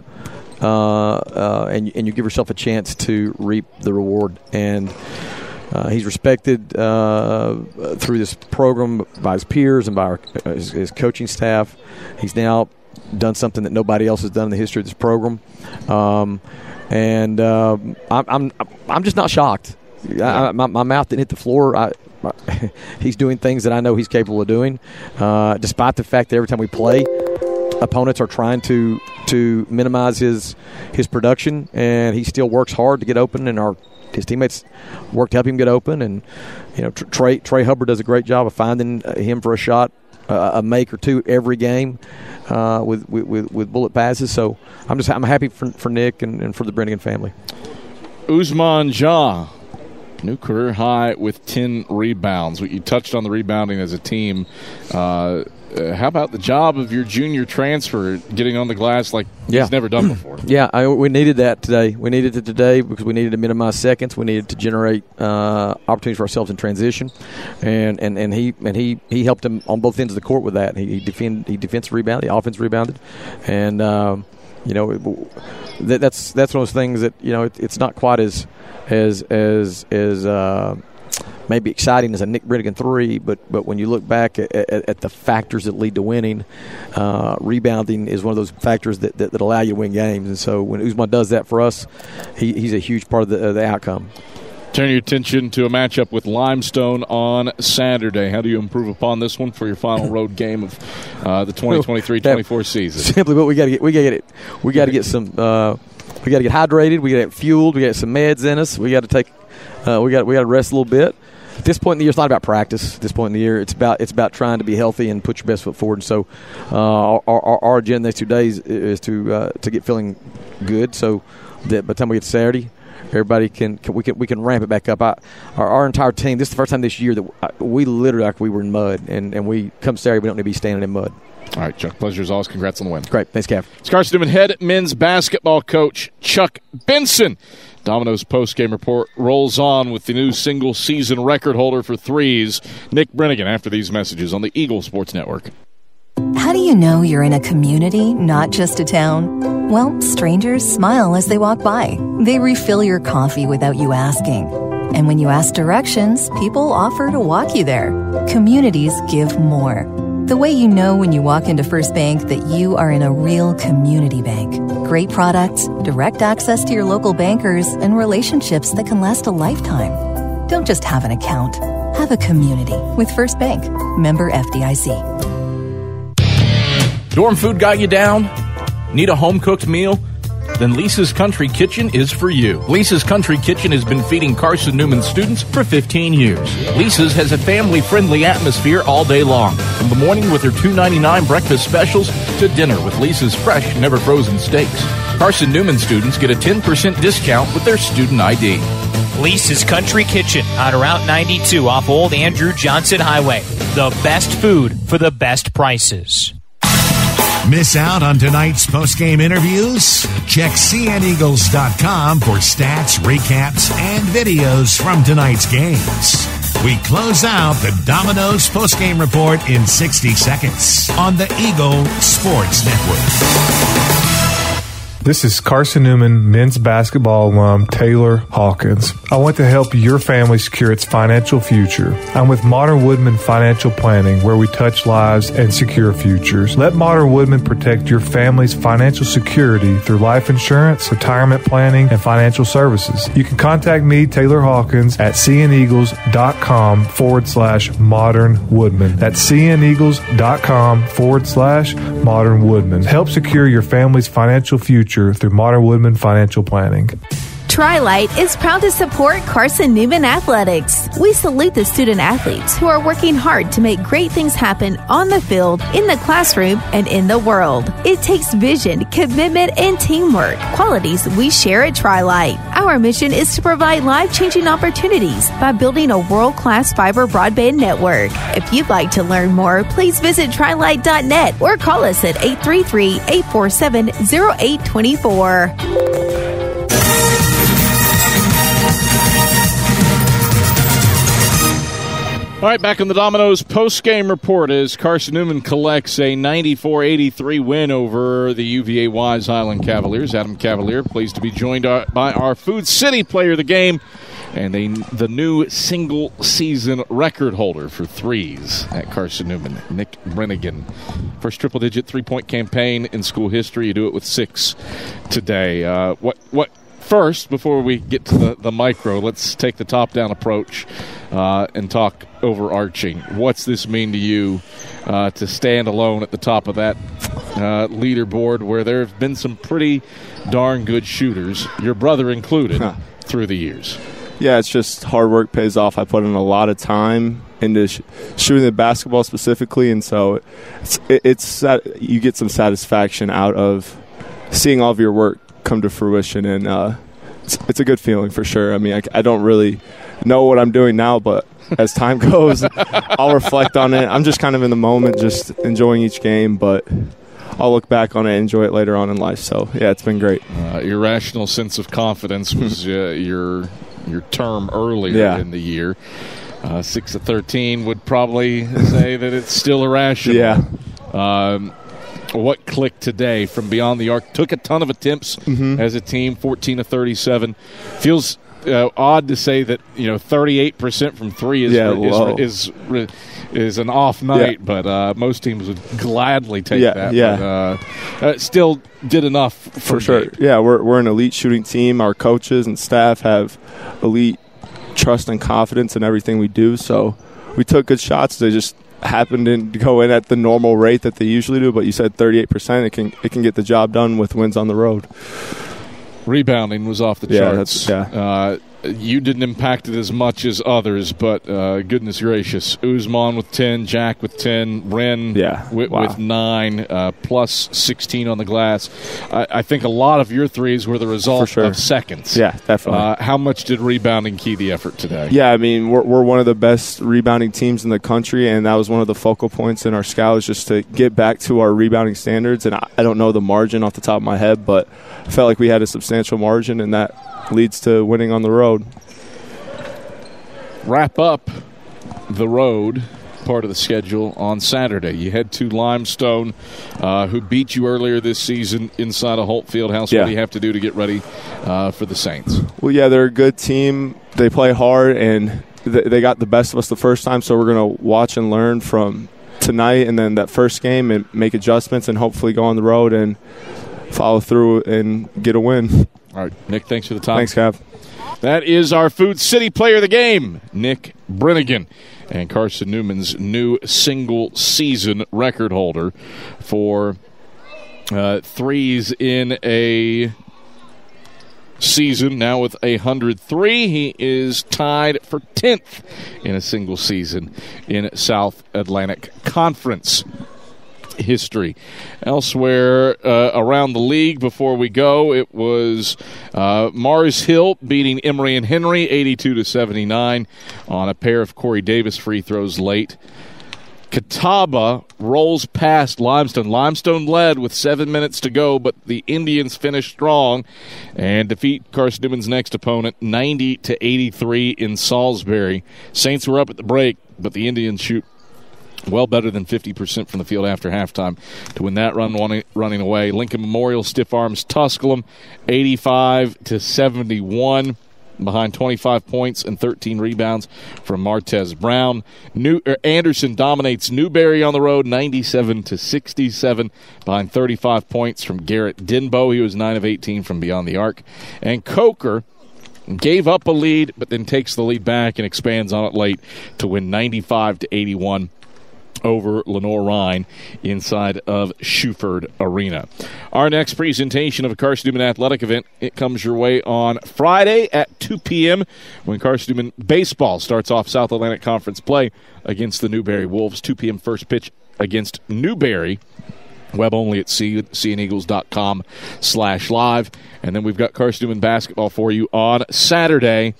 And you give yourself a chance to reap the reward. And he's respected through this program by his peers and by his coaching staff. He's now done something that nobody else has done in the history of this program. And I'm just not shocked. My mouth didn't hit the floor. He's doing things that I know he's capable of doing, despite the fact that every time we play, opponents are trying to minimize his production, and he still works hard to get open, and his teammates work to help him get open. And Trey Hubbard does a great job of finding him for a shot, a make or two every game with bullet passes. So I'm happy for Nick and for the Brennigan family. Usman Jah, new career high with 10 rebounds. You touched on the rebounding as a team. How about the job of your junior transfer, getting on the glass like he's never done before? Yeah, we needed that today. We needed it today because we needed to minimize seconds. We needed to generate opportunities for ourselves in transition, and he helped him on both ends of the court with that. He defensive rebounded, he offense rebounded, and that's one of those things that it's not quite as maybe exciting as a Nick Brennigan 3, but when you look back at the factors that lead to winning, rebounding is one of those factors that allow you to win games. And so when Usman does that for us, he's a huge part of the outcome. Turn your attention to a matchup with Limestone on Saturday. How do you improve upon this one for your final road game of the 2023-24 season? Simply, but we got to get some. We got to get hydrated. We got to get fueled. We got to get some meds in us. We got to take. We got to rest a little bit. At this point in the year, it's not about practice. At this point in the year, it's about trying to be healthy and put your best foot forward. And so, our agenda next 2 days is to get feeling good. So that by the time we get to Saturday, everybody we can ramp it back up. Our entire team. This is the first time this year that we literally we were in mud, and we come Saturday we don't need to be standing in mud. All right, Chuck. Pleasure as always. Congrats on the win. Great. Thanks, Cav. It's Carson-Newman head men's basketball coach Chuck Benson. Domino's postgame report rolls on with the new single-season record holder for threes, Nick Brennigan, after these messages on the Eagle Sports Network. How do you know you're in a community, not just a town? Well, strangers smile as they walk by. They refill your coffee without you asking. And when you ask directions, people offer to walk you there. Communities give more. The way you know when you walk into First Bank that you are in a real community bank. Great products, direct access to your local bankers, and relationships that can last a lifetime. Don't just have an account. Have a community with First Bank. Member FDIC. Dorm food got you down? Need a home-cooked meal? Then Lisa's Country Kitchen is for you. Lisa's Country Kitchen has been feeding Carson-Newman students for 15 years. Lisa's has a family-friendly atmosphere all day long, from the morning with her $2.99 breakfast specials to dinner with Lisa's fresh, never-frozen steaks. Carson-Newman students get a 10% discount with their student ID. Lisa's Country Kitchen on Route 92 off Old Andrew Johnson Highway. The best food for the best prices. Miss out on tonight's postgame interviews? Check cneagles.com for stats, recaps, and videos from tonight's games. We close out the Domino's postgame report in 60 seconds on the Eagle Sports Network. This is Carson-Newman men's basketball alum Taylor Hawkins. I want to help your family secure its financial future. I'm with Modern Woodman Financial Planning, where we touch lives and secure futures. Let Modern Woodman protect your family's financial security through life insurance, retirement planning, and financial services. You can contact me, Taylor Hawkins, at cneagles.com/Modern Woodman. That's cneagles.com/Modern Woodman. Help secure your family's financial future through Modern Woodman Financial Planning. Tri-Light is proud to support Carson-Newman Athletics. We salute the student athletes who are working hard to make great things happen on the field, in the classroom, and in the world. It takes vision, commitment, and teamwork, qualities we share at Tri-Light. Our mission is to provide life-changing opportunities by building a world-class fiber broadband network. If you'd like to learn more, please visit trilight.net or call us at 833-847-0824. All right, back in the Domino's post-game report as Carson-Newman collects a 94-83 win over the UVA Wise Island Cavaliers. Adam Cavalier pleased to be joined by our Food City player of the game and the new single-season record holder for threes at Carson-Newman, Nick Brennigan. First triple-digit three-point campaign in school history. You do it with 6 today. First, before we get to the micro, let's take the top-down approach and talk overarching. What's this mean to you to stand alone at the top of that leaderboard where there have been some pretty darn good shooters, your brother included, through the years? Yeah, it's just hard work pays off. I put in a lot of time into shooting the basketball specifically, and so it's you get some satisfaction out of seeing all of your work come to fruition, and it's a good feeling for sure. I mean, I don't really know what I'm doing now, but as time goes, I'll reflect on it. I'm just kind of in the moment, just enjoying each game, but I'll look back on it and enjoy it later on in life. So, yeah, it's been great. Irrational sense of confidence was your term earlier in the year. 6 of 13 would probably say that it's still irrational. Yeah. What clicked today from beyond the arc? Took a ton of attempts as a team, 14 of 37. Feels odd to say that 38% from three is an off night, but most teams would gladly take that. Yeah, but, still did enough for sure. Yeah, we're an elite shooting team. Our coaches and staff have elite trust and confidence in everything we do. So we took good shots. They just happened to go in at the normal rate that they usually do, but you said 38%. It can get the job done with wins on the road. Rebounding was off the charts. You didn't impact it as much as others, but goodness gracious. Uzman with 10, Jack with 10, Wren with 9, plus 16 on the glass. I think a lot of your threes were the result of seconds. Yeah, definitely. How much did rebounding key the effort today? Yeah, I mean, we're one of the best rebounding teams in the country, and that was one of the focal points in our scouts, just to get back to our rebounding standards. And I don't know the margin off the top of my head, but I felt like we had a substantial margin, and that leads to winning on the road. Wrap up the road part of the schedule on Saturday. You head to Limestone, who beat you earlier this season inside of Holt Fieldhouse. What do you have to do to get ready for the Saints? Well, yeah, they're a good team. They play hard, and they got the best of us the first time, so we're going to watch and learn from tonight and then that first game and make adjustments and hopefully go on the road and follow through and get a win. All right, Nick, thanks for the time. Thanks, Cav. That is our Food City player of the game, Nick Brennigan, and Carson-Newman's new single-season record holder for threes in a season. Now with 103, he is tied for 10th in a single season in South Atlantic Conference history. Elsewhere around the league, before we go, it was Mars Hill beating Emory and Henry 82-79 on a pair of Corey Davis free throws late. Catawba rolls past Limestone. Limestone led with 7 minutes to go, but the Indians finish strong and defeat Carson-Newman's next opponent 90-83 in Salisbury. Saints were up at the break, but the Indians shoot well better than 50% from the field after halftime to win that run running away. Lincoln Memorial stiff arms Tusculum 85-71. Behind 25 points and 13 rebounds from Martez Brown. Anderson dominates Newberry on the road 97-67 behind 35 points from Garrett Denbo. He was 9 of 18 from beyond the arc. And Coker gave up a lead but then takes the lead back and expands on it late to win 95-81 over Lenore Rhine inside of Shuford Arena. Our next presentation of a Carson-Newman athletic event, it comes your way on Friday at 2 p.m. when Carson-Newman baseball starts off South Atlantic Conference play against the Newberry Wolves. 2 p.m. first pitch against Newberry. Web only at cneagles.com/live. And then we've got Carson-Newman basketball for you on Saturday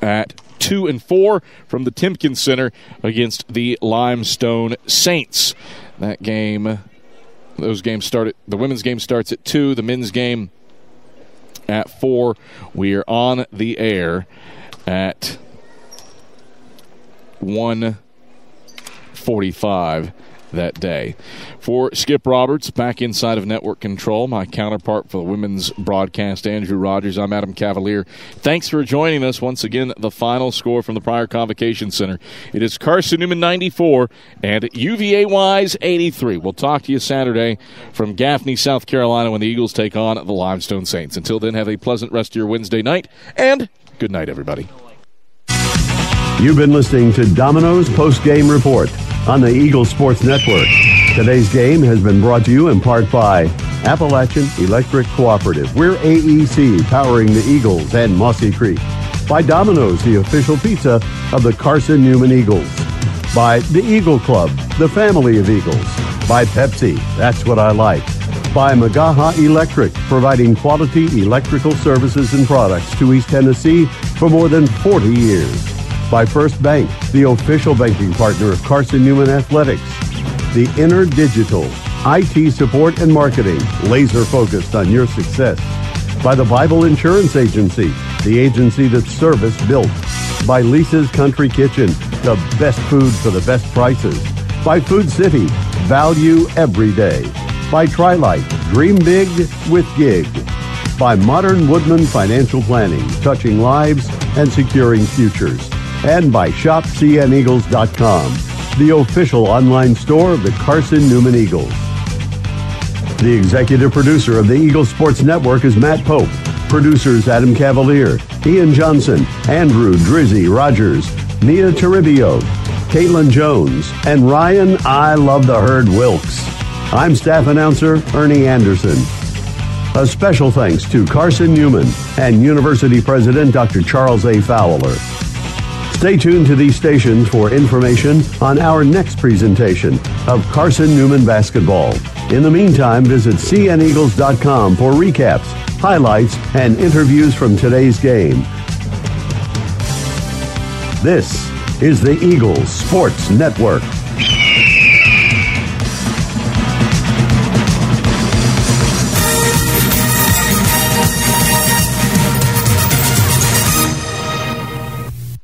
at 2 and 4 from the Timken Center against the Limestone Saints. Those games start the women's game starts at 2, the men's game at 4. We are on the air at 1:45 that day. For Skip Roberts, back inside of network control, my counterpart for the women's broadcast, Andrew Rogers, I'm Adam Cavalier. Thanks for joining us. Once again, the final score from the Pryor Convocation Center. It is Carson-Newman 94 and UVA Wise 83. We'll talk to you Saturday from Gaffney, South Carolina, when the Eagles take on the Limestone Saints. Until then, have a pleasant rest of your Wednesday night, and good night, everybody. You've been listening to Domino's Post-Game Report on the Eagles Sports Network. Today's game has been brought to you in part by Appalachian Electric Cooperative. We're AEC, powering the Eagles and Mossy Creek. By Domino's, the official pizza of the Carson-Newman Eagles. By the Eagle Club, the family of Eagles. By Pepsi, that's what I like. By Magaha Electric, providing quality electrical services and products to East Tennessee for more than 40 years. By First Bank, the official banking partner of Carson-Newman Athletics. The Inner Digital, IT support and marketing, laser focused on your success. By the Bible Insurance Agency, the agency that's service built. By Lisa's Country Kitchen, the best food for the best prices. By Food City, value every day. By Trilight, dream big with gig. By Modern Woodman Financial Planning, touching lives and securing futures. And by ShopCNEagles.com, the official online store of the Carson-Newman Eagles. The executive producer of the Eagles Sports Network is Matt Pope. Producers Adam Cavalier, Ian Johnson, Andrew Drizzy Rogers, Mia Toribio, Caitlin Jones, and Ryan I Love the Herd Wilkes. I'm staff announcer Ernie Anderson. A special thanks to Carson-Newman and University President Dr. Charles A. Fowler. Stay tuned to these stations for information on our next presentation of Carson-Newman basketball. In the meantime, visit cneagles.com for recaps, highlights, and interviews from today's game. This is the Eagles Sports Network.